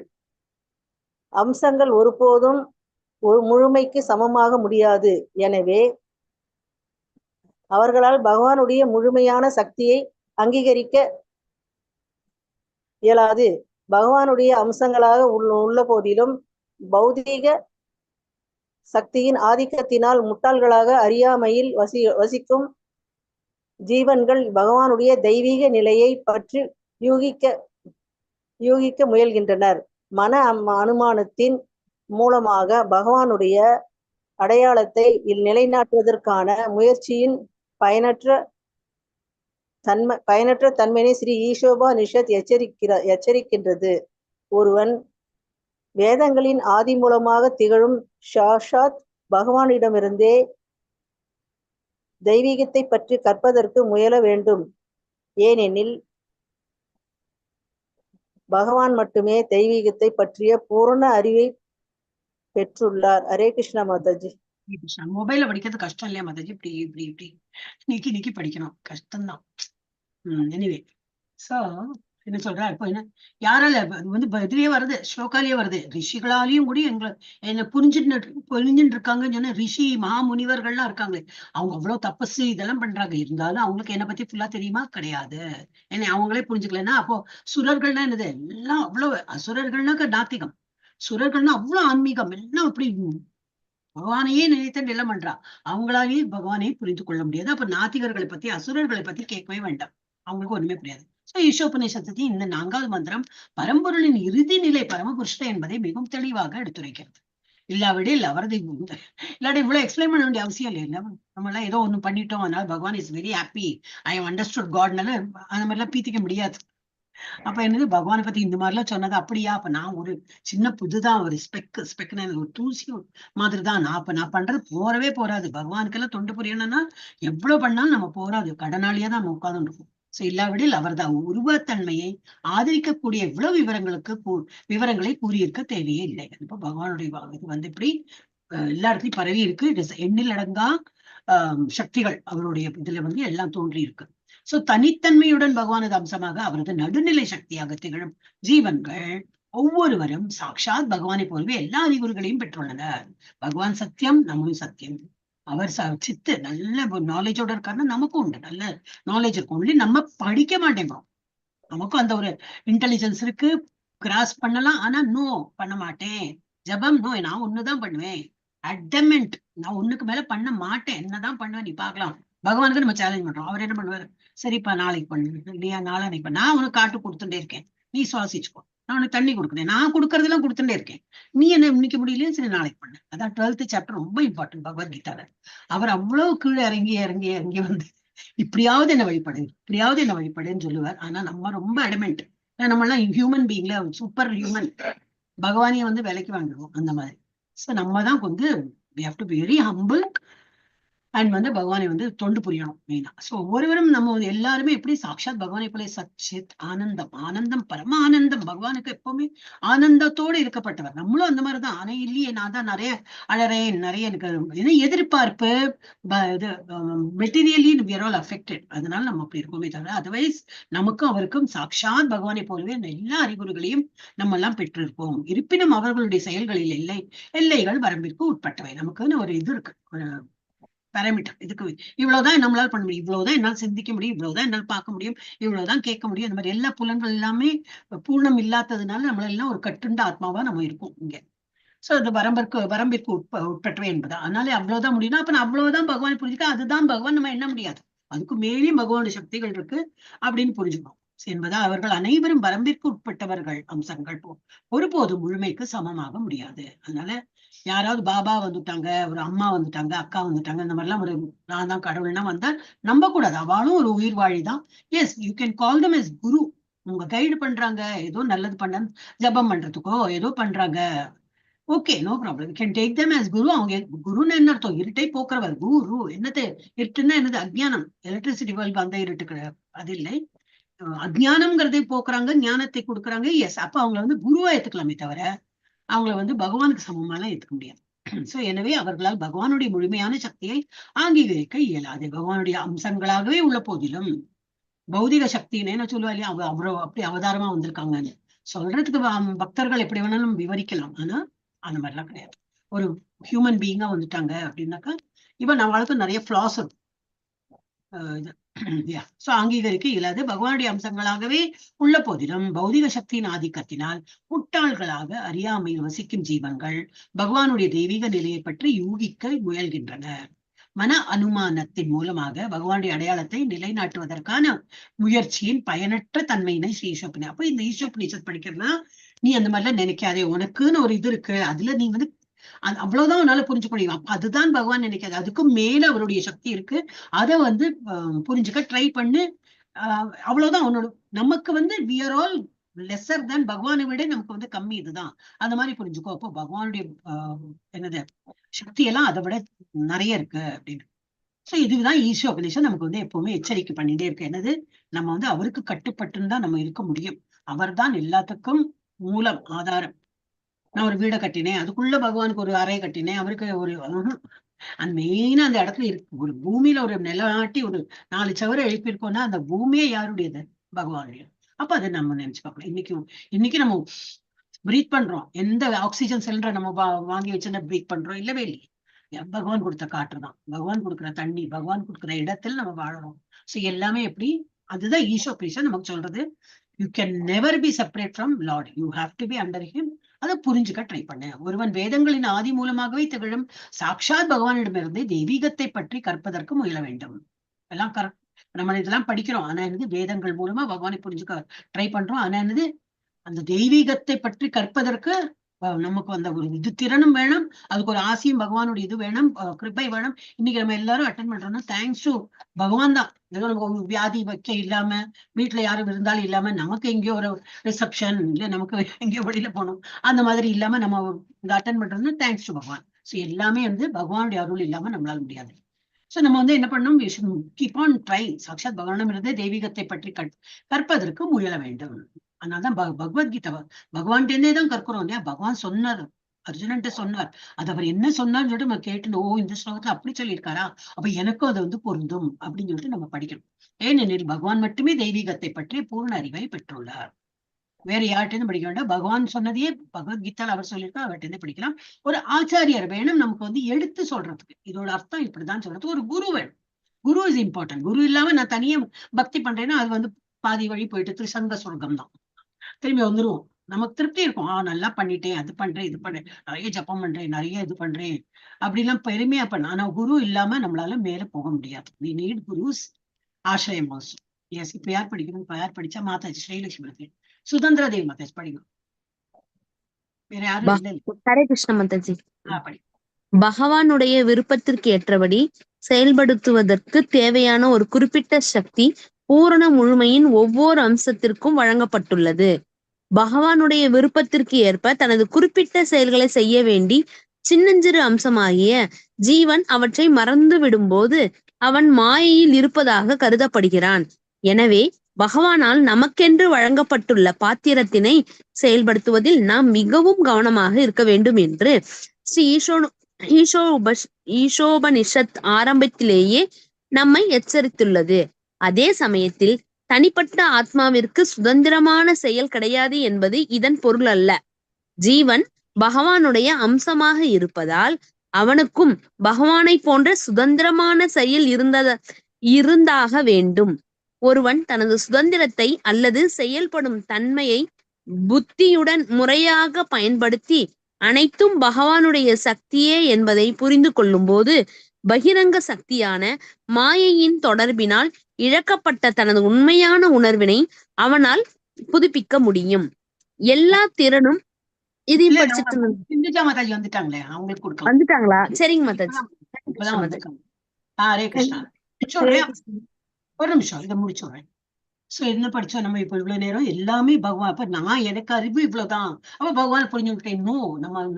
அம்சங்கள் ஒருபோதும் முழுமைக்கு சமமாக முடியாது. எனவே அவர்களால் பகவானுடைய முழுமையான சக்தியை அங்கீகரிக்க இயலாது. பகவானுடைய அம்சங்களாக உள்ள போதிலும் பௌதீக சக்தியின் ஆதிக்கத்தினால் முட்டாள்களாக அறியாமையில் வசிக்கும் ஜீவன்கள் பகவானுடைய தெய்வீக நிலையை பற்றி யூகிக்க முயல்கின்றனர். மன அனுமானத்தின் மூலமாக பகவானுடைய அடையாளத்தை நிலைநாட்டுவதற்கான முயற்சியின் பயனற்ற தன்மையை ஸ்ரீ ஈஷோபா நிஷத் எச்சரிக்கின்றது. ஒருவன் வேதங்களின் ஆதி மூலமாக திகழும் சாஷாத் பகவானிடமிருந்தே தெய்வீகத்தை பற்றி கற்பதற்கு முயல வேண்டும். ஏனெனில் பகவான் மட்டுமே தெய்வீகத்தை பற்றிய பூரண அறிவை பெற்றுள்ளார். ஹரே கிருஷ்ணா மாதாஜி. மொபைல்ல படிக்கிறது கஷ்டம் இல்லையா மாதாஜி? இப்படி இப்படி இப்படி நீக்கி படிக்கணும், கஷ்டம்தான். எனிவே, சோ என்ன சொல்றா இப்போ என்ன யாரால இதுலயே வருது, ஸ்லோகாலேயே வருது, ரிஷிகளாலையும் கூட என்ன புரிஞ்சுட்டு இருக்காங்கன்னு சொன்ன ரிஷி முனிவர்கள்லாம் இருக்காங்களே, அவங்க அவ்வளவு தபசு இதெல்லாம் பண்றாங்க. இருந்தாலும் அவங்களுக்கு என்ன பத்தி ஃபுல்லா தெரியுமா? கிடையாது. என்ன அவங்களே புரிஞ்சுக்கலன்னா அப்போ சுரர்கள்னா என்னது? எல்லாம் அவ்வளவு அசுரர்கள்னாக்க நாத்திகம், சுரர்கள்னா அவ்வளவு ஆன்மீகம், எல்லாம் அப்படி பகவானையே நினைத்து எல்லாம் பண்றா. அவங்களாலேயே பகவானையே புரிந்து கொள்ள முடியாது. அப்ப நாத்திகர்களை பத்தி அசுரர்களை பத்தி கேட்கவே வேண்டாம், அவங்களுக்கு ஒண்ணுமே புரியாது. ஈஷோபநிஷத்தின் இந்த 4வது மந்திரம் பரம்பொருளின் இறுதி நிலை பரமபுருஷன் என்பதை மிகவும் தெளிவாக எடுத்துரைக்கிறது. இல்லாவிடில் அவரது இல்லாட்டி இவ்வளவு எக்ஸ்பிளைன் பண்ண வேண்டிய அவசியம் இல்லை. நம்ம எல்லாம் ஏதோ ஒண்ணு பண்ணிட்டோம், அதனால பகவான் is very happy, I have understood காட்னால அந்த மாதிரி எல்லாம் பீத்திக்க முடியாது. அப்ப என்னது பகவானை பத்தி இந்த மாதிரி எல்லாம் சொன்னது அப்படியா? அப்ப நான் ஒரு சின்ன புதுதான், ஒரு ஸ்பெக்னு ஒரு தூசி மாதிரிதான். நான் பண்றது போராது. பகவானுக்கெல்லாம் தொண்டு புரியணும்னா எவ்வளவு பண்ணாலும் நம்ம போராது, கடனாளியா தான் நம்ம உட்கார்ந்து இருக்கும். இல்லாவிடில் அவர்தான் உருவத்தன்மையை ஆதரிக்கக்கூடிய இவ்வளவு விவரங்களை கூறியிருக்க தேவையே இல்லை. இப்ப பகவானுடைய இது இப்படி எல்லா இடத்துலயும் பரவி இருக்கு. எண்ணில் அடங்கா சக்திகள் அவருடைய இதுல எல்லாம் தோன்றி இருக்கு. தனித்தன்மையுடன் பகவானது அம்சமாக அவரது நடுநிலை சக்தியாக திகழும் ஜீவன்கள் ஒவ்வொருவரும் சாட்சாத் பகவானை போலவே எல்லா அறிகுறிகளையும் பெற்றுள்ளனர். பகவான் சத்தியம், நம்மளும் சத்தியம். அவர் சித்து நல்ல நாலேஜோட இருக்காருன்னா நமக்கும் உண்டு, நல்ல நாலேஜ் இருக்கும். ஒன்லி நம்ம படிக்க மாட்டேங்கிறோம். நமக்கும் அந்த ஒரு இன்டெலிஜென்ஸ் இருக்கு, கிராஸ் பண்ணலாம். ஆனா நோ பண்ண மாட்டேன். ஜபம் நோ, நான் ஒண்ணுதான் பண்ணுவேன். அடமெண்ட், நான் ஒண்ணுக்கு மேல பண்ண மாட்டேன், என்னதான் பண்ணுவேன் நீ பாக்கலாம். பகவானுக்கு நம்ம சேலஞ்ச் பண்றோம். அவர் என்ன பண்ணுவாரு? சரிப்பா நாளைக்கு பண்ணு, இல்லையா நாளைக்கு பண்ண, நான் உனக்கு காட்டு கொடுத்துட்டே இருக்கேன், நீ சுவாசிச்சுக்கோ. நான் உனக்கு தண்ணி கொடுக்குறேன், நான் கொடுக்கறதெல்லாம் கொடுத்துட்டே இருக்கேன், நீ என்ன இன்னைக்கு முடியலையே, சரி நாளைக்கு பண்ணு. அதான் 12th சாப்டர் ரொம்ப இம்பார்ட்டன்ட் பகவத்கீதால. அவர் அவ்வளவு கீழே இறங்கி இப்படியாவது என்ன வழிபடுன்னு சொல்லுவார். ஆனா நம்ம ரொம்ப அடமெண்ட். நம்ம எல்லாம் ஹியூமன் பீயிங்ல சூப்பர் ஹியூமன், பகவானையே விலைக்கு வாங்கிடுவோம் அந்த மாதிரி. நம்ம தான் we have to be very humble and பகவானை தொண்டு புரியணும் மெயினா. ஒவ்வொருவரும் நம்ம எல்லாருமே எப்படி சாட்சாத் பகவானை போல சச்சித் ஆனந்தம் பரம ஆனந்தம். பகவானுக்கு எப்பவுமே ஆனந்தத்தோடு இருக்கப்பட்டவர். நம்மளும் அந்த மாதிரிதான். ஆனா இல்லையே, நான் தான் நிறைய அழறேன், நிறைய எனக்கு எதிர்பார்ப்பு, இது materially we are all affected. அதனால நம்ம அப்படி இருக்கோமே தவிர அதர்வைஸ் நமக்கும் அவருக்கும் சாட்சாத் பகவானை போலவே எல்லா அறிகுறிகளையும் நம்ம எல்லாம் பெற்றிருப்போம். இருப்பினும் அவர்களுடைய செயல்களில் எல்லைகள் வரம்பிற்கு உட்பட்டவை. நமக்குன்னு ஒரு இது இருக்கு, பாராமீட்டர். இதுக்கு இவ்வளவுதான் நம்மளால பண்ண முடியும், இவ்வளவுதான் என்னால் சிந்திக்க முடியும், இவ்வளவுதான் என்னால் பார்க்க முடியும், இவ்வளவுதான் கேட்க முடியும். இந்த மாதிரி எல்லா புலன்கள் எல்லாமே பூர்ணம் இல்லாததுனால நம்மளெல்லாம் ஒரு கட்டுண்ட ஆத்மாவா நம்ம இருக்கோம் இங்க. அது வரம்பிற்கு உட்பற்றவை என்பதா. அதனால அவ்வளவுதான் முடியும்னா அப்ப நான் அவ்வளவுதான் பகவான் புரிஞ்சுக்க, அதுதான் பகவான் நம்ம எண்ண முடியாது, அதுக்கு மேலேயும் பகவானுடைய சக்திகள் இருக்கு அப்படின்னு புரிஞ்சுக்கணும் என்பதா. அவர்கள் அனைவரும் வரம்பிற்கு உட்பட்டவர்கள் அம்சங்கள் ஒருபோதும் முழுமைக்கு சமமாக முடியாது. அதனால யாராவது பாபா வந்துட்டாங்க, ஒரு அம்மா வந்துட்டாங்க, அக்கா வந்துட்டாங்க, இந்த மாதிரிலாம் ஒரு நான் தான் கடவுள்னா வந்தா நம்ப கூடாது. அவளும் ஒரு உயிர் வாழிதான். Yes, you can call them as guru. உங்க கைடு பண்றாங்க, ஏதோ நல்லது பண்ண ஜபம் பண்றதுக்கோ ஏதோ பண்றாங்க, okay, no problem, can take them as guru. அவங்க குருன்னு என்ன அர்த்தம்? இருட்டை போக்குறவர். குரு என்னது? இருட்டுன்னா என்னது? அஜ்ஞானம். எலக்ட்ரிசிட்டி பல்ப் அந்த இருட்டுக்கு அது இல்லை. அஜ்ஞானம்ங்கிறதை போக்குறாங்க, ஞானத்தை கொடுக்குறாங்க. எஸ், அப்ப அவங்களை குருவா ஏத்துக்கலாமே தவிர அவங்கள பகவானுக்கு சமமாலாம் ஏத்துக்க முடியாது. எனவே அவர்களால் பகவானுடைய முழுமையான சக்தியை அங்கீகரிக்க இயலாது. பகவானுடைய அம்சங்களாகவே உள்ள போதிலும் பௌதிக சக்தின்னு என்ன சொல்லுவா இல்லையா, அவரோ அப்படி அவதாரமா வந்திருக்காங்கன்னு சொல்றதுக்கு பக்தர்கள் எப்படி வேணாலும் விவரிக்கலாம். ஆனா அந்த மாதிரிலாம் கிடையாது. ஒரு ஹியூமன் பீயிங்கா வந்துட்டாங்க அப்படின்னாக்கா இவன் நம்மளுக்கு நிறைய ஃபிளாஸ் இருக்கும். அங்கீகரிக்க இயலாது. பகவானுடைய அம்சங்களாகவே உள்ள போதிலும் பௌதிக சக்தியின் ஆதிக்கத்தினால் முட்டாள்களாக அறியாமையில் வசிக்கும் ஜீவன்கள் பகவானுடைய தெய்வீக நிலையை பற்றி யூகிக்க முயல்கின்றனர். மன அனுமானத்தின் மூலமாக பகவானுடைய அடையாளத்தை நிலைநாட்டுவதற்கான முயற்சியின் பயனற்ற தன்மையினை ஸ்ரீ ஈஷோபனிஷத். அப்போ இந்த ஈஷோபனிஷத் படிக்கிறதுனா நீ அந்த மாதிரிலாம் நினைக்காதே, உனக்குன்னு ஒரு இது இருக்கு, அதுல நீ வந்து அவ்வளவுதான் உன்னால புரிஞ்சுக்க முடியும். அப்ப அதுதான் பகவான் நினைக்காது, அதுக்கும் மேல அவருடைய சக்தி இருக்கு. அதை வந்து புரிஞ்சுக்க ட்ரை பண்ணு. அவ்வளவுதான் உன்னோட. நமக்கு வந்து we are all lesser than, பகவானை விட நமக்கு வந்து கம்மி இதுதான், அந்த மாதிரி புரிஞ்சுக்கோ. அப்போ பகவானுடைய என்னது சக்தி எல்லாம் அதை விட நிறைய இருக்கு அப்படின்னு. சோ இதுதான் ஈஷோபனிஷத் நமக்கு வந்து எப்பவுமே எச்சரிக்கை பண்ணிட்டே இருக்கு. என்னது, நம்ம வந்து அவருக்கு கட்டுப்பட்டுன்னு தான் நம்ம இருக்க முடியும். அவர் தான் எல்லாத்துக்கும் மூலம், ஆதாரம். நான் ஒரு வீடை கட்டினேன், அதுக்குள்ள பகவானுக்கு ஒரு அறை கட்டினேன், அவருக்கு ஒரு அந்த மெயினா அந்த இடத்துல இருக்கு. ஒரு பூமியில ஒரு நிலநாட்டி ஒரு 4 சவரை எழுப்பியிருக்கோம்னா அந்த பூமியே யாருடையது? பகவானுடைய. அப்ப அதை நம்ம நினைச்சு பார்க்கலாம். இன்னைக்கு நம்ம பிரீத் பண்றோம், எந்த ஆக்சிஜன் சிலிண்டரை நம்ம வாங்கி வச்சுன்னா பிரீத் பண்றோம்? இல்லவே இல்லையே. பகவான் கொடுத்த காற்றுதான், பகவான் கொடுக்குற தண்ணி, பகவான் கொடுக்குற இடத்துல நம்ம வாழறோம். சோ எல்லாமே எப்படி, அதுதான் ஈஷோபனிஷத் நமக்கு சொல்றது. You can never be separate from Lord, you have to be under him. அதை புரிஞ்சுக்க ட்ரை பண்ண. ஒருவன் வேதங்களின் ஆதி மூலமாகவே திகழும் சாட்சாத் பகவானிடமிருந்து தெய்வீகத்தை பற்றி கற்பதற்கு முயல வேண்டும். எல்லாம் நம்ம இதெல்லாம் படிக்கிறோம், ஆனா என்னது வேதங்கள் மூலமா பகவானை புரிஞ்சுக்க ட்ரை பண்றோம். ஆனா என்னது அந்த தெய்வீகத்தை பற்றி கற்பதற்கு நமக்கு அந்த ஒரு இது திறனும் வேணும், அதுக்கு ஒரு ஆசையும் பகவானுடைய இது வேணும், கிருபை வேணும். இன்னைக்கு நம்ம எல்லாரும் அட்டன் பண்றோம்னா தேங்க்ஸ் டு பகவான் தான். ஏதோ நமக்கு வியாதி வைக்க இல்லாம, வீட்டுல யாரும் இருந்தாலும் இல்லாம, நமக்கு எங்கேயோ ஒரு ரிசப்ஷன் இல்ல, நமக்கு எங்கேயோ வெளியில போகணும் அந்த மாதிரி இல்லாம நம்ம இதை அட்டன் பண்றோம்னா தேங்க்ஸ் டு பகவான். சோ எல்லாமே வந்து பகவானுடைய அருள் இல்லாம நம்மளால முடியாது. சோ நம்ம வந்து என்ன பண்ணணும், கீப் ஆன் ட்ரை. சாட்சாத் பகவானிடம் இருந்தே தெய்வீகத்தை பற்றி கற்பதற்கு முயல வேண்டும். அதனால்தான் பகவத்கீதை பகவான்கிட்டே தான் கற்கிறோம் இல்லையா. பகவான் சொன்னார், அர்ஜுனன்ட்ட சொன்னார், அது அவர் என்ன சொன்னார்னு சொல்லிட்டு நம்ம கேட்டு, ஓ இந்த ஸ்லோகத்துல அப்படி சொல்லியிருக்காரா, அப்ப எனக்கும் அது வந்து பொருந்தும் அப்படின்னு சொல்லிட்டு நம்ம படிக்கணும். ஏனெனில் பகவான் மட்டுமே தெய்வீகத்தை பற்றி பூர்ண அறிவை பெற்றுள்ளார். வேற யார்கிட்ட படிக்க வேண்டாம். பகவான் சொன்னதையே பகவத்கீதால அவர் சொல்லியிருக்கா, அவர்கிட்ட படிக்கலாம். ஒரு ஆச்சாரியர் வேணும் நமக்கு வந்து எடுத்து சொல்றதுக்கு, இதோட அர்த்தம் இப்படிதான் சொல்றதுக்கு ஒரு குரு வேணும். குரு இஸ் இம்பார்ட்டன்ட். குரு இல்லாம நான் தனியா பக்தி பண்றேன்னா அது வந்து பாதி வழி போயிட்டு திருசங்க சொர்க்கம் தான், திரும்பி வந்துருவோம். நமக்கு திருப்தி இருக்கும், நல்லா பண்ணிட்டேன், அது பண்றேன், இது பண்றேன், நிறைய ஜப்பம் பண்றேன், நிறைய இது பண்றேன் அப்படிலாம் பெருமையா பண்ண. ஆனா குரு இல்லாம நம்மளால மேல போக முடியாது. we need gurus ஆசிரியம் also. எஸ், இப்ப யார் படிக்கணும்? இப்ப யார் படிச்சா? மாதாஜி ஸ்ரீலட்சுமி சுதந்திர தேவி மாதாஜி படிக்கணும். வேற யாரும் இல்லை. ஹரே கிருஷ்ண மாதாஜி. படி. பகவானுடைய விருப்பத்திற்கு ஏற்றபடி செயல்படுத்துவதற்கு தேவையான ஒரு குறிப்பிட்ட சக்தி பூரண முழுமையின் ஒவ்வொரு அம்சத்திற்கும் வழங்கப்பட்டுள்ளது. பகவானுடைய விருப்பத்திற்கு ஏற்ப தனது குறிப்பிட்ட செயல்களை செய்ய வேண்டி சின்னஞ்சிறு அம்சமாகிய ஜீவன் அவற்றை மறந்து விடும்போது அவன் மாயையில் இருப்பதாக கருதப்படுகிறான். எனவே பகவானால் நமக்கென்று வழங்கப்பட்டுள்ள பாத்திரத்தினை செயல்படுத்துவதில் நாம் மிகவும் கவனமாக இருக்க வேண்டும் என்று ஸ்ரீ ஈஷோபனிஷத் ஆரம்பத்திலேயே நம்மை எச்சரித்துள்ளது. அதே சமயத்தில் தனிப்பட்ட ஆத்மாவிற்கு சுதந்திரமான செயல் கிடையாது என்பது இதன் பொருள் அல்ல. ஜீவன் பகவானுடைய அம்சமாக இருப்பதால் அவனுக்கும் பகவானை போன்ற சுதந்திரமான செயல் இருந்தாக வேண்டும். ஒருவன் தனது சுதந்திரத்தை அல்லது செயல்படும் தன்மையை புத்தியுடன் முறையாக பயன்படுத்தி அனைத்தும் பகவானுடைய சக்தியே என்பதை புரிந்து கொள்ளும் போது பகிரங்க சக்தியான மாயையின் தொடர்பினால் இழக்கப்பட்ட தனது உண்மையான உணர்வினை அவனால் புதுப்பிக்க முடியும். எல்லா திறனும் இது வந்துட்டாங்களா? சரிங்க மாதாஜி. ஹரே கிருஷ்ணா. ஒரு நிமிஷம் இதை முடிச்சோம். சோ என்ன படிச்சோம் நம்ம இப்ப இவ்வளவு நேரம்? எல்லாமே பகவான். அப்ப நான் எனக்கு அறிவு இவ்வளவுதான், அப்ப பகவான் புரிஞ்சுக்கிட்டேன். இன்னும்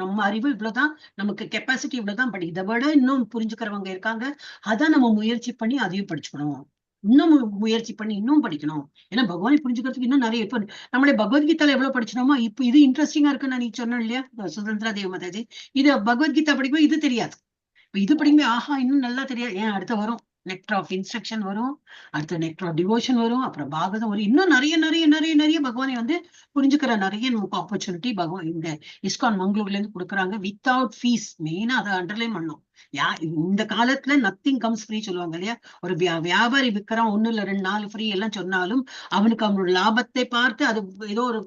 நம்ம அறிவு இவ்வளவுதான், நமக்கு கெப்பாசிட்டி இவ்வளவுதான். படி இதை விட இன்னும் புரிஞ்சுக்கிறவங்க இருக்காங்க. அதான் நம்ம முயற்சி பண்ணி அதையும் படிச்சுக்கணும். இன்னும் முயற்சி பண்ணி இன்னும் படிக்கணும். ஏன்னா பகவானை புரிஞ்சுக்கிறதுக்கு இன்னும் நிறைய. இப்ப நம்மளே பகவத்கீதால எவ்வளவு படிச்சோமோ, இப்ப இது இன்ட்ரெஸ்டிங்கா இருக்குன்னு நீ சொன்ன இல்லையா சுதந்திரா தேவி மாதாஜி, இது பகவத்கீதா படிக்கும்போது இது தெரியாது. இது படிக்கும்போது ஆஹா இன்னும் நல்லா தெரியாது. ஏன் அடுத்த வரும் நெக்டர் ஆஃப் இன்ஸ்ட்ரக்ஷன் வரும், அடுத்த நெக்டர் ஆஃப் டிவோஷன் வரும், அப்புறம் பாகவதம் வரும். இன்னும் நிறைய நிறைய நிறைய நிறைய பகவானை வந்து புரிஞ்சுக்கிற நிறைய நமக்கு ஆப்பர்ச்சுனிட்டி பகவான் இந்த இஸ்கான் மங்களூர்ல இருந்து கொடுக்குறாங்க வித்தவுட் ஃபீஸ். மெயினா அதை அண்டர்லைன் பண்ணோம். இந்த காலத்துல நத்திங் கம்ஸ் ஃப்ரீ சொல்லுவாங்க இல்லையா. ஒரு வியாபாரி விற்கிறான், 1 இல்ல 2 4 ஃப்ரீ எல்லாம் சொன்னாலும் அவனுக்கு அவனோட லாபத்தை பார்த்து அது ஏதோ ஒரு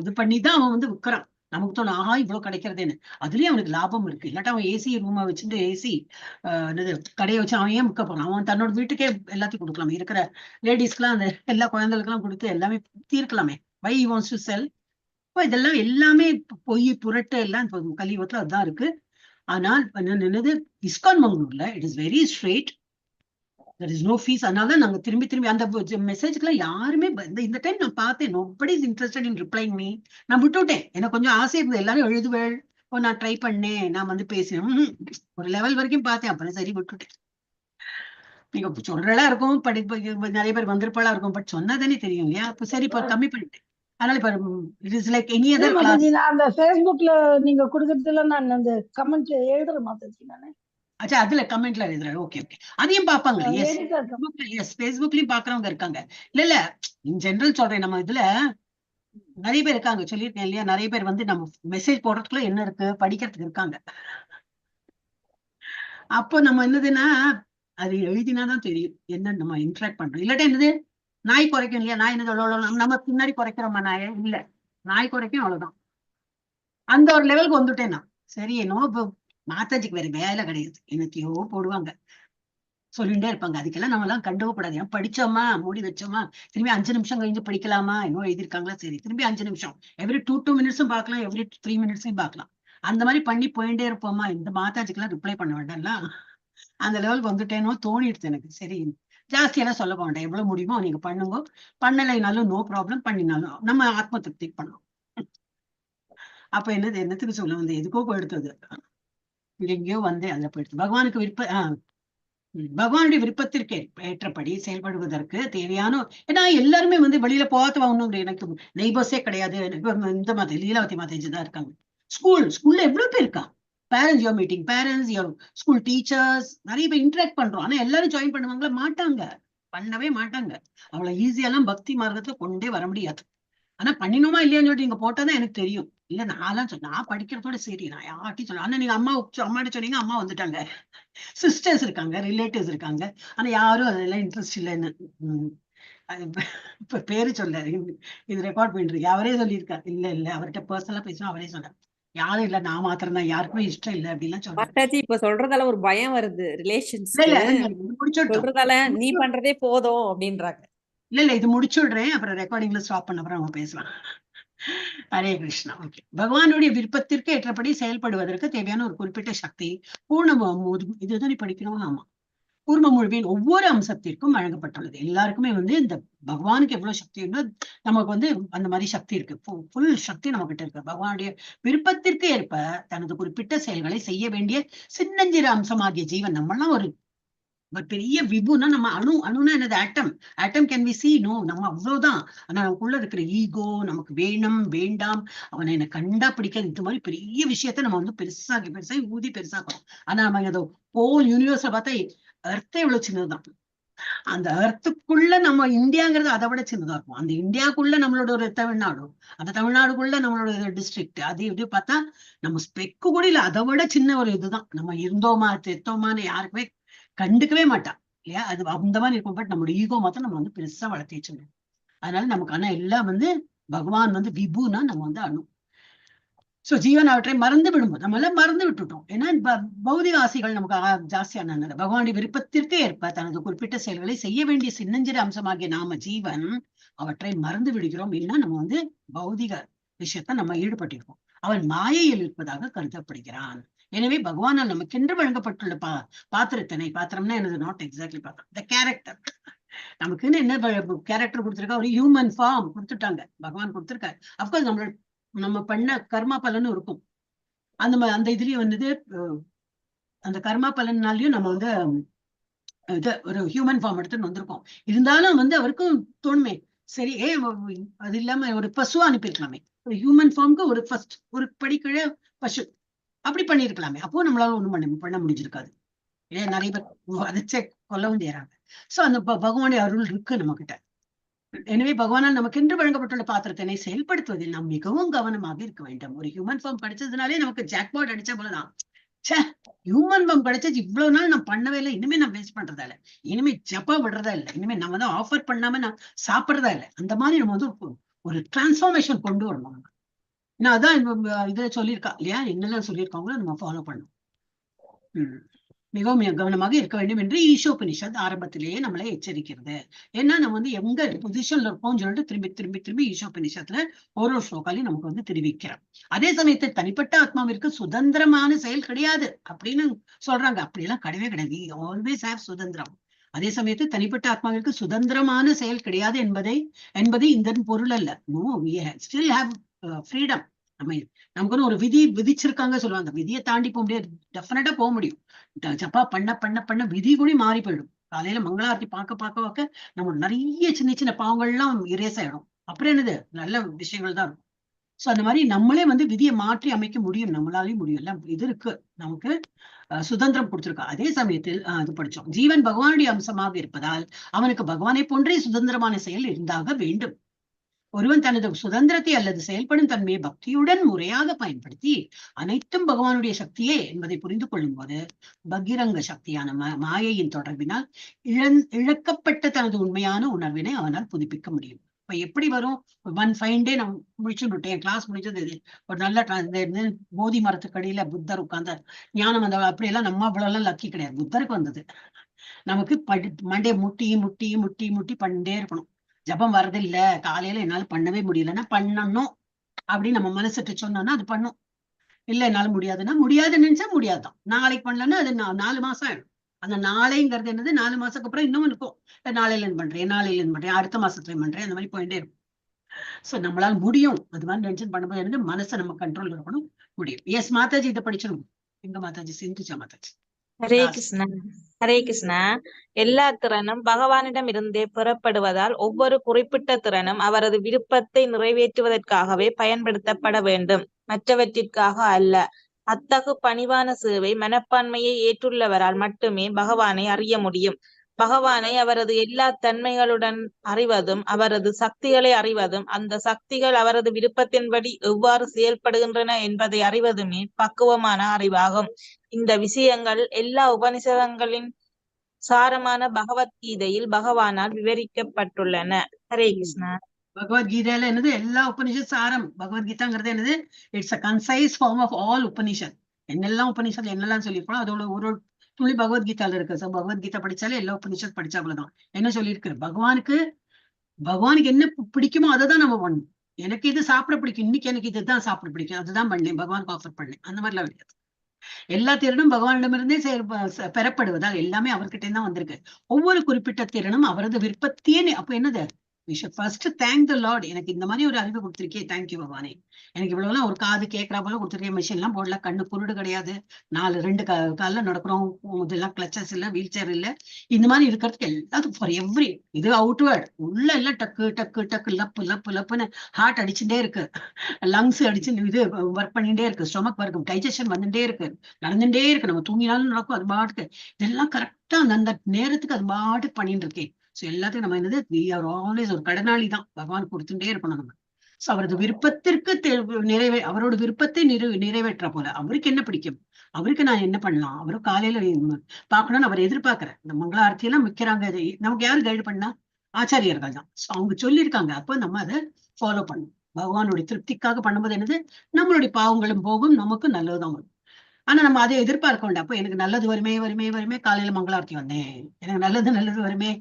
இது பண்ணி தான் அவன் வந்து விற்கிறான். நமக்கு தோணும் ஆஹா இவ்வளவு கிடைக்கிறதுன்னு. அதுலயும் அவனுக்கு லாபம் இருக்கு. இல்லாட்டா அவன் ஏசி ரூமை வச்சுட்டு ஏசி கடையை வச்சு அவன் ஏன் முக்க போறான்? அவன் தன்னோட வீட்டுக்கே எல்லாத்தையும் கொடுக்கலாமே, இருக்கிற லேடிஸ்க்குலாம் அந்த எல்லா குழந்தைகளுக்கு எல்லாம் கொடுத்து எல்லாமே தீர்க்கலாமே. வை he wants to sell? இதெல்லாம் எல்லாமே பொய் புரட்டு எல்லாம் கலியுகத்துல அதுதான் இருக்கு. ஆனால் என்னது இஸ்கான் மங்களூர்ல it is very straight, there is no fees. அதனால நாங்க திரும்பி திரும்பி அந்த மெசேஜ்க்குலாம் யாருமே இந்த டைம் நான் பார்த்தேன், nobody is interested in replying me. நான் விட்டுவிட்டேன். எனக்கு கொஞ்சம் ஆசை இருந்தது, எல்லாரும் எழுதுவேள், நான் ட்ரை பண்ணேன், நான் வந்து பேசினேன், ஒரு லெவல் வரைக்கும் பார்த்தேன், அப்புறம் சரி விட்டுட்டேன். நீங்க சொல்றதா இருக்கும், நிறைய பேர் வந்திருப்பாளா இருக்கும், பட் சொன்னாதானே தெரியும் இல்லையா? அப்ப சரி இப்போ கம்மி பண்ணிட்டேன். அதனால இப்ப it is like any other class. நான் அந்த Facebookல நீங்க கொடுக்கறதுல நான் அந்த கமெண்ட் எழுதுற மாதாஜி நானே. அச்சா, அதுல கமெண்ட்ல எழுதுறாரு. ஓகே ஓகே, அதையும் பாப்பாங்க. எஸ், Facebookலயும் பாக்குறவங்க இருக்காங்க. இல்ல இன் ஜெனரல் சொல்றேன், நம்ம இதுல நிறைய பேர் இருக்காங்க, சொல்லியிருக்கேன் இல்லையா? நிறைய பேர் வந்து நம்ம மெசேஜ் போடுறதுக்குள்ள என்ன இருக்கு படிக்கிறதுக்கு இருக்காங்க. அப்போ நம்ம என்னதுன்னா அது எழுதினாதான் தெரியும் என்ன நம்ம இன்ட்ராக்ட் பண்றோம். இல்லாட்டா என்னது நாய் குறைக்கும் இல்லையா? நாய் என்னது நம்ம பின்னாடி குறைக்கிறோமா? நாய இல்ல, நாய் குறைக்கும், அவ்வளவுதான். அந்த ஒரு லெவலுக்கு வந்துட்டேன் நான். சரி, என்னோ மாதாஜிக்கு வேற வேலை கிடையாது, என்னத்தையோ போடுவாங்க, சொல்லிட்டே இருப்பாங்க. அதுக்கெல்லாம் நம்ம எல்லாம் கண்டுக்கப்படாது. ஏன் படிச்சோமா மூடி வச்சோமா, திரும்பி 5 நிமிஷம் கழிஞ்சு படிக்கலாமா, இன்னும் எழுதியிருக்காங்களா, சரி திரும்பி 5 நிமிஷம், எவ்ரி 2 மினிட்ஸும் பார்க்கலாம், எவ்ரி 3 மினிட்ஸையும் பார்க்கலாம். அந்த மாதிரி பண்ணி போயிட்டே இருப்போமா. இந்த மாதாஜிக்கெல்லாம் ரிப்ளை பண்ண வேண்டாம்ல. அந்த லெவலுக்கு வந்துட்டேனோ தோணிடுச்சு எனக்கு. சரி, ஜாஸ்தியெல்லாம் சொல்ல வேண்டாம், எவ்வளவு முடியுமோ நீங்க பண்ணுங்க, பண்ணலைனாலும் நோ ப்ராப்ளம், பண்ணினாலும் நம்ம ஆத்ம திருப்தி பண்ணோம். அப்ப என்னத்துக்கு சொல்ல வந்து எதுக்கோ போயிடுத்தது, எங்கேயோ வந்து அதுல போயிடுது. பகவானுக்கு பகவானுடைய விருப்பத்திற்கு ஏற்றபடி செயல்படுவதற்கு தேவையான, ஏன்னா எல்லாருமே வந்து வெளியில போகாத ஒண்ணும் எனக்கு நெய்பர்ஸே கிடையாது. இந்த மாதிரி லீலாவதி மாதேஜி தான் இருக்காங்க. ஸ்கூல்ல எவ்வளவு பேர் இருக்கா? Parents, your meeting parents, your school teachers, நிறைய பேர் இன்டராக்ட் பண்றோம். ஆனா எல்லாரும் ஜாயின் பண்ணுவாங்களா? மாட்டாங்க, பண்ணவே மாட்டாங்க. அவ்வளவு ஈஸியெல்லாம் பக்தி மார்க்கத்துல கொண்டே வர முடியாது. ஆனா பண்ணினோமா இல்லையான்னு சொல்லிட்டு நீங்க போட்டாதான் எனக்கு தெரியும். இல்ல நான் படிக்கிறதோட சரி, நான் யார்ட்டையும் சொல்ல. ஆனா நீங்க அம்மாட்ட சொன்னீங்க, அம்மா வந்துட்டாங்க, சிஸ்டர்ஸ் இருக்காங்க, ரிலேட்டிவ்ஸ் இருக்காங்க, ஆனா யாரும் அதெல்லாம் இன்ட்ரெஸ்ட் இல்லைன்னு. இப்ப பேரு சொல்ல இது ரெக்கார்ட் பண்ணிருக்கு, அவரே சொல்லியிருக்காரு. இல்ல அவர்கிட்ட பர்சனலா பேசுவோம், அவரே சொன்னார், யாரும் இல்ல, நான் மாத்திரம் தான், யாருக்குமே இஷ்டம் இல்லை அப்படின்லாம் சொல்றேன். இப்ப சொல்றதால ஒரு பயம் வருது ரிலேஷன்ஸ், சொல்றதால நீ பண்றதே போதும் அப்படின்றாங்க. இல்ல இது முடிச்சுடுறேன், அப்புறம் ரெக்கார்டிங்ல ஸ்டாப் பண்ண அப்புறம் நம்ம பேசலாம். ஹரே கிருஷ்ணா. ஓகே, பகவானுடைய விருப்பத்திற்கு ஏற்றபடி செயல்படுவதற்கு தேவையான ஒரு குறிப்பிட்ட சக்தி இதுதான் நீ படிக்கணும். ஆமா, கூர்ம முழுவின் ஒவ்வொரு அம்சத்திற்கும் வழங்கப்பட்டுள்ளது. எல்லாருக்குமே வந்து இந்த பகவானுக்கு எவ்வளவு சக்தி உண்டோ நமக்கு வந்து அந்த மாதிரி சக்தி இருக்கு, ஃபுல் சக்தி நம்ம கிட்ட இருக்கு. பகவானுடைய விருப்பத்திற்கு ஏற்ப தனது குறிப்பிட்ட செயல்களை செய்ய வேண்டிய சின்னஞ்சிறு அம்சமாகிய ஜீவன். நம்மளாம் ஒரு பெரிய விபுனா நம்ம அணுனா என்னது? ஆட்டம் கேன் வி சி? நோ, நம்ம அவ்வளவுதான். ஆனா நமக்குள்ள இருக்கிற ஈகோ, நமக்கு வேணும் வேண்டாம், அவனை என்ன கண்டா பிடிக்காது, இந்த மாதிரி பெரிய விஷயத்த நம்ம வந்து பெருசாகி ஊதி பெருசாக்கிறோம். ஆனா நம்ம அதை ஹோல் யூனிவர்ஸை பார்த்தா அர்த்தம் எவ்வளவு சின்னதுதான். அந்த அர்த்துக்குள்ள நம்ம இந்தியாங்கிறது அதை விட சின்னதா இருக்கும். அந்த இந்தியாவுக்குள்ள நம்மளோட ஒரு தமிழ்நாடு, அந்த தமிழ்நாடுக்குள்ள நம்மளோட டிஸ்ட்ரிக்ட், அது எப்படி பார்த்தா நம்ம ஸ்பெக்கு கூட இல்ல, அதை விட சின்ன ஒரு இதுதான். நம்ம இருந்தோமா தெத்தோமான்னு யாருக்குமே கண்டுக்கவே மாட்டான் இல்லையா? அது அந்த மாதிரி இருக்கும். பட் நம்மளோட ஈகோ மாத்திரம் நம்ம வந்து பெருசா வளர்த்தி வச்சிருக்கோம். அதனால நமக்கு ஆனா எல்லாம் வந்து பகவான் வந்து விபுனா நம்ம வந்து அணு. சோ ஜீவன் அவற்றை மறந்து விடும்போது நம்ம எல்லாம் மறந்து விட்டுட்டோம். ஏன்னா பௌதிக ஆசைகள் நமக்கு ஜாஸ்தியான பகவானுடைய விருப்பத்திற்கு ஏற்ப தனது குறிப்பிட்ட செயல்களை செய்ய வேண்டிய சின்னஞ்சிறு அம்சமாகிய நாம ஜீவன் அவற்றை மறந்து விடுகிறோம். இல்லைன்னா நம்ம வந்து பௌதிக விஷயத்த நம்ம ஈடுபட்டிருக்கோம். அவன் மாயையில் இருப்பதாக கருதப்படுகிறான். எனவே பகவானால் நமக்கென்று வழங்கப்பட்டுள்ள பாத்திரம்னா என்னது? நாட் எக்ஸாக்ட்லி பாத்திரம், த கேரக்டர். நமக்குன்னு என்ன கேரக்டர் கொடுத்துருக்கா? ஒரு ஹியூமன் ஃபார்ம் கொடுத்துட்டாங்க, பகவான் கொடுத்துருக்காரு. அப்கோர்ஸ் நம்ம பண்ண கர்மா பலனும் இருக்கும். அந்த இதுலயும் வந்தது, அந்த கர்மா பலனாலையும் நம்ம வந்து ஒரு ஹியூமன் ஃபார்ம் எடுத்துன்னு வந்திருக்கோம். இருந்தாலும் வந்து அவருக்கும் தோணுமே, சரி அது இல்லாம ஒரு பசுவா அனுப்பியிருக்கலாமே, ஒரு ஹியூமன் ஃபார்முக்கு ஒரு ஃபர்ஸ்ட் ஒரு படிக்கீழே பசு அப்படி பண்ணிருக்கலாமே. அப்போ நம்மளால ஒண்ணும் பண்ண முடிஞ்சிருக்காது. ஏன் நிறைய பேர் வதச்சே கொல்லவும் செய்யறாங்க. சோ அந்த பகவானுடைய அருள் இருக்கு நம்ம கிட்ட. எனவே பகவானால் நமக்கென்று வழங்கப்பட்டுள்ள பாத்திரத்தினை செயல்படுத்துவதில் நாம் மிகவும் கவனமாக இருக்க வேண்டும். ஒரு ஹியூமன் ஃபார்ம் கிடைச்சதுனாலே நமக்கு ஜாக்பாட் அடிச்சா போலதான். ஹியூமன் ஃபார்ம் கிடைச்சது, இவ்வளவு நாள் நான் பண்ணவே இல்லை, இனிமே நான் வேஸ்ட் பண்றதா இல்லை, இனிமே ஜப்பா விடுறதா இல்லை, இனிமே நம்ம தான் ஆஃபர் பண்ணாம நான் சாப்பிடுறதா இல்லை. அந்த மாதிரி நம்ம வந்து ஒரு டிரான்ஸ்ஃபார்மேஷன் கொண்டு வரணும். நான் அதான் இதை சொல்லியிருக்கா இல்லையா, என்னெல்லாம் சொல்லியிருக்காங்களோ நம்ம ஃபாலோ பண்ணணும். மிகவும் கவனமாக இருக்க வேண்டும் என்று ஈஷோபனிஷத் ஆரம்பத்திலேயே நம்மளை எச்சரிக்கிறது. ஏன்னா நம்ம வந்து எங்க பொசிஷன்ல இருப்போம்னு சொல்லிட்டு திரும்பி திரும்பி திரும்பி ஈஷோபனிஷத்துல ஒரு ஸ்லோகாலையும் நமக்கு தெரிவிக்கிறோம். அதே சமயத்தில் தனிப்பட்ட ஆத்மாவிற்கு சுதந்திரமான செயல் கிடையாது அப்படின்னு சொல்றாங்க. அப்படியெல்லாம் கிடையவே கிடையாது. ஆல்வேஸ் ஹேவ் சுதந்திரம். அதே சமயத்தில் தனிப்பட்ட ஆத்மாவிற்கு சுதந்திரமான செயல் கிடையாது என்பது இந்த பொருள் அல்ல. No, we still have freedom. நமக்குன்னு ஒரு விதி விதிச்சிருக்காங்க சொல்லுவாங்க. விதியை தாண்டி போக முடியாது, டெஃபினட்டா போக முடியும். ஜப்பா பண்ண பண்ண பண்ண விதி கூட மாறி போயிடும். காலையில மங்களாரத்தி பார்க்க நம்ம நிறைய சின்ன சின்ன பாவங்கள்லாம் இரேஸ் ஆயிடும். அப்புறம் என்னது, நல்ல விஷயங்கள் தான் இருக்கும். சோ அந்த மாதிரி நம்மளே விதியை மாற்றி அமைக்க முடியும், நம்மளாலையும் முடியும். எல்லாம் இது இருக்கு, நமக்கு சுதந்திரம் கொடுத்திருக்கா. அதே சமயத்தில் அது படிச்சோம், ஜீவன் பகவானுடைய அம்சமாக இருப்பதால் அவனுக்கு பகவானை போன்றே சுதந்திரமான செயல் இருந்தாக வேண்டும். ஒருவன் தனது சுதந்திரத்தை அல்லது செயல்படும் தன்மையை பக்தியுடன் முறையாக பயன்படுத்தி அனைத்தும் பகவானுடைய சக்தியே என்பதை புரிந்து கொள்ளும் போது பகிரங்க சக்தியான மாயையின் தொடர்பினால் இழக்கப்பட்ட தனது உண்மையான உணர்வினை அவனால் புதுப்பிக்க முடியும். இப்ப எப்படி வரும்? ஒன் ஃபைன் டே நான் முடிச்சுட்டேன், கிளாஸ் முடிச்சது ஒரு நல்ல போதி மரத்துக்கடியில புத்தர் உட்கார்ந்தார், ஞானம் வந்த. அப்படியெல்லாம் நம்ம அவ்வளவு லக்கி கிடையாது. புத்தருக்கு வந்தது. நமக்கு மண்டே முட்டி முட்டி முட்டி முட்டி பண்ணிட்டே இருக்கணும். ஜபம் வரதில்லை, காலையில என்னால பண்ணவே முடியலன்னா பண்ணணும் அப்படின்னு நம்ம மனசுட்டு சொன்னோம்னா அது பண்ணும். இல்ல என்னால முடியாதுன்னா முடியாதுன்னு நினைச்சா முடியாதுதான். நாளைக்கு பண்ணலன்னா அது 4 மாசம் ஆயிடும். அந்த நாளைங்கிறது என்னது, 4 மாசத்துக்கு அப்புறம் இன்னும் இருக்கும். நாளையில இருந்து பண்றேன், அடுத்த மாசத்துல பண்றேன், அந்த மாதிரி போயிட்டே இருக்கும். சோ நம்மளால முடியும். அது மாதிரி டென்ஷன் பண்ணும்போது என்னது, மனசை நம்ம கண்ட்ரோல் இருக்கணும், முடியும். எஸ் மாதாஜி இதை படிச்சிருக்கோம். எங்க மாதாஜி? சிந்துஜா மாதாஜி. ஹரே கிருஷ்ணா. ஹரே கிருஷ்ணா. எல்லா திறனும் பகவானிடம் இருந்தே பெறப்படுவதால் ஒவ்வொரு குறிப்பிட்ட திறனும் அவரது விருப்பத்தை நிறைவேற்றுவதற்காகவே பயன்படுத்தப்பட வேண்டும், மற்றவற்றிற்காக அல்ல. அத்தகு பணிவான சேவை மனப்பான்மையை ஏற்றுள்ளவரால் மட்டுமே பகவானை அறிய முடியும். பகவானை அவரது எல்லா தன்மைகளுடன் அறிவதும், அவரது சக்திகளை அறிவதும், அந்த சக்திகள் அவரது விருப்பத்தின்படி எவ்வாறு செயல்படுகின்றன என்பதை அறிவதுமே பக்குவமான அறிவாகும். இந்த விஷயங்கள் எல்லா உபனிஷதங்களின் சாரமான பகவத்கீதையில் பகவானால் விவரிக்கப்பட்டுள்ளன. ஹரே கிருஷ்ணா. பகவத்கீதையில என்னது, எல்லா உபனிஷத் சாரம். பகவத்கீதாங்கிறது என்னது, it's a concise form of all Upanishad. என்னெல்லாம் உபனிஷத் என்னெல்லாம் சொல்லியிருக்கோம் அதோட ஒரு துளி பகவத்கீதால இருக்கு. சோ பகவத்கீதை படிச்சாலே எல்லா உபனிஷத் படிச்சா அவ்வளவுதான். என்ன சொல்லியிருக்கு, பகவானுக்கு என்ன பிடிக்குமோ அதை தான் நம்ம பண்ணணும். எனக்கு இது சாப்பிட பிடிக்கும், இன்னைக்கு எனக்கு இதுதான் சாப்பிட பிடிக்கும், அதுதான் பண்ணேன், பகவானுக்கு ஆஃபர் பண்ணேன், அந்த மாதிரிலாம் கிடையாது. எல்லா திறனும் பகவானிடமிருந்தே பெறப்படுவதால் எல்லாமே அவர்கிட்ட தான் வந்திருக்கு. ஒவ்வொரு குறிப்பிட்ட திறனும் அவரது விருப்பத்தையே. அப்ப என்னது, we should first thank the Lord. எனக்கு இந்த மாதிரி ஒரு அறிவு கொடுத்திருக்கே, தேங்க்யூ பகவானே. எனக்கு இவ்வளவுலாம் ஒரு காது கேட்கறா போல கொடுத்திருக்கேன், மிஷின் எல்லாம் போடல, கண்ணு குருடு கிடையாது, 2 கால்ல நடக்கிறோம், இதெல்லாம் கிளச்சஸ் இல்ல, வீல் சேர் இல்ல, இந்த மாதிரி இருக்கிறதுக்கு எல்லாத்துக்கும் ஃபார் எவ்ரி இது அவுட்வேர்ட். உள்ள எல்லாம் டக்கு டக்கு டக்கு லப்பு லப்பு லப்புன்னு ஹார்ட் அடிச்சுட்டே இருக்கு, லங்ஸ் அடிச்சு இது ஒர்க் பண்ணிட்டே இருக்கு, ஸ்டொமக் ஒர்க், டைஜஷன் வந்துட்டே இருக்கு, நடந்துட்டே இருக்கு. நம்ம தூங்கினாலும் நடக்கும், அது பாட்டுக்கு இதெல்லாம் கரெக்டா அந்த நேரத்துக்கு அது பாட்டுக்கு பண்ணிட்டு இருக்கேன். சோ எல்லாத்தையும் நம்ம என்னது, we are always ஒரு கடனாளி தான், பகவான் கொடுத்துட்டே இருக்கணும் நம்ம. சோ அவரது விருப்பத்திற்கு அவரோட விருப்பத்தை நிறைவேற்ற போல அவருக்கு என்ன பிடிக்கும், அவருக்கு நான் என்ன பண்ணலாம், அவரு காலையில பார்க்கணும்னு அவர் எதிர்பார்க்கிறேன். இந்த மங்களாரத்தி எல்லாம் வைக்கிறாங்க, நமக்கு யாரு கைடு பண்ணா, ஆச்சாரியர்கள் தான். சோ அவங்க சொல்லியிருக்காங்க, அப்ப நம்ம அதை ஃபாலோ பண்ணணும். பகவானுடைய திருப்திக்காக பண்ணும்போது என்னது, நம்மளுடைய பாவங்களும் போகும், நமக்கு நல்லதுதான் வரும். ஆனா நம்ம அதை எதிர்பார்க்க வேண்டாம். அப்போ எனக்கு நல்லது வருமே, காலையில மங்களாரத்தி வந்தேன், எனக்கு நல்லது வருமே,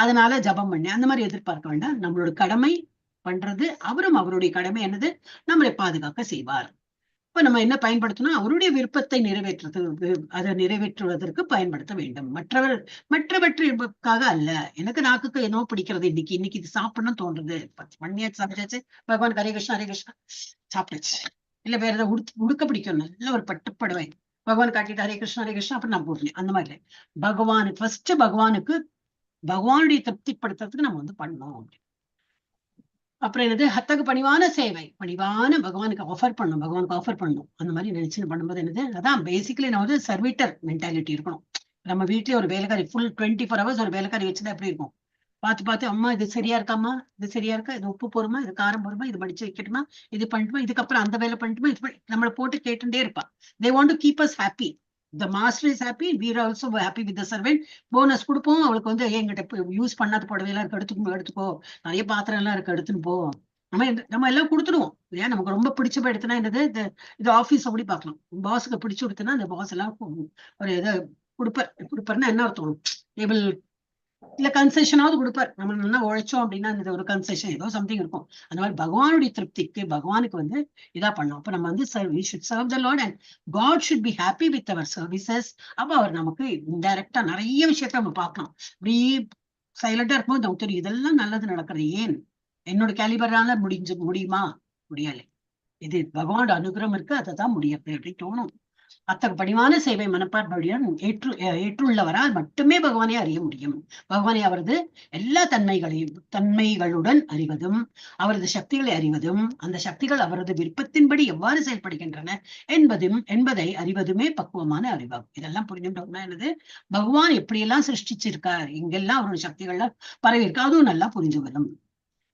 அதனால ஜபம் பண்ணேன், அந்த மாதிரி எதிர்பார்க்க வேண்டாம். நம்மளோட கடமை பண்றது, அவரும் அவருடைய கடமை என்னது, நம்மளை பாதுகாக்க செய்வார். இப்ப நம்ம என்ன பயன்படுத்தணும், அவருடைய விருப்பத்தை அதை நிறைவேற்றுவதற்கு பயன்படுத்த வேண்டும். மற்றவற்றுக்காக அல்ல. எனக்கு நாக்குக்கு என்னோ பிடிக்கிறது, இன்னைக்கு இது சாப்பிடணும் தோன்றது, பண்ணியாச்சு, சாப்பிட்டாச்சு, பகவான் ஹரே கிருஷ்ணா ஹரே கிருஷ்ணா சாப்பிட்டாச்சு. இல்ல வேற ஏதாவது உடுக்க பிடிக்கும், நல்ல ஒரு பட்டுப்படவை பகவான் காட்டிட்டு ஹரே கிருஷ்ணா அப்புறம் நான் போடுறேன், அந்த மாதிரி பகவானுக்கு ஃபர்ஸ்ட் பகவானுடைய திருப்திப்படுத்துறதுக்கு நம்ம பண்ணோம். அப்புறம் என்னது, ஹத்தகு பணிவான சேவை, பகவானுக்கு ஆஃபர் பண்ணணும், அந்த மாதிரி நினைச்சு பண்ணும்போது என்னது, அதான் பேசிக்கலி நம்ம சர்வீட்டர் மென்டாலிட்டி இருக்கணும். நம்ம வீட்லயே ஒரு வேலைக்காரி ஃபுல் 24 hours ஒரு வேலைக்காரி வச்சுதான் எப்படி இருக்கும், பார்த்து அம்மா இது சரியா இருக்காமா, இது சரியா இருக்கா, இது உப்பு போருமா, இது காரம் போருமா, இது படிச்சு வைக்கட்டுமா, இது பண்ணட்டுமா, இதுக்கப்புறம் அந்த வேலை பண்ணட்டுமா, இது நம்மளை போட்டு கேட்டுட்டே இருப்பா. They want to keep us happy. The master is happy, we are also happy with the servant. Bonus கொடுப்போம், அவளுக்கு எங்கிட்ட யூஸ் பண்ணாத புடவையெல்லாம் இருக்கு, எடுத்துக்கோ, நிறைய பாத்திரம் எல்லாம் இருக்கு, எடுத்துன்னு போ, நம்ம எல்லாம் கொடுத்துடுவோம் இல்லையா? நமக்கு ரொம்ப பிடிச்ச எடுத்துனா என்னது, இது ஆபீஸ் அப்படி பார்க்கலாம். பாஸுக்கு பிடிச்சு கொடுத்தனா அந்த பாஸ் எல்லாம் ஒரு இதை கொடுப்பாருன்னா என்ன அர்த்தம், டேபிள் இல்ல கன்செஷனாவது கொடுப்பார். நம்ம நல்லா உழைச்சோம் அப்படின்னா இந்த ஒரு கன்செஷன் ஏதோ சம்திங் இருக்கும். அந்த மாதிரி பகவானுடைய திருப்திக்கு பகவானுக்கு இதா பண்ணோம். அப்ப நம்ம we should serve the Lord and God should be happy with our services. அப்ப அவர் நமக்கு இன்டைரக்டா நிறைய விஷயத்த நம்ம பார்க்கலாம். இப்படி சைலண்டா இருக்கும்போது நமக்கு தெரியும் இதெல்லாம் நல்லது நடக்கிறது. ஏன் என்னோட கேலிபரால முடியுமா? முடியலை. இது பகவானோட அனுகிரகம் இருக்கு, அதை தான் முடியாது அப்படி தோணும். அத்தகைய பணிவான சேவை மனப்பான்மையுடன் ஏற்றுள்ளவரால் மட்டுமே பகவானை அறிய முடியும். பகவானை அவரது எல்லா தன்மைகளுடன் அறிவதும், அவரது சக்திகளை அறிவதும், அந்த சக்திகள் அவரது விருப்பத்தின்படி எவ்வாறு செயல்படுகின்றன என்பதை அறிவதுமே பக்குவமான அறிவாகும். இதெல்லாம் புரிஞ்சுட்டோம்னா என்னது, பகவான் எப்படியெல்லாம் சிருஷ்டிச்சிருக்கார், இங்கெல்லாம் அவரோட சக்திகள்லாம் பரவி இருக்கு, அதுவும் நல்லா புரிஞ்சு வரும்.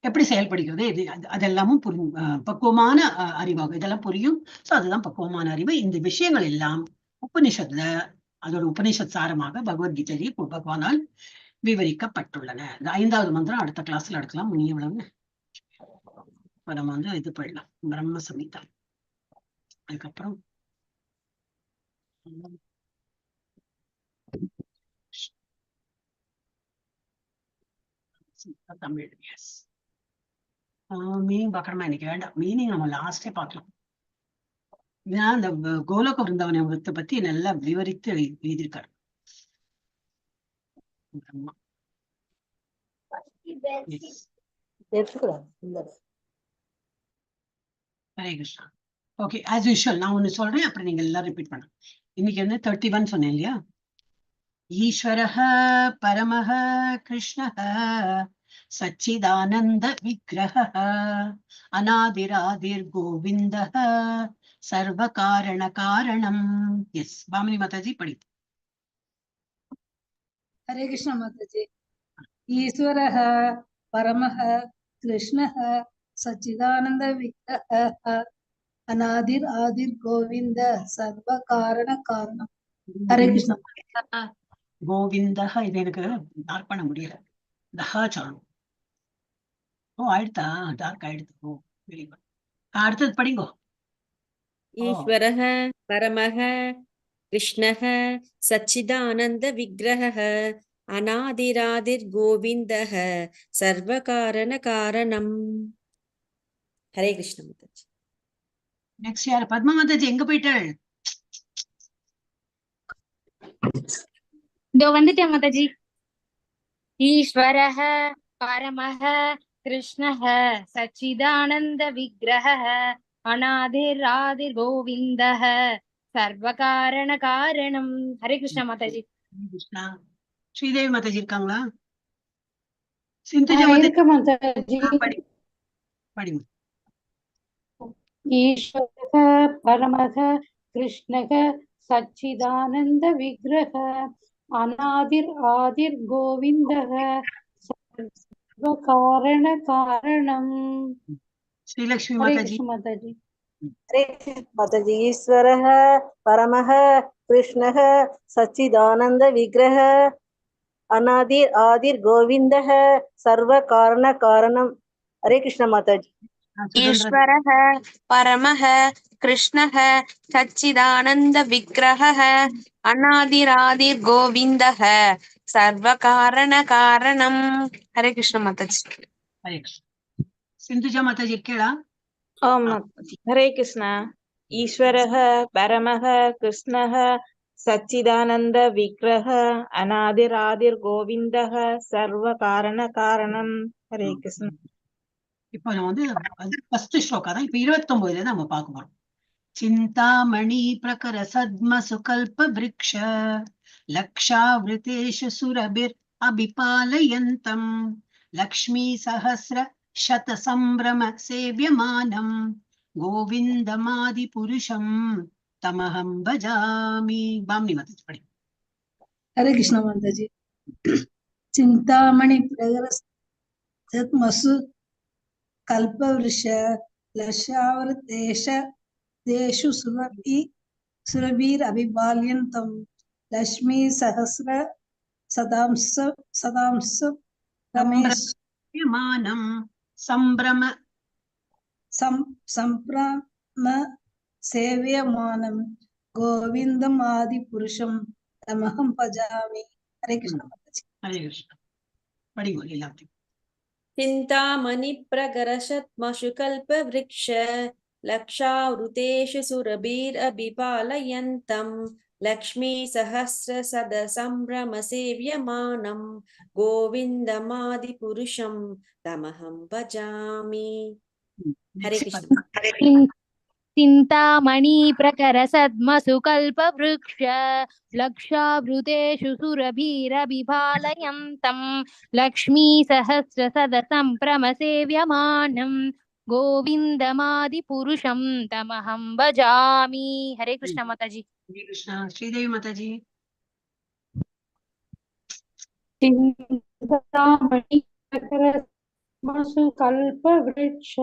எப்படி செயல்படுகிறது இது அதெல்லாமும் பக்குவமான அறிவாகும். இதெல்லாம் புரியும். சோ அதுதான் பக்குவமான அறிவு. இந்த விஷயங்கள் எல்லாம் உபனிஷத்துல அதோட உபனிஷத் சாரமாக பகவத்கீதையிலே பகவானால் விவரிக்கப்பட்டுள்ளன. இந்த 5வது மந்திரம் அடுத்த கிளாஸ்ல எடுக்கலாம். எவ்வளவு இப்ப நம்ம இது போயிடலாம், பிரம்ம சம்ஹிதா. அதுக்கப்புறம் தமிழ். S, meaning பாக்கணுமா? எனக்கு வேண்டாம், மீனிங் நம்ம லாஸ்டே பார்க்கலாம். இந்த கோலோக விருந்தாவன விருத்தை பத்தி நல்லா விவரித்து எழுதியிருக்காரு. Hare Krishna. Okay, as usual நான் ஒண்ணு சொல்றேன், அப்புறம் நீங்க எல்லாம் ரிப்பீட் பண்ண. இன்னைக்கு 31 சொன்னேன் இல்லையா? ஈஸ்வரஹ பரமஹ கிருஷ்ணஹ சச்சிதானந்த விக்கிரஹ அநாதிராதிர் கோவிந்தஹ சர்வ காரண காரணம். எஸ், பாமினி மாதாஜி படி. ஹரே கிருஷ்ண மாதாஜி. ஈஸ்வரஹ பரமஹ கிருஷ்ணஹ சச்சிதானந்த விக்கிரஹ அநாதிர் ஆதிர் கோவிந்த சர்வ காரண காரணம். ஹரே கிருஷ்ண. கோவிந்தஹ இது எனக்கு டார்க் பண்ண முடியல, தஹா சொல்லணும். ஓ ஆயிடுதா, டார்க் ஆயிடுது. ஓ வெரி குட். அடுத்தது படிங்கோ. ஈஸ்வரஹ பரமஹ கிருஷ்ணஹ சச்சிதானந்த விக்கிரஹ அநாதிராதிர் கோவிந்தஹ சர்வ காரண காரணம். ஹரே கிருஷ்ண மாதாஜி. நெக்ஸ்ட் யார்? பத்மா மாதாஜி எங்க போயிட்டாள்? இதோ வந்துட்டேன் மாதாஜி. ஈஸ்வரஹ பரமஹ கிருஷ்ணஹ சச்சிதானந்த விக்கிரஹ அநாதிர் ஆதிர் கோவிந்தஹ சர்வ காரண காரணம். ஹரே கிருஷ்ணா மாதாஜி. கிருஷ்ணா. ஸ்ரீதேவி மாதாஜி இருக்காங்களா? சிந்துஜா மாதாஜி படி படிங்க. ஈஸ்வரஹ பரமஹ கிருஷ்ணஹ சச்சிதானந்த விக்கிரஹ அநாதிர் ஆதிர் கோவிந்தஹ சர்வ காரண காரணம். ஸ்ரீலக்ஷ்மி ஹரே மாதாஜி. கிருஷ்ண மாதாஜி. ஹரே கிருஷ்ண மாதாஜி. ஈஸ்வரஹ பரமஹ கிருஷ்ணஹ சச்சிதானந்த விக்கிரஹ அநாதிர் ஆதிர் கோவிந்தஹ சர்வ காரண காரணம். ஹரே கிருஷ்ண மாதாஜி. ஈஸ்வரஹ பரமஹ கிருஷ்ணஹ சச்சிதானந்த விக்கிரஹ அநாதிராதிர் கோவிந்தஹ சர்வ காரண காரணம். ஹரே கிருஷ்ண மாதாஜி. ஹரே கிருஷ்ணா. சிந்துஜா மாதாஜி இருக்கா? ஓம் ஹரே கிருஷ்ணா. ஈஸ்வரஹ பரமஹ கிருஷ்ணஹ சச்சிதானந்த விக்கிரஹ அநாதிராதிர் கோவிந்தஹ சர்வ காரண காரணம். ஹரே கிருஷ்ணா. இப்போ நம்ம ஃபர்ஸ்ட் ஸ்லோகா தான். இப்ப 29 நம்ம பார்க்க போறோம். சிந்தாமணி பிரகர சத்ம சுகல்ப விருக்ஷ லக்ஷாவிருதேஷு சுரபிர் அபிபாலயந்தம் லக்ஷ்மி சஹஸ்ர சத சம்பிரம சேவியமானம் கோவிந்தமாதி புருஷம் தமஹம் பஜாமி. பாம்னி மாதாஜி படி. ஹரே கிருஷ்ண மாதாஜி. சிந்தாமணி பிரகர சத்மசு கல்பவருஷ லக்ஷாவிருதேஷ தேஷு சுரபீர் அபிபால்யந்தம் லக்ஷ்மி சஹஸ்ர சதாம்ச ரமேஷ் மானம் சம்பிரம சம்பிரம சேவியமானம் கோவிந்தம் ஆதி புருஷம் தமகம் பஜாமி. ஹரே கிருஷ்ணா. ஹரே கிருஷ்ணா. படிங்க எல்லாத்தையும். चिन्तामणि प्रकरशत्मषु कल्पवृक्ष लक्षावृतेषु सुरभिरभिपालयन्तं लक्ष्मी सहस्रसदसम्भ्रमसेव्यमानं गोविन्दमादिपुरुषं तमहं भजामि. हरे कृष्ण. चिन्तामणि प्रकरसद्मसु कल्पवृक्ष लक्षावृतेषु सुरभिरभिपालयन्तं लक्ष्मी सहस्रसदसम्भ्रमसेव्यमानं गोविन्दमादिपुरुषं तमहं भजामि. हरे कृष्ण माताजी. हरे कृष्णा. श्रीदेवी माताजी. चिन्तामणि प्रकरसद्मसु कल्पवृक्ष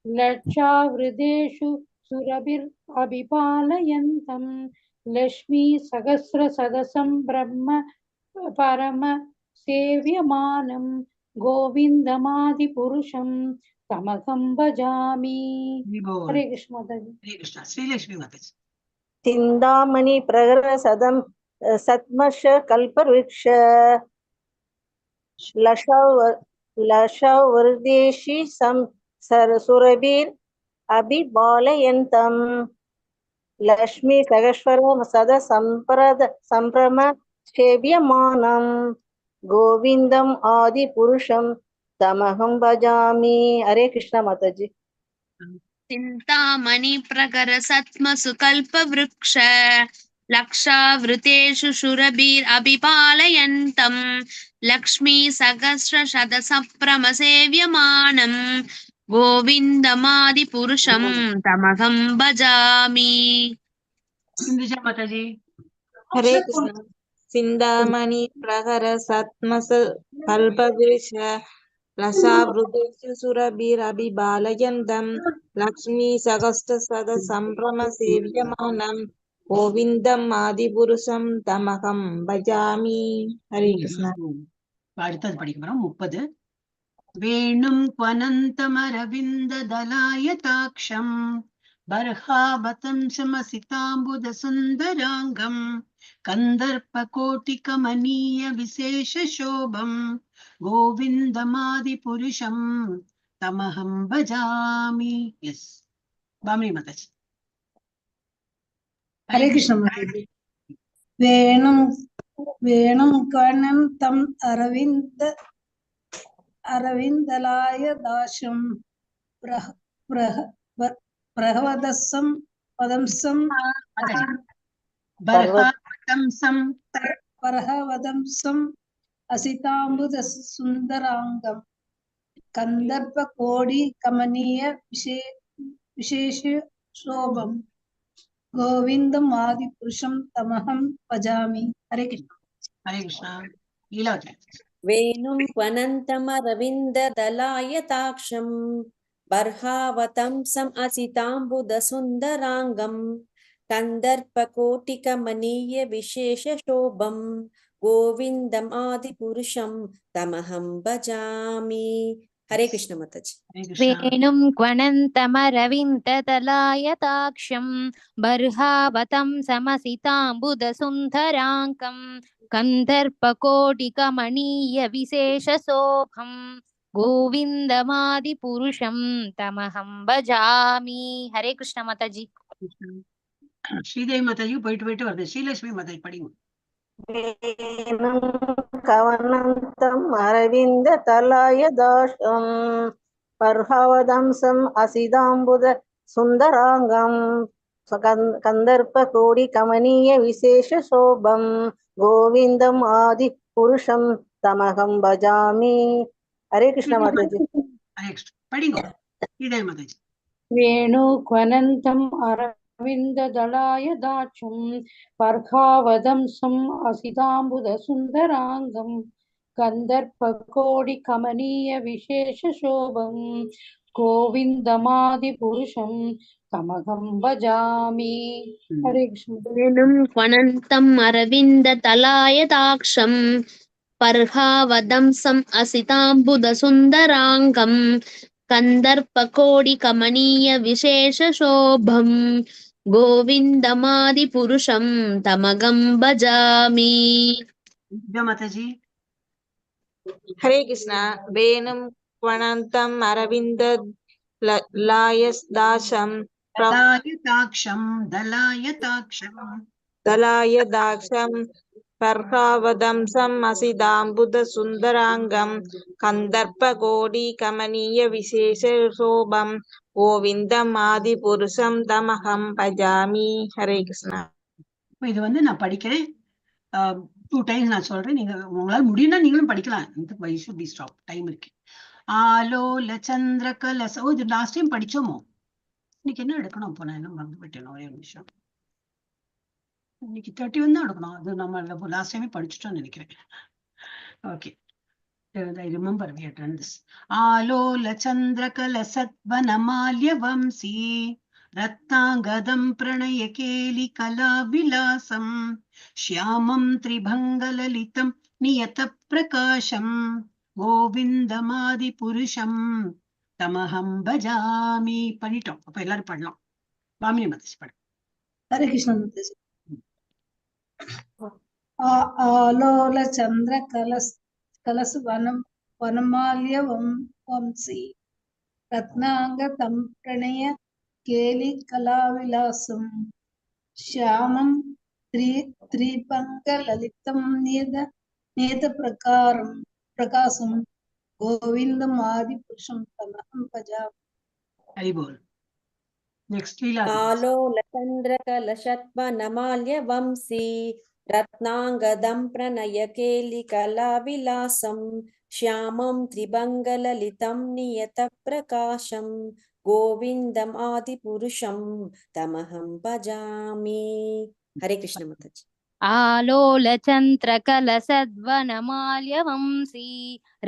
लक्षावृतेषु सुरभिरभिपालयन्तं लक्ष्मी सहस्रसदसं ब्रह्म परम सेव्यमानं गोविन्दमादिपुरुषं तमहं भजामि. हरे कृष्ण माताजी. हरे कृष्णा. श्रीलक्ष्मी माताजी. चिन्तामणि प्रकरसदं सत्मश कल्पवृक्ष लशवर्देशि सुरभिर अभिबालयन्तं लक्ष्मी सहस्र सद संप्रम सेव्यमानं गोविन्दम आदि पुरुषं तमहं भजामि. हरे कृष्णा माताजी. चिन्तामणि प्रकरसत्मसु कल्पवृक्ष लक्षावृतेषु सुरभिरभिपालयन्तं लक्ष्मी सहस्रशतसम्भ्रमसेव्यमानं गोविन्दमादिपुरुषं तमहं भजामि. सिंधुजा माताजी. हरे कृष्ण. चिन्तामणि प्रकरसत्मसु कल्पवृक्ष लक्षावृतेषु सुरभिरभिपालयन्तं लक्ष्मी सहस्रसदसम्भ्रमसेव्यमानं गोविन्दम् आदिपुरुषं तमहं भजामि. हरे कृष्ण. அடுத்தது படிக்கிறோம். 30. வேணும் க்வனந்தமரவிந்த தலாயதாக்ஷம் பர்ஹாவதம் சமசிதாம்புத சுந்தராங்கம் கந்தர்ப்பகோட்டிகமனீய விசேஷ சோபம் கோவிந்தமாதி புருஷம் தமஹம் பஜாமி. எஸ் பாமணி மாதாஜி. ஹரே கிருஷ்ண மாதாஜி. வேணும் கணம் தம் அரவிந்தலாய தாசம் பிரகவதசம் பதம்சம் பரஹவதம்சம் அசிதாம்புத சுந்தராங்கம் கந்தர்ப்ப கோடி கமனீய விசேஷ சோபம் கோவிந்தம் ஆதி புருஷம் தமஹம் பஜாமி. ஹரே கிருஷ்ணா. ஹரே கிருஷ்ணா. லீலாவதி. वेणुं क्वनन्तमरविन्ददलायताक्षं बर्हावतंसम् असिताम्बुदसुन्दराङ्गं कन्दर्पकोटिकमनीयविशेषशोभं गोविन्दम् आदिपुरुषं तमहं भजामि. हरे कृष्ण माताजी. वेणुं क्वनन्तमरविन्ददलायताक्षं बर्हावतंसमसिताम्बुदसुन्दराङ्गं कन्दर्पकोटिकमणीयविशेषशोभं गोविन्दमादिपुरुषं तमहं भजामि. हरे कृष्ण माताजी. ஸ்ரீதேவி மாதாஜி போயிட்டு வருது. ஸ்ரீலட்சுமி மாதாஜி படிங்க. கவனந்தம் அரவிந்த தலாய தாசம் பர்ஹவதம்சம் அசிதாம்புத சுந்தராங்கம் கந்தர்ப்ப கோடி கமனீய விசேஷ சோபம் கோவிந்தம் ஆதி புருஷம் தமகம் பஜாமி. ஹரே கிருஷ்ண மாதாஜி. படிங்க ஸ்ரீதேவி மாதாஜி. வேணு க்வனந்தம் அரவிந்ததலாய தாட்சம் பர்காவதம்சம் அசிதாம்புத சுந்தராங்கம் கந்தர்ப்பகோடி கமனீய விசேஷ சோபம் கோவிந்தமாதி புருஷம் தமகம் பஜாமி. ஹரே கிருஷ்ண. வேணும் க்வனந்தம் அரவிந்ததலாயதாக்ஷம் பர்ஹாவதம்சம் அசிதாம்புத சுந்தராங்கம் कन्दर्पकोटिकमनीयविशेषशोभं गोविन्दमादिपुरुषं तमगं भजामि। माताजी। हरे कृष्णा। वेणुं क्वणन्तम् अरविन्द लायदाशं दलायदाक्षं पर्हावदंसम् असिदाम्बुदसुन्दराङ्गं कन्दर्पकोटिकमनीयविशेषशोभं गोविन्दम् आदिपुरुषं तमहं भजामि. हरे कृष्णा. இது வந்து நான் படிக்கிறேன் 2 times நான் சொல்றேன். நீங்க உங்களால முடியும்னா நீங்களும் படிக்கலாம். Why should be stop, time இருக்கு. ஆலோல சந்திரகலச. ஓ, இது லாஸ்ட் டைம் படிச்சோமோ? இன்னைக்கு என்ன எடுக்கணும்? அப்போ நான் என்ன மறந்து போயிட்டேன். ஒரே நிமிஷம். இன்னைக்கு 31 தான் எடுக்கணும். அது நம்ம லாஸ்ட் டைமே படிச்சுட்டோம்னு நினைக்கிறேன். Okay, I remember we had done this. ஆலோல சந்திரகலசத்வனமால்ய வம்சி ரத்னாங்கதம் பிரணய கேலி கலா விலாசம் ஷ்யாமம் திரிபங்கலலிதம் நியத பிரகாசம் கோவிந்தமாதி புருஷம் தமஹம் பஜாமி. பண்ணிட்டோம். அப்ப எல்லாரும் பண்ணலாம். வாமினி மாதாஜி படம். ஹரே கிருஷ்ண மாதாஜி. ஆலோல சந்திர கலசு வனமால்ய வம்சி ரத்னாங்க தம் பிரணய கேலி கலாவிலாசம் ஷியாமம் திரிபங்க லலிதம் நேத பிரகாசம் கோவிந்தம் ஆதி புருஷம் தமஹம் பஜாமி. ஹரி போல். நெக்ஸ்ட் லீலா. आलोलचन्द्रकलशत्वनमाल्य वंशी रत्नाङ्गदं प्रणयकेलिकलाविलासं श्यामं त्रिभङ्गललितं नियतप्रकाशं गोविन्दम् आदिपुरुषं तमहं भजामि. हरे कृष्ण माताजी। आलोलचन्द्रकलसद्वनमाल्यवंशी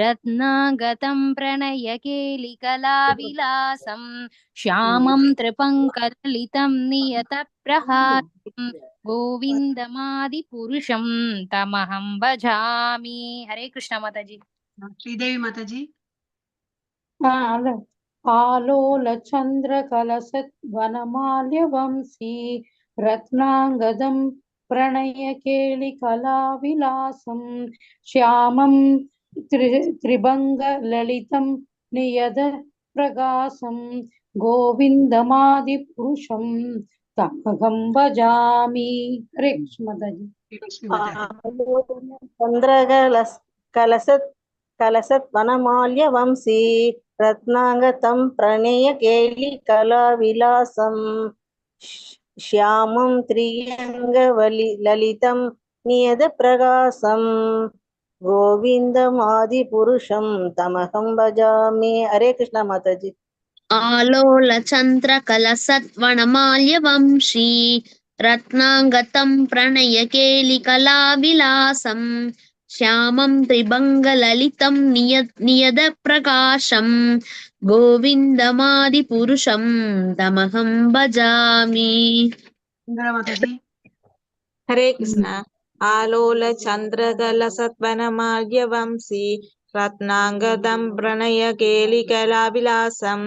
रत्नागतं प्रणयकेलिकलाविलासं श्यामं त्रिपङ्कललितं नियतप्रहारं गोविन्दमादिपुरुषं तमहं भजामि. हरे कृष्ण माताजी. श्रीदेवी माताजी. आलोलचन्द्रकलसद्वनमाल्यवंशी रत्नाङ्गदं प्रणयकेलिकलाविलासं श्यामं त्रिभङ्गललितं नियत प्रकाशं गोविन्दमादिपुरुषं तमहं भजामि. हरे कृष्ण माताजी. चन्द्रकलशत् वनमाल्य वंशी रत्नांगतं प्रणय केलि कलाविलासं श्यामं त्रियंग ललितं नियत प्रकाशं गोविन्दमादिपुरुषं तमहं भजामि. हरे कृष्ण माताजी. आलोलचन्द्रकलसत्वनमाल्यवंशी रत्नाङ्गतं प्रणयकेलिकलाविलासं श्यामं त्रिभङ्गललितं नियतप्रकाशं गोविन्दमादिपुरुषं तमहं भजामि. हरे कृष्ण. आलोलचन्द्रकलसत्वनमाल्य वंशी रत्नाङ्गदं प्रणयकेलिकलाविलासं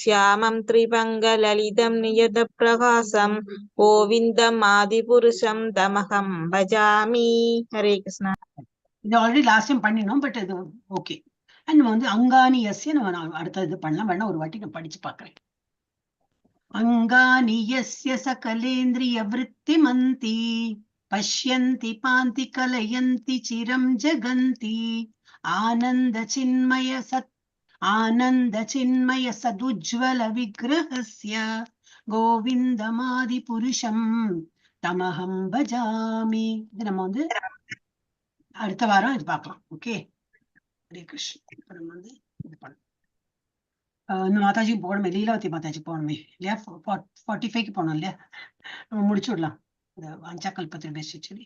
श्यामं त्रिभङ्गललितं नियतप्रकाशं गोविन्दम् आदिपुरुषं तमहं भजामि. हरे कृष्ण. இது ஆல்ரெடி லாஸ்ட் டைம் பண்ணினோம். பட் இது ஓகே. அண்ட் நம்ம வந்து அங்கானியஸ்ய நம்ம அடுத்த இது பண்ணலாம். வேணா ஒரு வாட்டி நான் படிச்சு பாக்குறேன். அங்கானியஸ்ய சகலேந்திரிய விருத்திமந்தி பஷ்யந்தி பாந்தி கலயந்தி சிரம் ஜகந்தி ஆனந்த சின்மய சதுஜ்வல விக்கிரஹஸ்ய கோவிந்தமாதி புருஷம் தமஹம் பஜாமி. இது நம்ம வந்து அடுத்த வாரம் இது பார்க்கலாம். ஓகே. ஹரே கிருஷ்ண. நம்ம வந்து இது பண்ணலாம். இந்த மாதாஜி போகணுமே, லீலாவதி மாதாஜி போகணுமே இல்லையா? 45க்கு போனோம் இல்லையா? நம்ம முடிச்சு விடலாம். வாஞ்சா கல்பத்ருபியஸ்ய சொல்லி.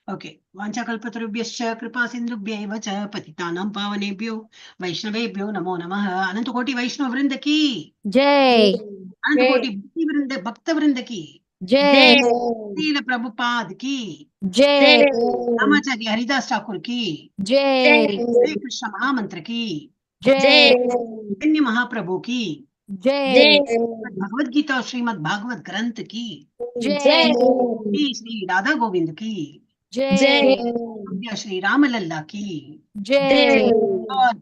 ஓகே. வாஞ்சா கல்பத்ருபியஸ்ச கிருபா சிந்துப்யைவ ச பதிதானாம் பாவனேபியோ வைஷ்ணவேபியோ நமோ நமः. அனந்த கோட்டி வைஷ்ணவ விருந்த கி जय. अनंत कोटि भक्त वृंद की जय. श्रील प्रभुपाद की जय. रामाचार्य हरिदास ठाकुर की जय. हरे कृष्ण महामंत्र की जय चैतन्य महाप्रभु की, जय भगवद गीता और श्रीमद् भागवत ग्रंथ की, जय श्री राधा गोविंद की, जय श्री राम लल्ला की जय और